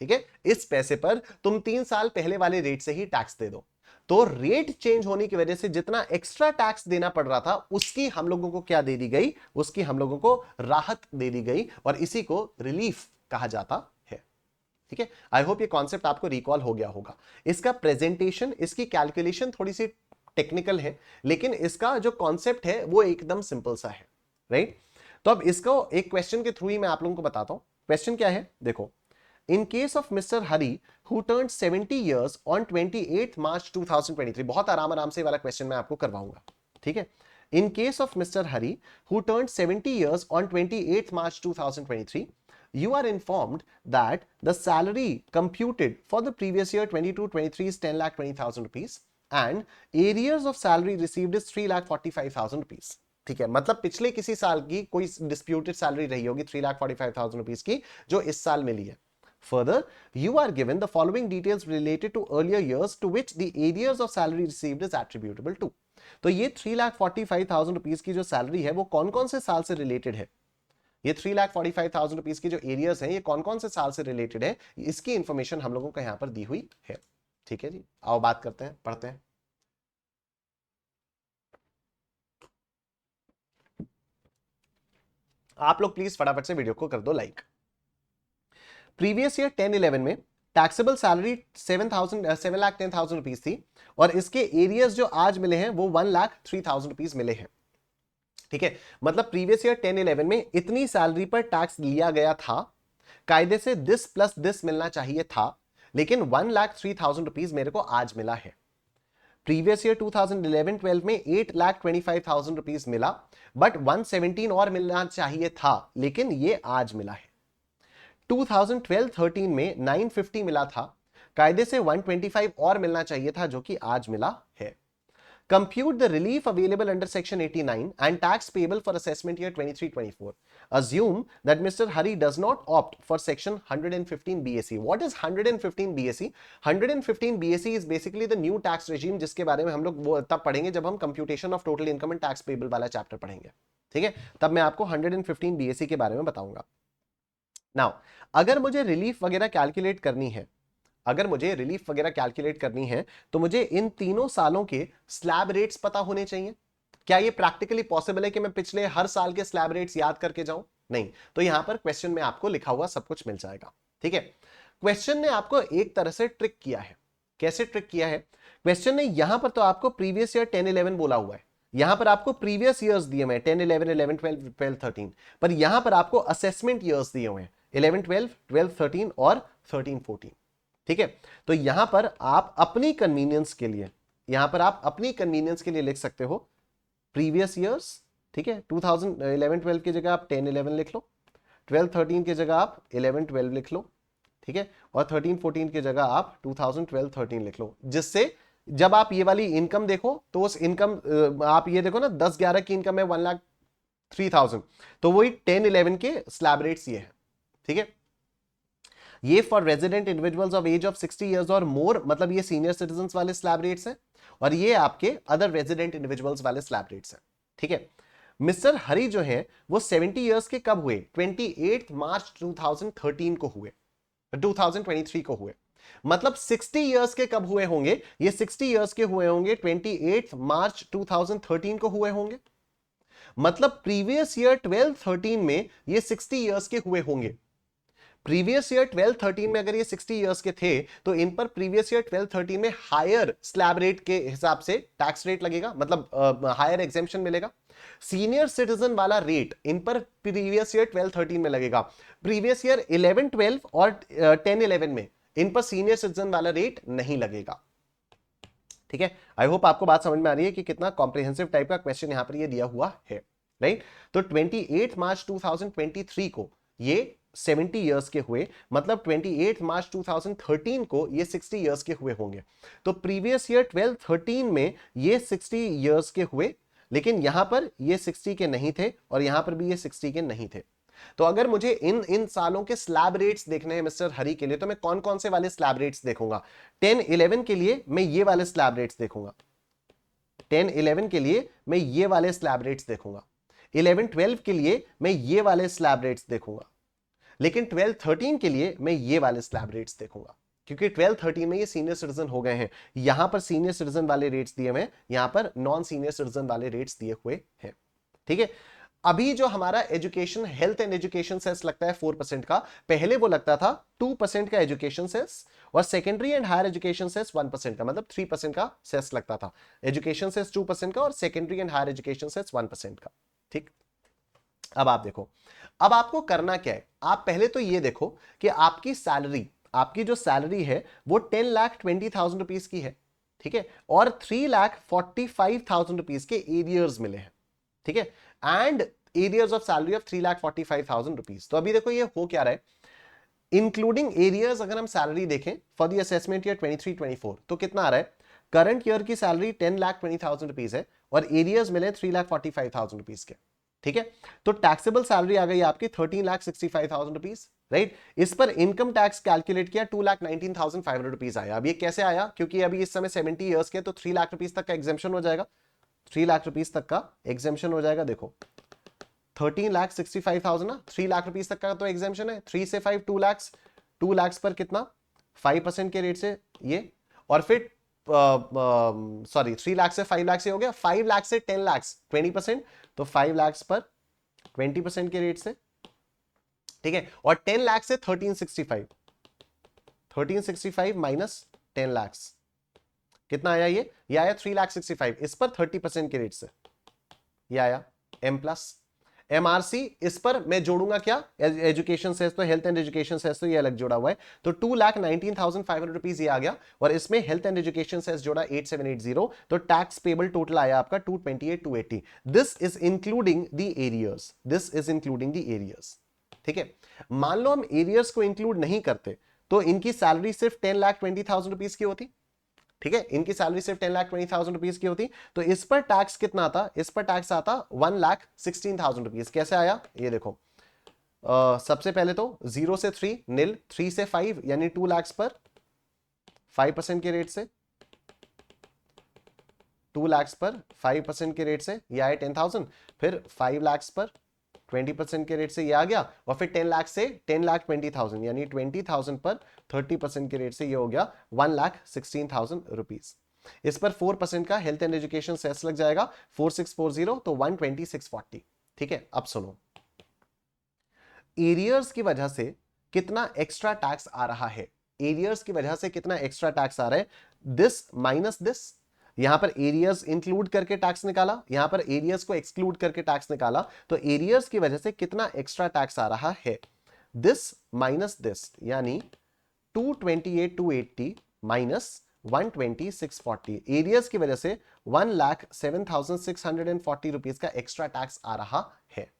ठीक है, इस पैसे पर तुम 3 साल पहले वाले रेट से ही टैक्स दे दो। तो रेट चेंज होने की वजह से जितना एक्स्ट्रा टैक्स देना पड़ रहा था उसकी हम लोगों को क्या दे दी गई, उसकी हम लोगों को राहत दे दी गई, और इसी को रिलीफ कहा जाता है। ठीक है, आई होप ये कॉन्सेप्ट आपको रिकॉल हो गया होगा। इसका प्रेजेंटेशन, इसकी कैलकुलेशन थोड़ी सी टेक्निकल है, लेकिन इसका जो कॉन्सेप्ट है वो एकदम सिंपल सा है, राइट? तो अब इसको एक क्वेश्चन के थ्रू ही मैं आप लोगों को बताता हूं। क्वेश्चन क्या है, देखो, In case of Mr. Hari, who turned 70 years on 28th March 2023, बहुत आराम से वाला क्वेश्चन मैं आपको करवाऊंगा, ठीक है? In case of Mr. Hari, who turned 70 years on 28th March 2023, you are informed that the salary computed for the previous year 22-23 is 10,20,000 rupees and arrears of salary received is 3,45,000 rupees. ठीक है, मतलब पिछले किसी साल की कोई disputed salary रही होगी 3,45,000 रुपीज की जो इस साल मिली है. Further, you are given the following details related to earlier years to which the arrears of salary received is attributable to. तो ये 3,45,000 रुपीज की जो सैलरी है वो कौन कौन से साल से रिलेटेड है? ये 3,45,000 रुपीज की जो एरियर्स हैं ये कौन कौन से साल से रिलेटेड है, इसकी इंफॉर्मेशन हम लोगों को यहां पर दी हुई है. ठीक है जी, आओ बात करते हैं, पढ़ते हैं. आप लोग प्लीज फटाफट से वीडियो को कर दो लाइक. प्रीवियस ईयर 10-11 में टैक्सेबल सैलरी 7,10,000 रुपीज थी और इसके एरियर्स जो आज मिले हैं वो 1,03,000 रुपीज मिले हैं. ठीक है, मतलब प्रीवियस ईयर 10-11 में इतनी सैलरी पर टैक्स लिया गया था, कायदे से दिस प्लस दिस मिलना चाहिए था, लेकिन 1,03,000 रुपीज मेरे को आज मिला है. प्रीवियस ईयर 2011-12 में 8,25,000 रुपीज मिला, बट 117 और मिलना चाहिए था, लेकिन ये आज मिला है. 2012-13 में 950 मिला था, कायदे से 125 और मिलना चाहिए था, जो कि आज मिला है. Compute the relief available under Section 89 and tax payable for assessment year 23-24. Assume that Mr. Hari does not opt for Section 115 BAC. What is 115 BAC? 115 BAC is basically the new tax regime, जिसके बारे में हम लोग वो तब पढ़ेंगे जब हम Computation of Total Income and Tax Payable वाला चैप्टर पढ़ेंगे. ठीक है, तब मैं आपको 115 BAC के बारे में बताऊंगा. Now, अगर मुझे रिलीफ वगैरह कैलकुलेट करनी है, तो मुझे इन तीनों सालों के स्लैब रेट्स पता होने चाहिए. क्या ये प्रैक्टिकली पॉसिबल है कि मैं पिछले हर साल के स्लैब रेट्स याद करके जाऊं? नहीं. तो यहां पर क्वेश्चन में आपको लिखा हुआ सब कुछ मिल जाएगा. ठीक है, क्वेश्चन ने आपको एक तरह से ट्रिक किया है. कैसे ट्रिक किया है? क्वेश्चन ने यहां पर तो आपको प्रीवियस ईयर 10-11 बोला हुआ है, यहां पर आपको प्रीवियस ईयर्स दिए हुए हैं 10-11, 11-12, 12-13, पर यहां पर आपको असेसमेंट ईयर्स दिए हुए हैं 11-12, 12-13 और 13-14. ठीक है, तो यहां पर आप अपनी कन्वीनियंस के लिए लिख सकते हो प्रीवियस ईयर्स. ठीक है, 2011-12 की जगह आप 10-11 लिख लो, 12-13 की जगह आप 11-12 लिख लो. ठीक है, और 13-14 की जगह आप 2012-13 लिख लो, जिससे जब आप ये वाली इनकम देखो तो उस इनकम आप ये देखो ना 10-11 की इनकम है 1,03,000, तो वही 10-11 के स्लैब रेट्स ये है. ठीक है, ये for resident individuals of age of 60 years और मोर, मतलब ये सीनियर सिटीजन्स वाले स्लैब रेट्स हैं, और ये आपके अदर रेजिडेंट इंडिविजुअल्स वाले स्लैब रेट्स हैं. ठीक है, मिस्टर हरी जो है वो 70 इयर्स के कब हुए? 28 मार्च 2013 को हुए, 2023 को हुए. मतलब 60 इयर्स के कब हुए होंगे? ये 60 इयर्स के हुए होंगे 28 मार्च 2013 को हुए होंगे. मतलब प्रीवियस ईयर 12-13 में ये 60 इयर्स के हुए होंगे. प्रीवियस ईयर 12-13 में अगर ये 60 इयर्स के थे तो इन पर प्रीवियस ईयर 12-13 में हायर स्लैब रेट के हिसाब से टैक्स रेट लगेगा, मतलब हायर एग्जेम्पशन मिलेगा. सीनियर सिटीजन वाला रेट इन पर प्रीवियस ईयर 12-13 में लगेगा. प्रीवियस ईयर 11-12 और 10-11 में इन पर सीनियर सिटीजन वाला रेट नहीं लगेगा. ठीक है, आई होप आपको बात समझ में आ रही है कि कितना कॉम्प्रिहेंसिव टाइप का क्वेश्चन यहां पर ये दिया हुआ है. राइट, तो 28 मार्च 2023 को ये 70 इयर्स के हुए, मतलब 28 मार्च 2013 को ये 60 इयर्स के हुए होंगे. तो प्रीवियस ईयर 12-13 में ये 60 इयर्स के हुए, लेकिन यहां पर ये 60 के नहीं थे और यहां पर भी ये 60 के नहीं थे. तो अगर मुझे इन सालों के स्लैब रेट्स देखने हैं मिस्टर हरी के लिए, तो मैं कौन कौन से वाले स्लैब रेट्स देखूंगा? 10-11 के लिए मैं ये वाले स्लैब रेट्स देखूंगा, 10-11 के लिए मैं ये वाले स्लैब रेट्स देखूंगा, 11-12 के लिए मैं ये वाले स्लैब रेट्स देखूंगा, लेकिन 12-13 के लिए मैं ये वाले स्लैब रेट्स देखूंगा, क्योंकि 12-13 में ये सीनियर सिटीजन हो गए हैं. यहां पर सीनियर सिटीजन वाले रेट्स दिए हुए हैं, यहां पर नॉन सीनियर सिटीजन वाले रेट्स दिए हुए हैं. ठीक है, अभी जो हमारा education, health and education cess लगता है 4% का, पहले वो लगता था 2% का एजुकेशन सेस, और secondary and higher education cess 1% का, मतलब 3% का सेस लगता था. एजुकेशन सेस 2% का और secondary and higher education cess 1% का. ठीक, अब आप देखो, अब आपको करना क्या है? आप पहले तो ये देखो कि आपकी जो सैलरी है वो 10,20,000 रुपीज की है. ठीक है, और 3,45,000 रुपीज के एरियर्स मिले हैं. ठीक है, and arrears of salary of 3,45,000 rupees. तो अभी देखो ये हो क्या रहा है, इंक्लूडिंग एरियर्स अगर हम सैलरी देखें फॉर द असेसमेंट ईयर 23-24 तो कितना आ रहा है? करंट ईयर की सैलरी 10,20,000 रुपीज है और एरियर्स मिले 3,45,000 रुपीज के, ठीक है। तो टैक्सेबल सैलरी आ गई आपकी 13,65,000 रुपीज, राइट। इस पर इनकम टैक्स कैलकुलेट किया 2,19,500 रुपीज आया। अब ये कैसे आया, क्योंकि अभी इस समय 70 ईयर्स के, तो 3 लाख रुपीज तक का एग्जेम्पशन हो जाएगा, 3 लाख रुपीज तक का एग्जेम्पशन हो जाएगा। देखो 13,65,000 ना, 3 लाख रुपीज तक का तो एग्जेम्पशन है, 3 से 5 2 लाख पर कितना 5% के रेट से ये, और फिर सॉरी 3 लाख से 5 लाख से हो गया, 5 लाख से 10 लाख 20%, तो 5 लाख पर 20% के रेट से, ठीक है। और 10 लाख से 1365 माइनस 10 लाख कितना आया, ये आया 3,65,000, इस पर 30% के रेट से ये आया एम प्लस एमआरसी। इस पर मैं जोड़ूंगा क्या, एजुकेशन सेस, तो हेल्थ एंड एजुकेशन सेस तो ये अलग जोड़ा हुआ है, तो 2,19,500 रुपीज ये आ गया, और इसमें हेल्थ एंड एजुकेशन सेस जोड़ा 8780, तो टैक्स पेबल टोटल आया आपका 228,280। This is including the arrears, this is including the arrears, ठीक है। मान लो हम एरियर्स को इंक्लूड नहीं करते तो इनकी सैलरी सिर्फ 10,20,000 रुपीज की होती, ठीक है। इनकी सैलरी सिर्फ 10,20,000 रुपीज की होती, तो इस पर टैक्स कितना आता, इस पर टैक्स आता 1,16,000 रुपीज। कैसे आया ये देखो, सबसे पहले तो 0 से 3 नील, 3 से 5 यानी 2 लाख पर 5% के रेट से, 2 लाख पर 5% के रेट से ये आए 10,000, फिर 5 लाख पर 20% के रेट से ये आ गया, और फिर 10 लाख से 10,20,000 यानी 20,000 पर 30% के रेट से ये हो गया 1,16,000 रुपीज। इस पर 4% का हेल्थ एंड एजुकेशन सेस लग जाएगा 4640, तो 12640, ठीक है। अब सुनो, एरियर्स की वजह से कितना एक्स्ट्रा टैक्स आ रहा है, एरियर्स की वजह से कितना एक्स्ट्रा टैक्स आ रहा है, दिस माइनस दिस। यहां पर एरियर्स इंक्लूड करके टैक्स निकाला, यहां पर एरियर्स को एक्सक्लूड करके टैक्स निकाला, तो एरियर्स की वजह से कितना एक्स्ट्रा टैक्स आ रहा है, दिस माइनस दिस, यानी 228,280 माइनस 12640। एरियर्स की वजह से 1,07,640 रुपीज का एक्स्ट्रा टैक्स आ रहा है,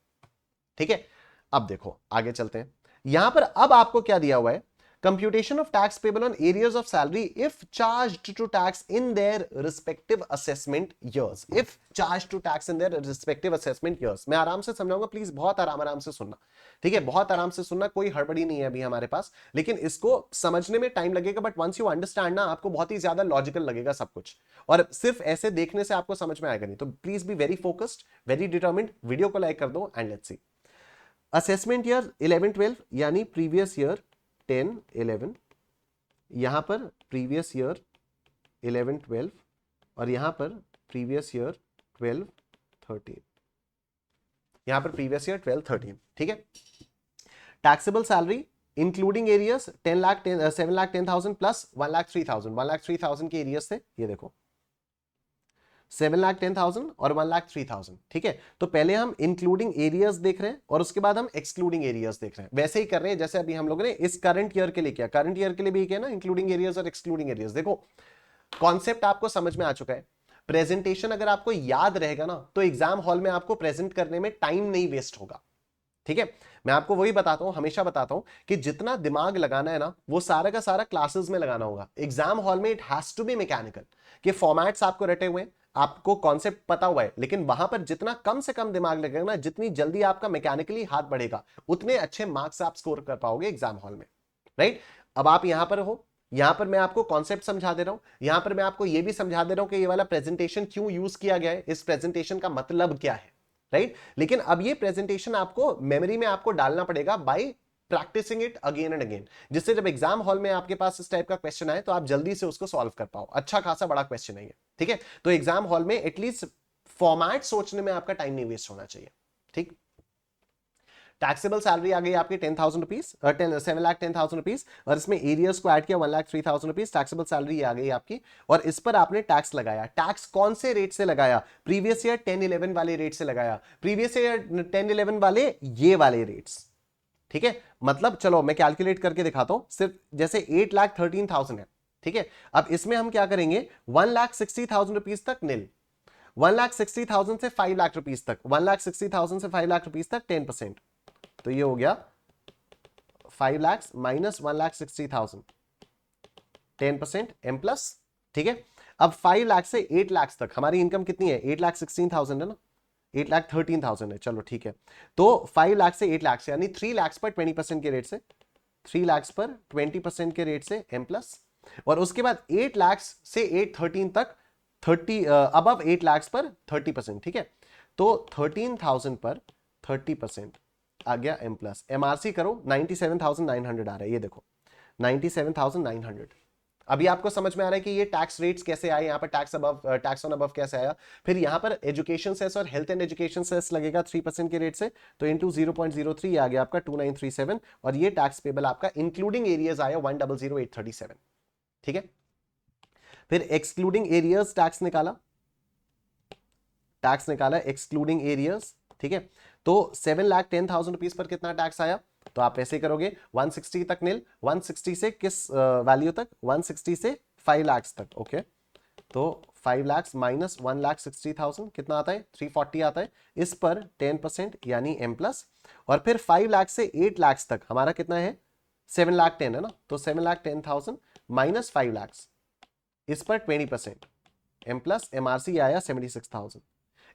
ठीक है। अब देखो आगे चलते हैं, यहां पर अब आपको क्या दिया हुआ है, computation of tax payable on areas of salary if charged to tax in their respective assessment years, if charged to tax in their respective assessment years। मैं आराम से समझाऊंगा, प्लीज बहुत आराम से सुनना, ठीक है, बहुत आराम से सुनना, कोई हड़बड़ी नहीं है अभी हमारे पास, लेकिन इसको समझने में टाइम लगेगा, बट वंस यू अंडरस्टैंड ना, आपको बहुत ही ज्यादा लॉजिकल लगेगा सब कुछ, और सिर्फ ऐसे देखने से आपको समझ में आएगा नहीं, तो please be very focused, very determined. Video को लाइक कर दो and let's see. Assessment year 11-12 यानी प्रीवियस ईयर 10-11, यहां पर प्रीवियस ईयर 11-12, और यहां पर प्रीवियस ईयर 12-13, यहां पर प्रीवियस ईयर 12-13, ठीक है। Taxable salary including arrears 7,10,000 plus 1,03,000 के एरियर्स थे, ये देखो 7,10,000 और 1,03,000, ठीक है। तो पहले हम इंक्लूडिंग एरियर्स देख रहे हैं और उसके बाद हम एक्सक्लूडिंग एरियर्स देख रहे हैं, वैसे ही कर रहे हैं जैसे अभी हम लोगों ने इस करंट ईयर के लिए किया, करंट ईयर के लिए भी किया ना, इंक्लूडिंग एरियर्स और एक्सक्लूडिंग एरियर्स। देखो कॉन्सेप्ट आपको समझ में आ चुका है, प्रेजेंटेशन अगर आपको याद रहेगा ना, तो एग्जाम हॉल में आपको प्रेजेंट करने में टाइम नहीं वेस्ट होगा, ठीक है। मैं आपको वही बताता हूं, हमेशा बताता हूं कि जितना दिमाग लगाना है ना, वो सारा का सारा क्लासेस में लगाना होगा। एग्जाम हॉल में it has to be mechanical, कि फॉर्मेट्स आपको रटे हुए हैं, आपको कॉन्सेप्ट पता हुआ है, लेकिन वहां पर जितना कम से कम दिमाग लगेगा ना, जितनी जल्दी आपका मैकेनिकली हाथ बढ़ेगा, उतने अच्छे मार्क्स आप स्कोर कर पाओगे एग्जाम हॉल में, राइट। अब आप यहां पर हो, यहां पर मैं आपको कॉन्सेप्ट समझा दे रहा हूं, यहां पर मैं आपको यह भी समझा दे रहा हूं कि ये वाला प्रेजेंटेशन क्यों यूज किया गया है, इस प्रेजेंटेशन का मतलब क्या है, राइट। लेकिन अब ये प्रेजेंटेशन आपको मेमोरी में आपको डालना पड़ेगा by practising it again and again, जिससे जब एग्जाम हॉल में आपके पास इस टाइप का क्वेश्चन आए तो आप जल्दी से उसको सॉल्व कर पाओ। अच्छा खासा बड़ा क्वेश्चन है ये, ठीक है। तो एग्जाम हॉल में एटलीस्ट फॉर्मेट सोचने में आपका टाइम नहीं वेस्ट होना चाहिए, ठीक। टैक्सेबल सैलरी आ गई आपकी 10,000 रुपीज, 7,10,000 रुपीज, और इसमें एरियर्स को ऐड किया 1,03,000 रुपीज। टैक्सेबल सैलरी आ गई आपकी, और इस पर आपने टैक्स लगाया। टैक्स कौन से रेट से लगाया, प्रीवियस ईयर 10-11 वाले रेट से लगाया, प्रीवियस ईयर 10-11 वाले ये वाले रेट्स, ठीक है। मतलब चलो मैं कैलकुलेट करके दिखाता हूं, सिर्फ जैसे 8,13,000 है, ठीक है। अब इसमें हम क्या करेंगे, 1,60,000 रुपीज तक नील, 1,60,000 से 5 लाख रुपीज तक, 1,60,000 से 5 लाख रुपीज तक 10%, तो ये हो गया 5 लाख माइनस 1,60,000, 10% एम प्लस, ठीक है। अब 5 लाख से 8 लाख तक हमारी इनकम कितनी है? 8,16,000 है ना, 8,13,000 है, चलो ठीक है। तो 5 लाख से 8 लाख से यानी 3 लाख पर 20% के रेट से, 3 लाख पर 20% के रेट से एम प्लस, और उसके बाद 8 लाख से 813 तक 30 अबव 8 लाख पर 30%, ठीक है। तो 13,000 पर 30% आ गया एम प्लस। एमआरसी करो 97,900 आ रहा है, ये देखो 97,900। अभी आपको समझ में आ रहा है कि ये टैक्स रेट्स कैसे आए, यहाँ पर tax above, tax on above कैसे आया। फिर यहाँ पर एजुकेशन सेस और हेल्थ एंड एजुकेशन सेस लगेगा 3% के रेट से, तो इंटू 0.03 आ गया आपका 2937, और ये टैक्स पेबल आपका इंक्लूडिंग एरियाज आया 1,00837, ठीक है। फिर एक्सक्लूडिंग एरियाज टैक्स निकाला, एक्सक्लूडिंग एरियाज, ठीक है। तो 7,10,000 रुपीज पर कितना टैक्स आया? तो आप ऐसे करोगे 160 तक नील, 160 से किस वैल्यू तक? 160 से 5 लाख तक, ओके। तो 5 लाख माइनस 1,60,000 कितना आता है? 340 आता है। इस पर 10% यानी एम प्लस, और फिर 5 लाख से 8 लाख तक हमारा कितना है? 7,10,000 है ना, तो 7,10,000 माइनस 5 लाख, इस पर 20% एम प्लस, एमआरसी आया 76,000,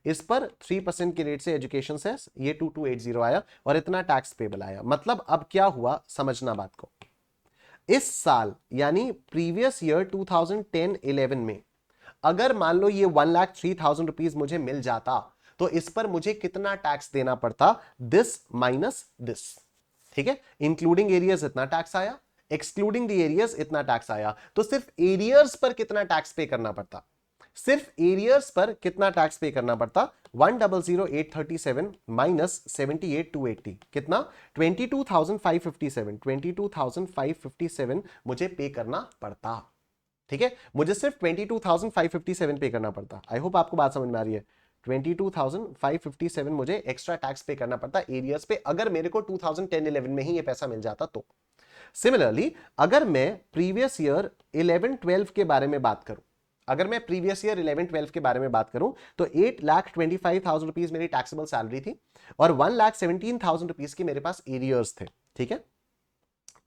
इस पर 3% के रेट से एजुकेशन सेस ये 2280 आया, और इतना टैक्स पेबल आया। मतलब अब क्या हुआ, समझना बात को। इस साल यानी प्रीवियस ईयर 2010-11 में अगर मान लो ये 1,03,000 रुपीज मुझे मिल जाता, तो इस पर मुझे कितना टैक्स देना पड़ता? दिस माइनस दिस, ठीक है। इंक्लूडिंग एरियर्स इतना टैक्स आया, एक्सक्लूडिंग द एरियर्स इतना टैक्स आया। तो सिर्फ एरियर्स पर कितना टैक्स पे करना पड़ता? सिर्फ एरियर्स पर कितना टैक्स पे करना पड़ता? 1,00837 माइनस 78,280 कितना? 22,557, 22,557 मुझे पे करना पड़ता, ठीक है। मुझे सिर्फ 22,557 पे करना पड़ता। आई होप आपको बात समझ में आ रही है। 22,557 मुझे एक्स्ट्रा टैक्स पे करना पड़ता एरियर्स पे, अगर मेरे को 2010-11 में ही ये पैसा मिल जाता तो। सिमिलरली अगर मैं प्रीवियस ईयर 11-12 के बारे में बात करूं, अगर मैं प्रीवियस ईयर 11-12 के बारे में बात करूं, तो 8,25,000 रुपीज मेरी टैक्सेबल सैलरी थी, और 1,17,000 रुपीज के मेरे पास एरियर्स थे, ठीक है।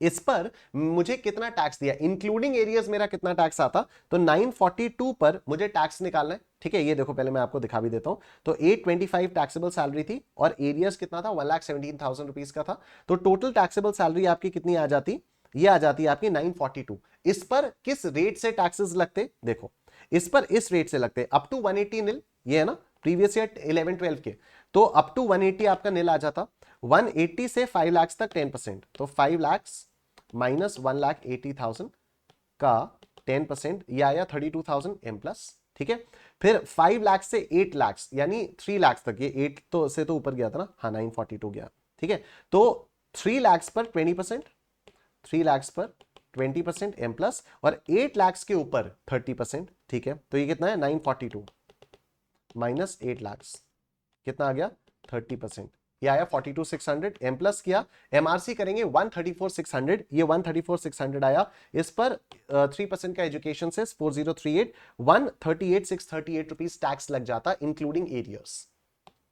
इस पर मुझे कितना टैक्स दिया? इंक्लूडिंग एरियर्स मेरा कितना टैक्स आता? तो 942 पर मुझे टैक्स निकालना है, ठीक है। ये देखो पहले मैं आपको दिखा भी देता हूं। तो 825 टैक्सेबल सैलरी थी, और एरियर्स कितना था? 1,17,000 रुपीज का था। तो टोटल टैक्सेबल सैलरी आपकी कितनी आ जाती? ये आ जाती है आपकी 942। इस पर किस रेट से टैक्सेस लगते? देखो इस पर इस रेट से लगते अप टू 180 नील, ये है ना प्रीवियस ईयर 11-12 के, तो अप टू 180 आपका नील आ जाता। 180 से 5 लाख तक 10%, तो 5 लाख माइनस 1,80,000 का 10% ये आया 32,000 एम प्लस, ठीक है। फिर 5 लाख से 8 लाख यानी 3 लाख तक, ये 8 तो से तो ऊपर गया था ना, हाँ 942 गया, ठीक है। तो 3 लाख पर 20%, 3 लाख पर 20% एम प्लस, और 8 लाख के ऊपर 30%, ठीक है। तो ये कितना है? 942 माइनस 8 लाख कितना आ गया? 30%, ये आया 42,600। एम प्लस किया, एमआरसी करेंगे 134,600, ये 134,600 आया। इस पर 3% का एजुकेशन से 4038, 138,638 रुपीज टैक्स लग जाता इंक्लूडिंग एरियर्स,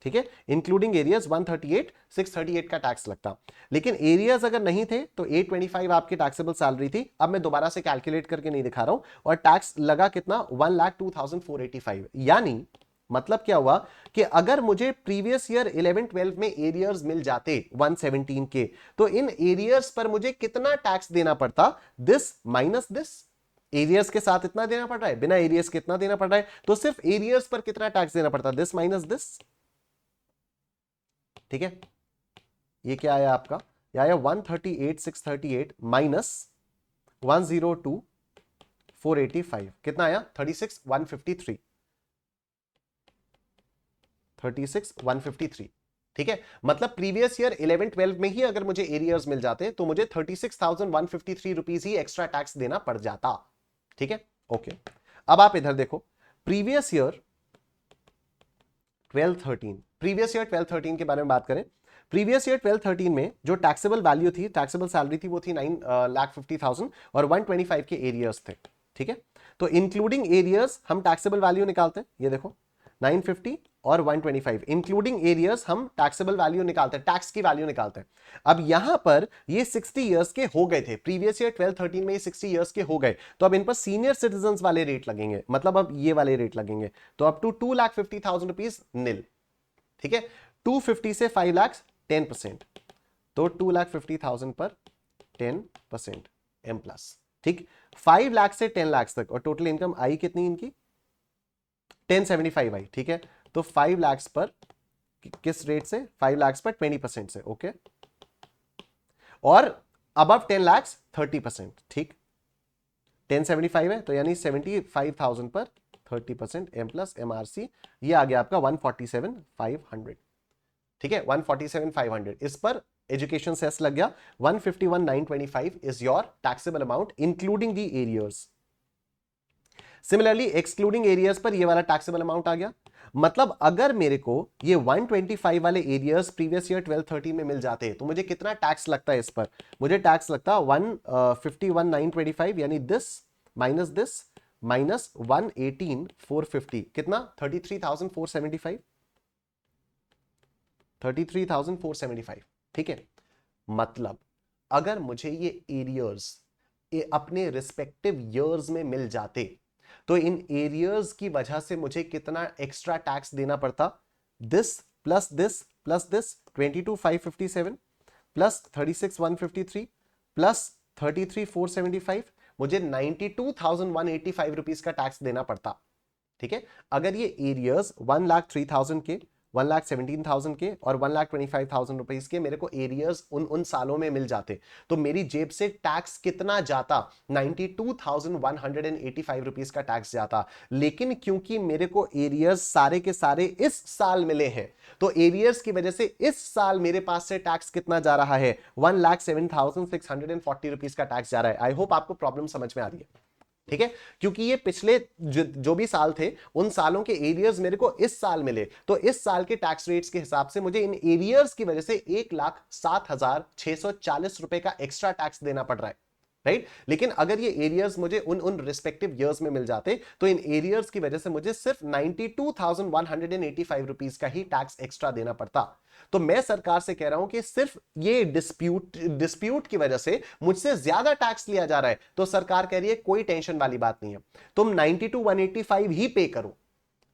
ठीक है। इंक्लूडिंग एरियर्स 138,638 का टैक्स लगता। लेकिन एरियर्स अगर नहीं थे तो 825 आपकी टैक्सेबल सैलरी थी। अब मैं दोबारा से कैलकुलेट करके नहीं दिखा रहा हूं, और टैक्स लगा कितना? 1,02,485। यानी मतलब क्या हुआ कि अगर मुझे प्रीवियस ईयर 11-12 में एरियर्स मिल जाते 117 के, तो इन एरियर्स पर मुझे कितना टैक्स देना पड़ता? This minus this. एरियर्स के साथ इतना देना पड़ रहा है, बिना एरियर्स के इतना देना पड़ रहा है, तो सिर्फ एरियर्स पर कितना टैक्स देना पड़ता? दिस माइनस दिस, ठीक है। ये क्या आया आपका? ये आया 138,638 माइनस 102,485, कितना आया? 36,153, 36,153, ठीक है। मतलब प्रीवियस ईयर 11-12 में ही अगर मुझे एरियर्स मिल जाते तो मुझे 36,153 रुपीज ही एक्स्ट्रा टैक्स देना पड़ जाता, ठीक है। ओके, अब आप इधर देखो प्रीवियस ईयर 12-13, प्रीवियस ईयर 12-13 के बारे में बात करें। प्रीवियस ईयर 12-13 में जो टैक्सेबल वैल्यू थी, टैक्सेबल सैलरी थी, वो थी 9,50,000 और 125 के एरियर्स थे, ठीक है। तो इंक्लूडिंग एरियर्स हम टैक्सेबल वैल्यू निकालते हैं, ये देखो 950 और 125 इंक्लूडिंग एरियर्स हम टैक्सेबल वैल्यू निकालते हैं, टैक्स की वैल्यू निकालते हैं। अब यहां पर ये 60 इयर्स के हो गए थे, प्रीवियस ईयर 12-13 में ये 60 इयर्स के हो गए, तो अब इन पर सीनियर सिटीजन वाले रेट लगेंगे, मतलब अब ये वाले रेट लगेंगे। तो अप टू 2,50,000 रुपीज नील, ठीक है। 250 से 5 लाख 10%, तो 2,50,000 पर 10% एम प्लस, ठीक। 5 लाख से 10 लाख तक, और टोटल इनकम आई कितनी इनकी 1075 आई, ठीक है। तो 5 लाख पर किस रेट से, 5 लाख पर 20% से, ओके। और अबव 10 लाख 30%, ठीक। 1075 है तो यानी 75,000 पर 30% एम प्लस एमआरसी, ये आ गया आपका 147,500, ठीक है। 147,500 इस पर एजुकेशन सेस लग गया। 151,925 is your taxable amount including the arrears. Similarly excluding arrears पर ये वाला टैक्सेबल अमाउंट आ गया। मतलब अगर मेरे को ये 125 वाले एरियर्स प्रीवियस ईयर 12-13 में मिल जाते तो मुझे कितना टैक्स लगता है इस पर, मुझे टैक्स लगता 151,925 यानी दिस माइनस 118,450, कितना 33,475, 33,475, ठीक है। मतलब अगर मुझे ये एरियर्स अपने रिस्पेक्टिव ईयर्स में मिल जाते तो इन एरियर्स की वजह से मुझे कितना एक्स्ट्रा टैक्स देना पड़ता, this plus this plus this 22,557 plus 36,153 plus 33,475, मुझे 92,185 रुपीज का टैक्स देना पड़ता, ठीक है। अगर ये एरियर्स 1,03,000 के, 1,17,000 के और 1,25,000 रुपीज के मेरे को एरियर्स उन सालों में मिल जाते तो मेरी जेब से टैक्स कितना जाता, 92,185 रुपीज का टैक्स जाता। लेकिन क्योंकि मेरे को एरियर्स सारे के सारे इस साल मिले हैं तो एरियर्स की वजह से इस साल मेरे पास से टैक्स कितना जा रहा है, 1,07,640 रुपीज का टैक्स जा रहा है। आई होप आपको प्रॉब्लम समझ में आ रही है, ठीक है। क्योंकि ये पिछले जो भी साल थे उन सालों के एरियर्स मेरे को इस साल मिले तो इस साल के टैक्स रेट्स के हिसाब से मुझे इन एरियर्स की वजह से 1,07,640 रुपए का एक्स्ट्रा टैक्स देना पड़ रहा है, राइट। लेकिन अगर ये एरियर्स मुझे उन रिस्पेक्टिव ईयर्स में मिल जाते तो इन एरियर्स की वजह से मुझे सिर्फ 92,185 रुपीज का ही टैक्स एक्स्ट्रा देना पड़ता। तो मैं सरकार से कह रहा हूं कि सिर्फ ये डिस्प्यूट की वजह से मुझसे ज्यादा टैक्स लिया जा रहा है, तो सरकार कह रही है कोई टेंशन वाली बात नहीं है, तुम 92,185 ही पे करो।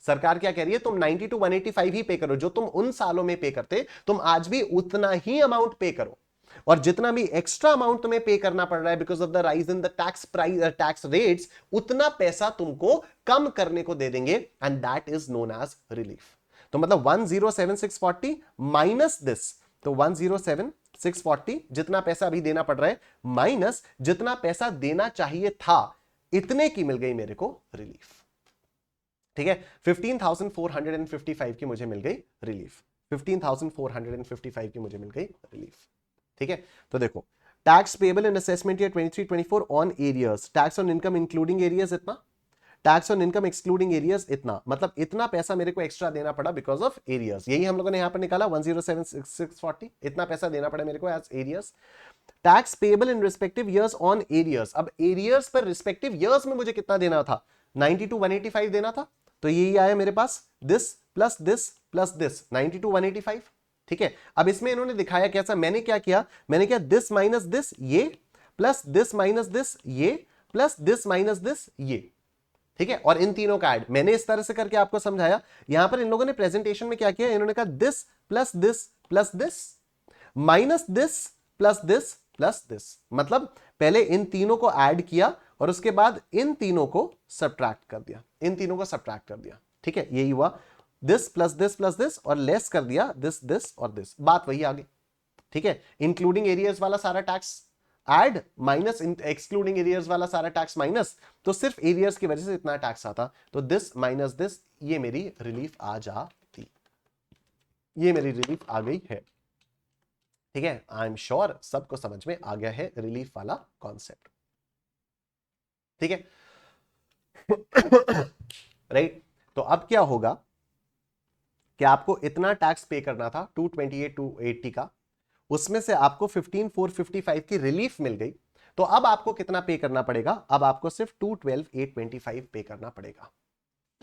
सरकार क्या कह रही है, तुम 92,185 ही पे करो, जो तुम उन सालों में पे करते तुम आज भी उतना ही अमाउंट पे करो, और जितना भी एक्स्ट्रा अमाउंट तुम्हें पे करना पड़ रहा है because of the rise in the tax rates, उतना पैसा तुमको कम करने को दे देंगे, and that is known as relief. तो मतलब 107,640 माइनस दिस, तो 107,640 जितना पैसा अभी देना पड़ रहा है माइनस जितना पैसा देना चाहिए था, इतने की मिल गई मेरे को रिलीफ, ठीक है। 15,455 की मुझे मिल गई रिलीफ, 15,455 की मुझे मिल गई रिलीफ, ठीक है। तो देखो tax payable in assessment year 23-24 on arrears, tax on income including arrears इतना, tax on income excluding arrears इतना, मतलब इतना पैसा मेरे को एक्स्ट्रा देना पड़ा बिकॉज ऑफ एरियर्स। यही हम लोगों ने यहां पर निकाला 107,640, इतना पैसा देना पड़ा मेरे को as arrears. Tax payable in respective years on arrears, अब एरियर्स पर रिस्पेक्टिव ईयर्स में मुझे कितना देना था, 92,185 देना था, तो यही आया मेरे पास, this plus this plus this 92,185, ठीक है। अब इसमें इन्होंने दिखाया कैसा, मैंने क्या किया, मैंने क्या दिस माइनस दिस ये प्लस दिस माइनस दिस ये प्लस दिस माइनस दिस ये, ठीक है। और इन तीनों का ऐड मैंने इस तरह से करके आपको समझाया। यहां पर इन लोगों ने प्रेजेंटेशन में क्या किया, इन्होंने कहा this plus this plus this minus this plus this plus this, मतलब पहले इन तीनों को ऐड किया और उसके बाद इन तीनों को सब्ट्रैक्ट कर दिया, इन तीनों को सब्ट्रैक्ट कर दिया, ठीक है। यही हुआ, दिस प्लस दिस और लेस कर दिया दिस दिस और दिस, बात वही आ गई, ठीक है। इंक्लूडिंग एरियर्स वाला सारा tax add minus excluding arrears वाला सारा टैक्स माइनस, तो सिर्फ एरियर्स की वजह से इतना टैक्स आता, तो दिस माइनस दिस, ये मेरी रिलीफ आ जाती, ये मेरी रिलीफ आ गई है, ठीक है। आई एम श्योर सबको समझ में आ गया है रिलीफ वाला कॉन्सेप्ट, ठीक है। राइट, तो अब क्या होगा कि आपको इतना टैक्स पे करना था 228,280 का, उसमें से आपको 15,455 की रिलीफ मिल गई, तो अब आपको कितना पे करना पड़ेगा, अब आपको सिर्फ 212,825 पे करना पड़ेगा,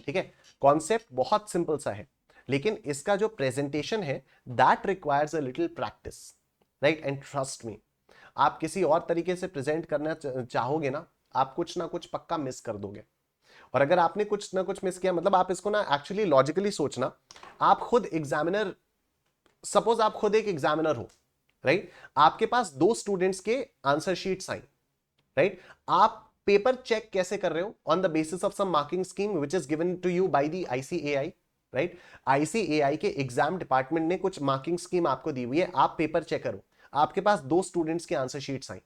ठीक है, कॉन्सेप्ट बहुत सिंपल सा है, लेकिन इसका जो प्रेजेंटेशन है that requires a little practice, right? And trust me, आप किसी और तरीके से प्रेजेंट करना चाहोगे ना, आप कुछ ना कुछ पक्का मिस कर दोगे। और अगर आपने कुछ ना कुछ मिस किया, मतलब आप इसको ना एक्चुअली लॉजिकली सोचना, आप खुद एग्जामिनर, सपोज आप खुद एक एग्जामिनर हो, राइट? आपके पास 2 स्टूडेंट्स के आंसर शीट्स आई, राइट? आप पेपर चेक कैसे कर रहे हो? On the basis of some marking scheme which is given to you by the ICAI, right? ICAI के एग्जाम डिपार्टमेंट ने कुछ मार्किंग स्कीम आपको दी हुई है, आप पेपर चेक करो। आपके पास 2 स्टूडेंट्स की आंसर शीट्स आई,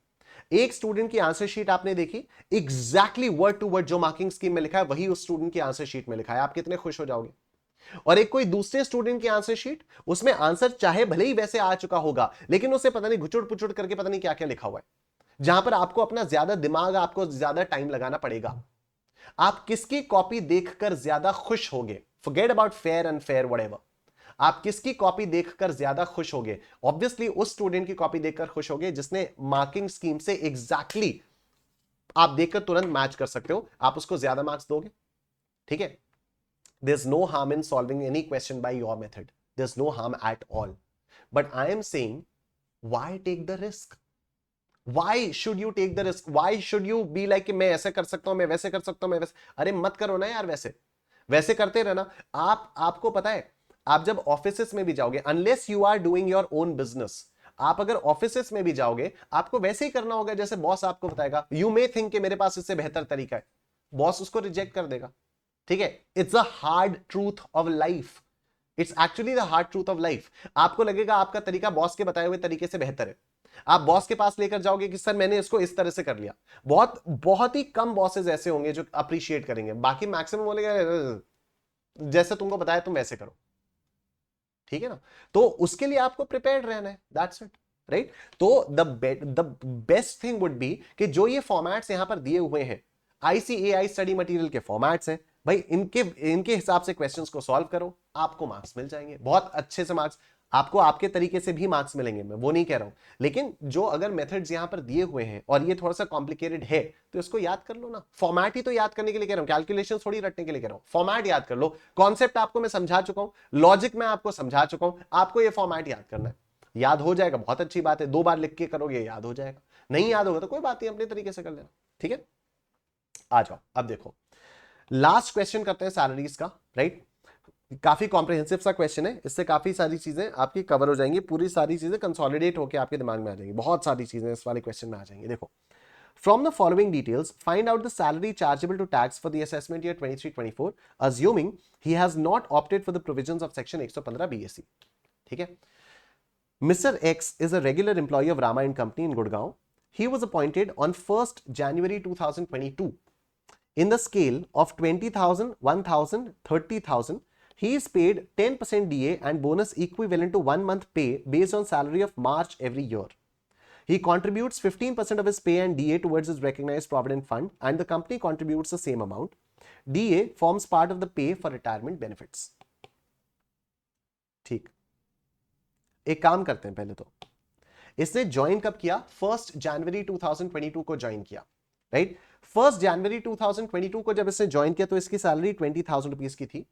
एक स्टूडेंट की आंसर शीट आपने देखी, एग्जैक्टली वर्ड टू वर्ड जो मार्किंग स्कीम में लिखा है वही उस स्टूडेंट की आंसर शीट में लिखा है, आप कितने खुश हो जाओगे? और एक कोई दूसरे स्टूडेंट की आंसर शीट, उसमें आंसर चाहे भले ही वैसे आ चुका होगा, लेकिन उसे पता नहीं घुचुड़ पुचुड़ करके पता नहीं क्या क्या लिखा हुआ है, जहां पर आपको अपना ज्यादा दिमाग, आपको ज्यादा टाइम लगाना पड़ेगा। आप किसकी कॉपी देखकर ज्यादा खुश होगे? Forget about fair and fair whatever, आप किसकी कॉपी देखकर ज्यादा खुश होगे? ऑब्वियसली उस स्टूडेंट की कॉपी देखकर खुश होगे जिसने मार्किंग स्कीम से एग्जैक्टली आप देखकर तुरंत मैच कर सकते हो, आप उसको ज्यादा मार्क्स दोगे, ठीक है? There's no harm in solving any question by your method. There's no harm at all. But I am saying, why take the risk? Why should you take the risk? Why should you be like कि मैं ऐसे कर सकता हूं, मैं वैसे कर सकता हूं, मैं वैसे, अरे मत करो ना यार, वैसे वैसे करते रहना। आपको पता है, आप जब ऑफिसेस में भी जाओगे, unless you are doing your own business, आप अगर ऑफिसेस में भी जाओगे, आपको वैसे ही करना होगा जैसे बॉस आपको बताएगा। यू मे थिंक कि मेरे पास इससे बेहतर तरीका है, बॉस उसको रिजेक्ट कर देगा, ठीक है? It's a hard truth of life, it's actually the hard truth of life. आपको लगेगा आपका तरीका बॉस के बताए हुए तरीके से बेहतर है, आप बॉस के पास लेकर जाओगे कि सर मैंने इसको इस तरह से कर लिया। बहुत बहुत ही कम बॉसेस ऐसे होंगे जो अप्रिशिएट करेंगे, बाकी मैक्सिमम बोलेगा जैसे तुमको बताया तुम वैसे करो, ठीक है ना? तो उसके लिए आपको प्रिपेयर्ड रहना है, दैट्स इट, राइट? तो the best thing would be कि जो ये फॉर्मेट्स यहां पर दिए हुए हैं, आईसीएआई स्टडी मटेरियल के फॉर्मेट्स हैं भाई, इनके हिसाब से क्वेश्चंस को सॉल्व करो, आपको मार्क्स मिल जाएंगे, बहुत अच्छे से मार्क्स आपको आपके तरीके से भी मार्क्स मिलेंगे, मैं वो नहीं कह रहा हूं, लेकिन जो अगर मेथड्स यहां पर दिए हुए हैं और ये थोड़ा सा कॉम्प्लिकेटेड है तो इसको याद कर लो ना। फॉर्मेट ही तो याद करने के लिए कह रहा हूं, कैलकुलेशन थोड़ी रटने के लिए कह रहा हूं, फॉर्मेट याद कर लो। कॉन्सेप्ट आपको मैं समझा चुका हूं, लॉजिक मैं आपको समझा चुका हूं, आपको ये फॉर्मेट याद करना है, याद हो जाएगा, बहुत अच्छी बात है, 2 बार लिख के करोगे याद हो जाएगा, नहीं याद होगा तो कोई बात नहीं, अपने तरीके से कर लेना, ठीक है? आ जाओ, अब देखो लास्ट क्वेश्चन करते हैं सैलरीज का, राइट? काफी कॉम्प्रिहेंसिव सा क्वेश्चन है, इससे काफी सारी चीजें आपकी कवर हो जाएंगी, पूरी सारी चीजें कंसोलिडेट होकर आपके दिमाग में आ जाएंगी, बहुत सारी चीजें इस वाले क्वेश्चन में आ जाएंगी। देखो, from the following details find out the salary chargeable to tax for the assessment year 23-24 assuming he has not opted for the provisions of section 115 BSc, ठीक है? Mr. X is a regular employee of Rama and Company in Gurgaon. He was appointed on 1st January 2022. In the scale of 20,000, 1,000, 30,000, he is paid 10% DA and bonus equivalent to 1 month pay based on salary of March every year. He contributes 15% of his pay and DA towards his recognized provident fund and the company contributes the same amount. DA forms part of the pay for retirement benefits. ठीक, एक काम करते हैं, पहले तो इसने join कब किया? 1 जनवरी 2022 को ज्वाइन किया, राइट? 1 जनवरी 2022 को जब इसने ज्वाइन किया तो इसकी सैलरी 20,000 रुपीज की थी।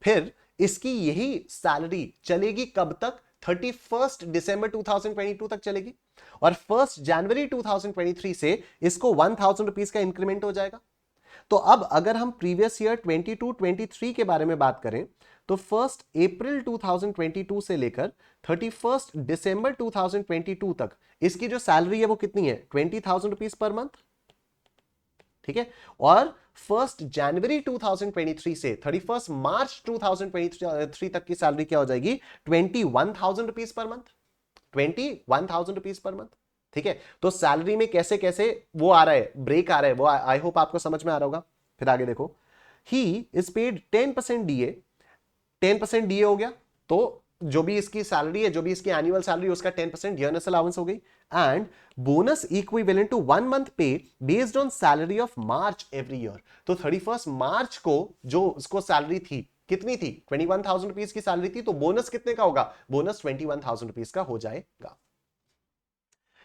फिर इसकी यही सैलरी चलेगी कब तक? 31 दिसंबर 2022 तक चलेगी, और 1 जनवरी 2023 से इसको 1,000 रुपीज का इंक्रीमेंट हो जाएगा। तो अब अगर हम प्रीवियस ईयर 22-23 के बारे में बात करें तो 1 अप्रैल 2022 से लेकर 31 दिसंबर 2022 तक इसकी जो सैलरी है वो कितनी है? 20,000 रुपीज पर मंथ, ठीक है? और 1 जनवरी 2023 से 31 मार्च 2023 तक की सैलरी क्या हो जाएगी? 21,000 rupees per month, 21,000 rupees per month, ठीक है? तो सैलरी में कैसे कैसे वो आ रहा है, ब्रेक आ रहा है, वो आई होप आपको समझ में आ रहा होगा। फिर आगे देखो, he is paid 10% DA, 10% DA हो गया, तो जो भी इसकी सैलरी है, जो भी इसकी एनुअल सैलरी उसका 10% डियरनेस अलाउंस हो गई, and bonus equivalent to 1 month pay based on salary of March every year. तो 31 मार्च को जो उसको सैलरी थी, कितनी थी? 21,000 रुपीज की सैलरी थी, तो बोनस कितने का होगा? बोनस 21,000 रुपीज का हो जाएगा।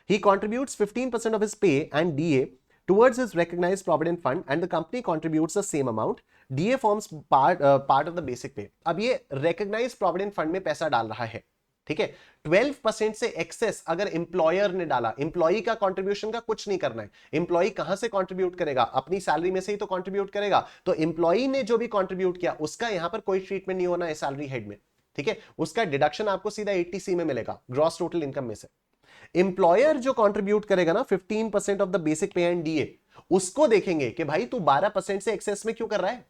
He contributes 15% of his pay and DA towards his recognized provident fund and the company contributes the same amount. DA forms part of the basic पे। अब ये रिकॉग्नाइज प्रोविडेंट फंड में पैसा डाल रहा है, ठीक है। 12% से एक्सेस अगर एम्प्लॉयर ने डाला, एम्प्लॉई का कंट्रीब्यूशन का कुछ नहीं करना है। एम्प्लॉई कहां से कंट्रीब्यूट करेगा? अपनी सैलरी में से ही तो कंट्रीब्यूट करेगा। तो एम्प्लॉई ने जो भी कंट्रीब्यूट किया उसका यहां पर कोई ट्रीटमेंट नहीं होना है सैलरी हेड में, ठीक है। उसका डिडक्शन आपको सीधा 80C में मिलेगा, ग्रॉस टोटल इनकम में से। एम्प्लॉयर जो कंट्रीब्यूट करेगा ना 15% ऑफ द बेसिक पे एंड डीए, उसको देखेंगे कि भाई तू 12% से एक्सेस में क्यों कर रहा है।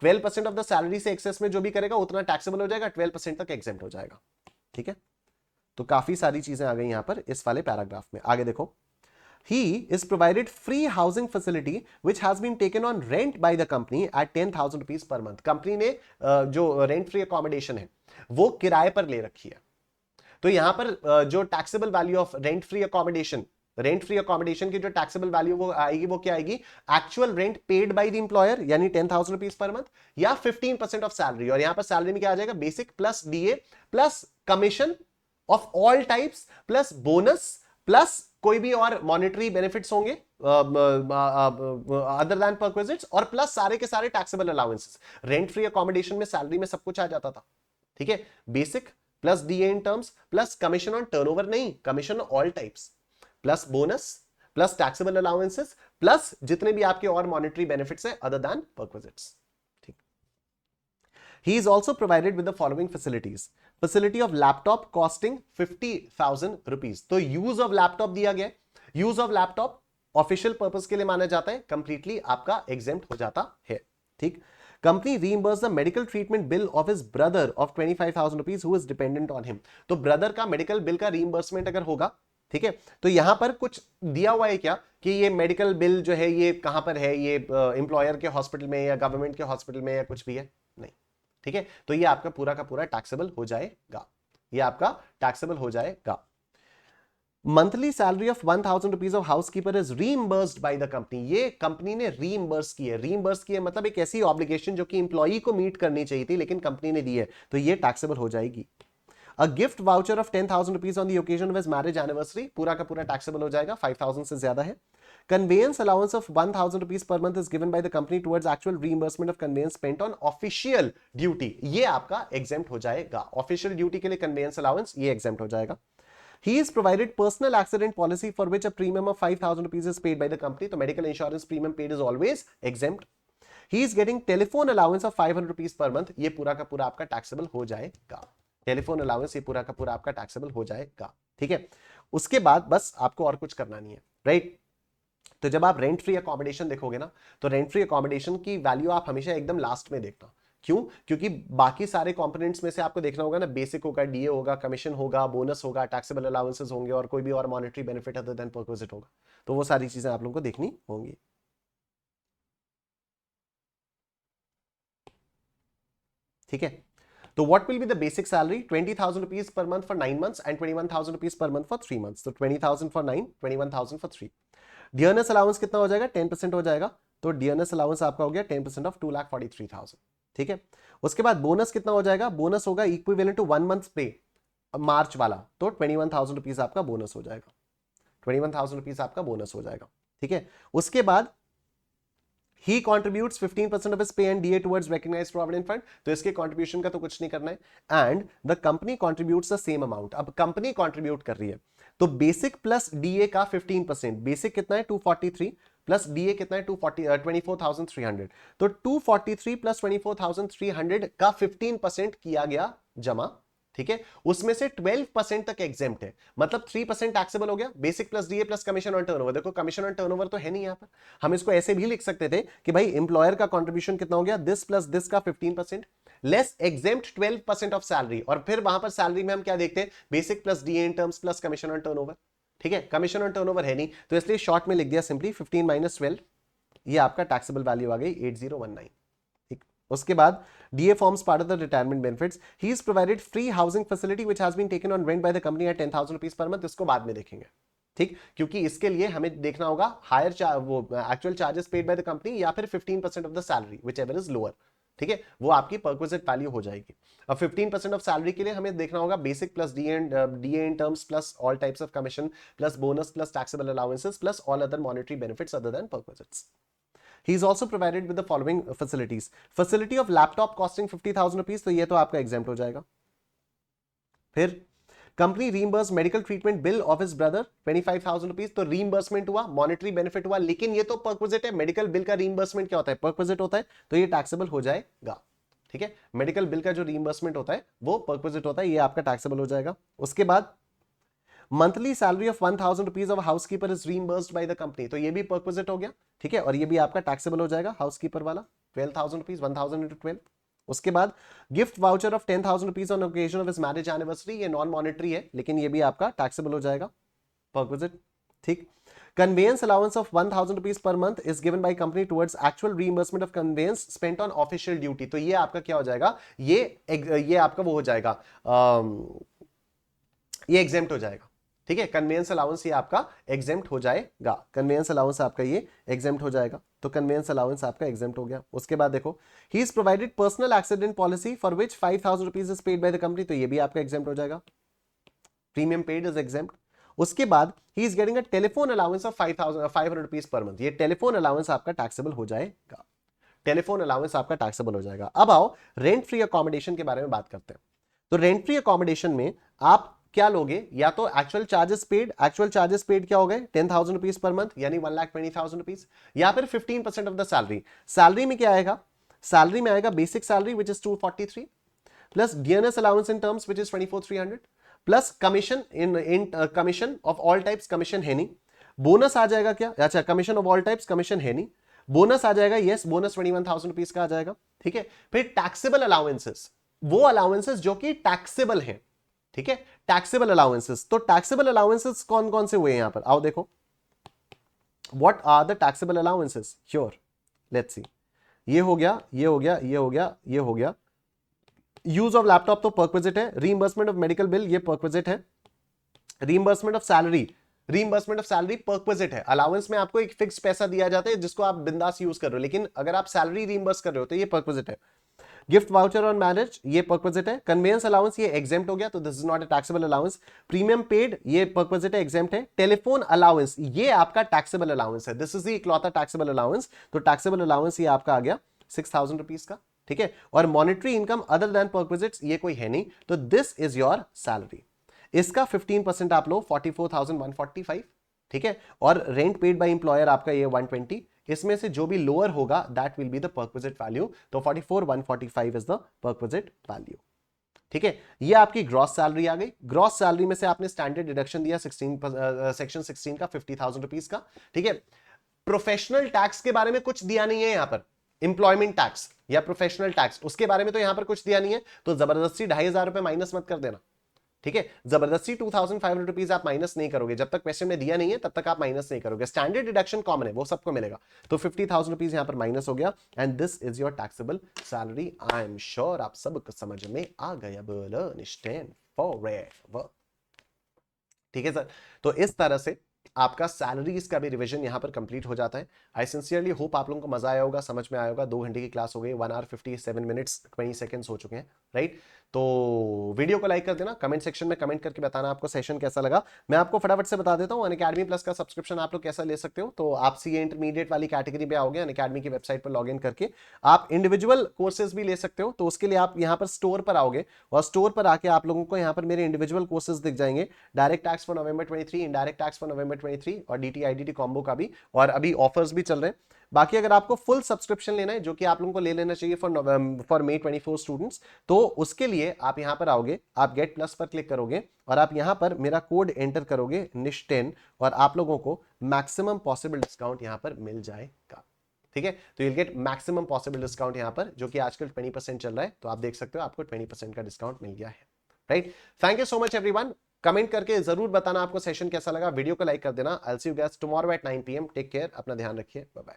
12% ऑफ द सैलरी से एक्सेस में जो भी करेगा उतना टैक्सेबल हो जाएगा, 12% तक एग्जेम्प्ट हो जाएगा, ठीक है। तो काफी सारी चीजें आ गई यहां पर इस वाले पैराग्राफ में। आगे देखो, he is provided free housing facility which has been taken on rent by the company at 10,000 rupees per month। Company ने जो रेंट फ्री अकोमोडेशन है वो किराए पर ले रखी है। तो यहां पर जो taxable value of rent free accommodation, rent free accommodation की जो टैक्सेबल वैल्यू वो आएगी, वो क्या आएगी? Actual rent paid by the employer यानी 10,000 रुपीज पर मंथ, या 15% ऑफ सैलरी। और यहां पर सैलरी में क्या आ जाएगा? Basic plus DA plus commission of all types plus bonus plus कोई भी और मॉनेटरी बेनिफिट्स होंगे अदर देन परक्विजिट्स, और प्लस सारे के सारे taxable allowances. Rent free accommodation में सैलरी में सब कुछ आ जाता था, ठीक है। Basic plus DA in terms plus commission on turnover नहीं, commission all types plus bonus plus taxable allowances plus जितने भी आपके और मॉनेटरी बेनिफिट्स है अदर देन परक्विजिट्स, ठीक। He is also provided with the following facilities. Facility of laptop costing 50,000 rupees। तो use of laptop दिया गया। Use of laptop official purpose के लिए माना जाता है, कंप्लीटली आपका एग्जेम्प्ट हो जाता है, ठीक। Company reimburse the medical treatment bill of his brother of 25,000 rupees who is dependent on him. तो ब्रदर का मेडिकल बिल का रीइंबर्समेंट अगर होगा, ठीक है, तो यहां पर कुछ दिया हुआ है क्या कि ये मेडिकल बिल जो है ये कहां पर है, ये एम्प्लॉयर के हॉस्पिटल में या गवर्नमेंट के हॉस्पिटल में या कुछ भी है? नहीं, ठीक है। तो ये आपका पूरा का पूरा टैक्सेबल हो जाएगा, ये आपका टैक्सेबल हो जाएगा। Monthly salary of 1,000 rupees of housekeeper is reimbursed by the company. ये कंपनी ने रीइंबर्स की है। रीइंबर्स की है मतलब एक ऐसी ऑब्लिगेशन जो कि एम्प्लॉई को मीट करनी चाहिए थी लेकिन कंपनी ने दी है, तो ये टैक्सेबल हो जाएगी। अ gift voucher of 10,000 rupees on the occasion of his marriage anniversary, पूरा का पूरा टैक्सेबल हो जाएगा, 5,000 से ज्यादा है। Conveyance allowance of 1,000 rupees per month is given by the company towards actual reimbursement of conveyance spent on official duty। ये आपका exempt हो जाएगा। official duty के लिए conveyance allowance ये exempt हो जाएगा। He is provided personal accident policy for which a premium of 5,000 rupees is paid by the company। तो medical insurance premium paid is always exempt। He is getting telephone allowance of 500 rupees per month। ये पूरा का पूरा आपका taxable हो जाएगा। Telephone allowance ये पूरा का पूरा आपका टैक्सेबल हो जाएगा, ठीक है। उसके बाद बस आपको और कुछ करना नहीं है, राइट। तो जब आप रेंट फ्री अकोमोडेशन देखोगे ना, तो रेंट फ्री अकोमोडेशन की वैल्यू आप हमेशा एकदम लास्ट में देखना। क्यों? क्योंकि बाकी सारे कंपोनेंट्स में से आपको देखना होगा ना, बेसिक होगा, डीए होगा, कमीशन होगा, बोनस होगा, टैक्सेबल अलाउंसेस होंगे और कोई भी और monetary benefit other than perquisite होगा। तो वो सारी चीजें आप लोगों को देखनी होंगी, ठीक है। तो what will be the basic salary? 20,000 rupees per month for 9 months and 21,000 rupees per month for 3 months। तो 20,000 फॉर 9, 21,000 फॉर 3। डियरनेस अलाउंस कितना हो जाएगा? 10% हो जाएगा। तो डियरनेस अलाउंस आपका हो गया 10% ऑफ 2,43,000, ठीक है। उसके बाद बोनस कितना हो जाएगा? बोनस होगा इक्विवेलेंट टू 1 month पे, मार्च वाला, तो 21,000 रुपीज आपका बोनस हो जाएगा। 21,000 रुपीज आपका बोनस हो जाएगा, ठीक है। उसके बाद he contributes 15% of his pay and DA towards recognized provident fund। तो इसके contribution का तो कुछ नहीं करना है। and the company contributes the same amount। अब कंपनी contribute कर रही है, तो बेसिक प्लस डीए का 15%, बेसिक कितना है 243 प्लस डीए कितना है 24,300। तो 243 प्लस 24,300 का 15% किया गया जमा, ठीक है। उसमें से 12% तक एग्जेम्प्ट है, मतलब 3% टैक्सेबल हो गया। Basic plus DA plus commission on turnover. देखो कमीशन ऑन टर्नओवर तो है नहीं यहां पर, हम इसको ऐसे भी लिख सकते थे कि भाई एम्प्लॉयर का कंट्रीब्यूशन कितना हो गया, दिस प्लस दिस का 15% लेस एग्जेम्प्ट 12% ऑफ सैलरी। और फिर वहां पर सैलरी में हम क्या देखते हैं? Basic plus DA in terms plus commission on turnover, ठीक है। कमीशन ऑन टर्नओवर है नहीं, तो इसलिए शॉर्ट में लिख दिया सिंपली 15 माइनस 12, ये आपका टैक्सेबल वैल्यू आ गई 8019। उसके बाद DA forms part of the retirement benefits। He is provided free housing facility which has been taken on rent by the company at 10,000 rupees per month। इसको बाद में देखेंगे, ठीक, क्योंकि इसके लिए हमें देखना होगा हायर वो actual charges paid by the company या फिर 15% of the salary which ever is lower, ठीक है, वो आपकी परक्विजिट वैल्यू हो जाएगी। अब 15% ऑफ सैलरी के लिए हमें देखना होगा basic plus DA in terms plus all types of commission plus bonus plus taxable allowances plus all other monetary benefits other than perquisites. He is also provided with the following facilities, facility of laptop costing 50,000 rupees, तो ये तो आपका exempt हो जाएगा। फिर company reimburse medical treatment bill of his brother 25,000 rupees, तो reimbursement हुआ, monetary benefit हुआ, लेकिन ये तो परक्विजिट है। मेडिकल बिल का रीइंबर्समेंट क्या होता है? परक्विजिट होता है, तो ये टैक्सेबल हो जाएगा। ठीक है, मेडिकल बिल का जो रीइंबर्समेंट होता है वो परक्विजिट होता है, ये आपका टैक्सेबल हो जाएगा। उसके बाद monthly salary of 1,000 rupees of housekeeper is reimbursed by the company, तो ये भी परक्विजिट हो गया। ठीक है, और ये भी आपका टैक्सेबल हो जाएगा हाउसकीपर वाला 12,000 रुपीज, 1,000 into 12। उसके बाद gift voucher of 10,000 rupees on occasion of his marriage anniversary, ये नॉन मॉनेटरी है, लेकिन ये भी आपका टैक्सेबल हो जाएगा, परक्विजिट। ठीक, conveyance allowance of 1,000 rupees per month is given by company towards actual reimbursement of conveyance spent on official duty, तो ये आपका क्या हो जाएगा? ये आपका वो हो जाएगा, ये एग्जेम्प्ट हो जाएगा। ठीक है, कन्वेंस अलाउंस ये आपका एग्जेम्प्ट हो जाएगा, कन्वेंस अलाउंस आपका ये एग्जेम्प्ट हो जाएगा, तो कन्वेंस अलाउंस आपका एग्जेम्प्ट हो गया। उसके बाद देखो, he is provided personal accident policy for which 5,000 rupees is paid by the company, तो ये भी आपका एग्जेम्प्ट हो जाएगा, प्रीमियम पेड इज एग्जेम्प्ट। उसके बाद he is getting a telephone allowance of 500 rupees per month, ये टेलीफोन अलाउंस आपका टैक्सेबल हो जाएगा, टेलीफोन अलाउंस आपका टैक्सेबल हो जाएगा। अब आओ रेंट फ्री अकोमोडेशन के बारे में बात करते हैं। तो रेंट फ्री अकोमोडेशन में आप क्या लोगे? या तो actual charges paid, actual charges paid क्या हो गए? 10,000 रुपीज पर मंथ, यानी 1,20,000 रुपीज, या फिर 15% ऑफ द सैलरी। सैलरी में क्या आएगा? सैलरी में आएगा basic salary which is 243 plus dearness allowance in terms which is 24,300 plus commission in commission of all types, commission है नहीं। बोनस आ जाएगा क्या? अच्छा, commission of all types, commission है नहीं। बोनस आ जाएगा, यस, बोनस 21,000 रुपीज का आ जाएगा। ठीक है, फिर टैक्सेबल अलाउंसेस, वो अलाउंसेस जो कि टैक्सेबल हैं। ठीक है, टैक्सेबल अलाउंसेस, तो टैक्सेबल अलाउंसेस कौन कौन से हुए यहां पर? आओ देखो, what are the taxable allowances? Sure, let's see, ये हो गया, ये हो गया, ये हो गया, ये हो गया। यूज ऑफ लैपटॉप तो परक्विजिट है, रीइंबर्समेंट ऑफ मेडिकल बिल ये परक्विजिट है, reimbursement of salary, reimbursement of salary perquisite है। अलाउंस में आपको एक फिक्स पैसा दिया जाता है जिसको आप बिंदास यूज कर रहे हो, लेकिन अगर आप सैलरी रीइंबर्स कर रहे हो तो ये परक्विजिट है। गिफ्ट वाउचर ऑन मैरिज ये परक्विजिट है। कन्वेंस अलाउंस ये एग्जेम्प्ट हो गया, तो this is not a taxable allowance. Premium paid ये परक्विजिट है, एग्जेम्प्ट है। टेलीफोन अलाउंस ये आपका टैक्सेबल अलाउंस है, दिस इज द इकलौता टैक्सेबल अलाउंस, तो टैक्सेबल अलाउंस ये आपका आ गया 6,000 रुपीज का। ठीक है, और monetary income other than perquisites ये कोई है नहीं, तो दिस इज योर सैलरी। इसका 15% आप लो 44,145। ठीक है, और रेंट पेड बाय एम्प्लॉयर आपका ये 120, इसमें से जो भी लोअर होगा that will be the perquisite value, तो 44,145 इज द परक्विजिट वैल्यू। ठीक है, ये आपकी ग्रॉस सैलरी आ गई। ग्रॉस सैलरी में से आपने स्टैंडर्ड डिडक्शन दिया 16 सेक्शन 16 का 50,000 रुपीज का। ठीक है, प्रोफेशनल टैक्स के बारे में कुछ दिया नहीं है यहां पर, एम्प्लॉयमेंट टैक्स या प्रोफेशनल टैक्स उसके बारे में तो यहां पर कुछ दिया नहीं है, तो जबरदस्ती 2,500 रुपए माइनस मत कर देना। ठीक है, जबरदस्ती 2,500 रुपीज आप माइनस नहीं करोगे, जब तक क्वेश्चन में दिया नहीं है तब तक आप माइनस नहीं करोगे। स्टैंडर्ड डिडक्शन कॉमन है, वो सबको मिलेगा, तो 50,000 रुपीज यहां पर माइनस हो गया, and this is your taxable salary. I am sure आप सबको समझ में आ गया, बोलो निश्चय फॉरएवर। ठीक है सर, तो इस तरह से आपका सैलरीज का भी रिवीजन यहां पर कंप्लीट हो जाता है। आई सिंसियरली होप आप लोगों को मजा आया होगा, समझ में आया होगा। 2 घंटे की क्लास हो गई, 1 hour 57 minutes 20 seconds हो चुके हैं, राइट। तो वीडियो को लाइक कर देना, कमेंट सेक्शन में कमेंट करके बताना आपको सेशन कैसा लगा। मैं आपको फटाफट से बता देता हूँ अनअकैडमी प्लस का सब्सक्रिप्शन आप लोग कैसा ले सकते हो। तो आप सीए इंटरमीडिएट वाली कैटेगरी पे आओगे, अनअकैडमी की वेबसाइट पर लॉग इन करके आप इंडिविजुअल कोर्सेज भी ले सकते हो। तो उसके लिए आप यहाँ पर स्टोर पर आओगे, और स्टोर पर आके आप लोगों को यहाँ पर मेरे इंडिविजुअल कोर्सेज दिख जाएंगे, direct tax for November 23, indirect tax for नवंबर 23 और डीटी आईडीटी कॉम्बो का भी, और अभी ऑफर्स भी चल रहे हैं। बाकी अगर आपको फुल सब्सक्रिप्शन लेना है, जो कि आप लोगों को ले लेना चाहिए फॉर May 24 स्टूडेंट्स, तो उसके लिए आप यहां पर आओगे, आप गेट प्लस पर क्लिक करोगे और आप यहां पर मेरा कोड एंटर करोगे निश10, और आप लोगों को मैक्सिमम पॉसिबल डिस्काउंट यहां पर मिल जाएगा। ठीक है, तो you will get maximum possible discount यहां पर, जो कि आजकल 20% चल रहा है, तो आप देख सकते हो आपको 20% का डिस्काउंट मिल गया है, right. Thank you so much everyone. Comment करके जरूर बताना आपको सेशन कैसा लगा, वीडियो को लाइक कर देना। I will see you guys tomorrow at 9 PM। Take care, अपना ध्यान रखिए, बाय बाय।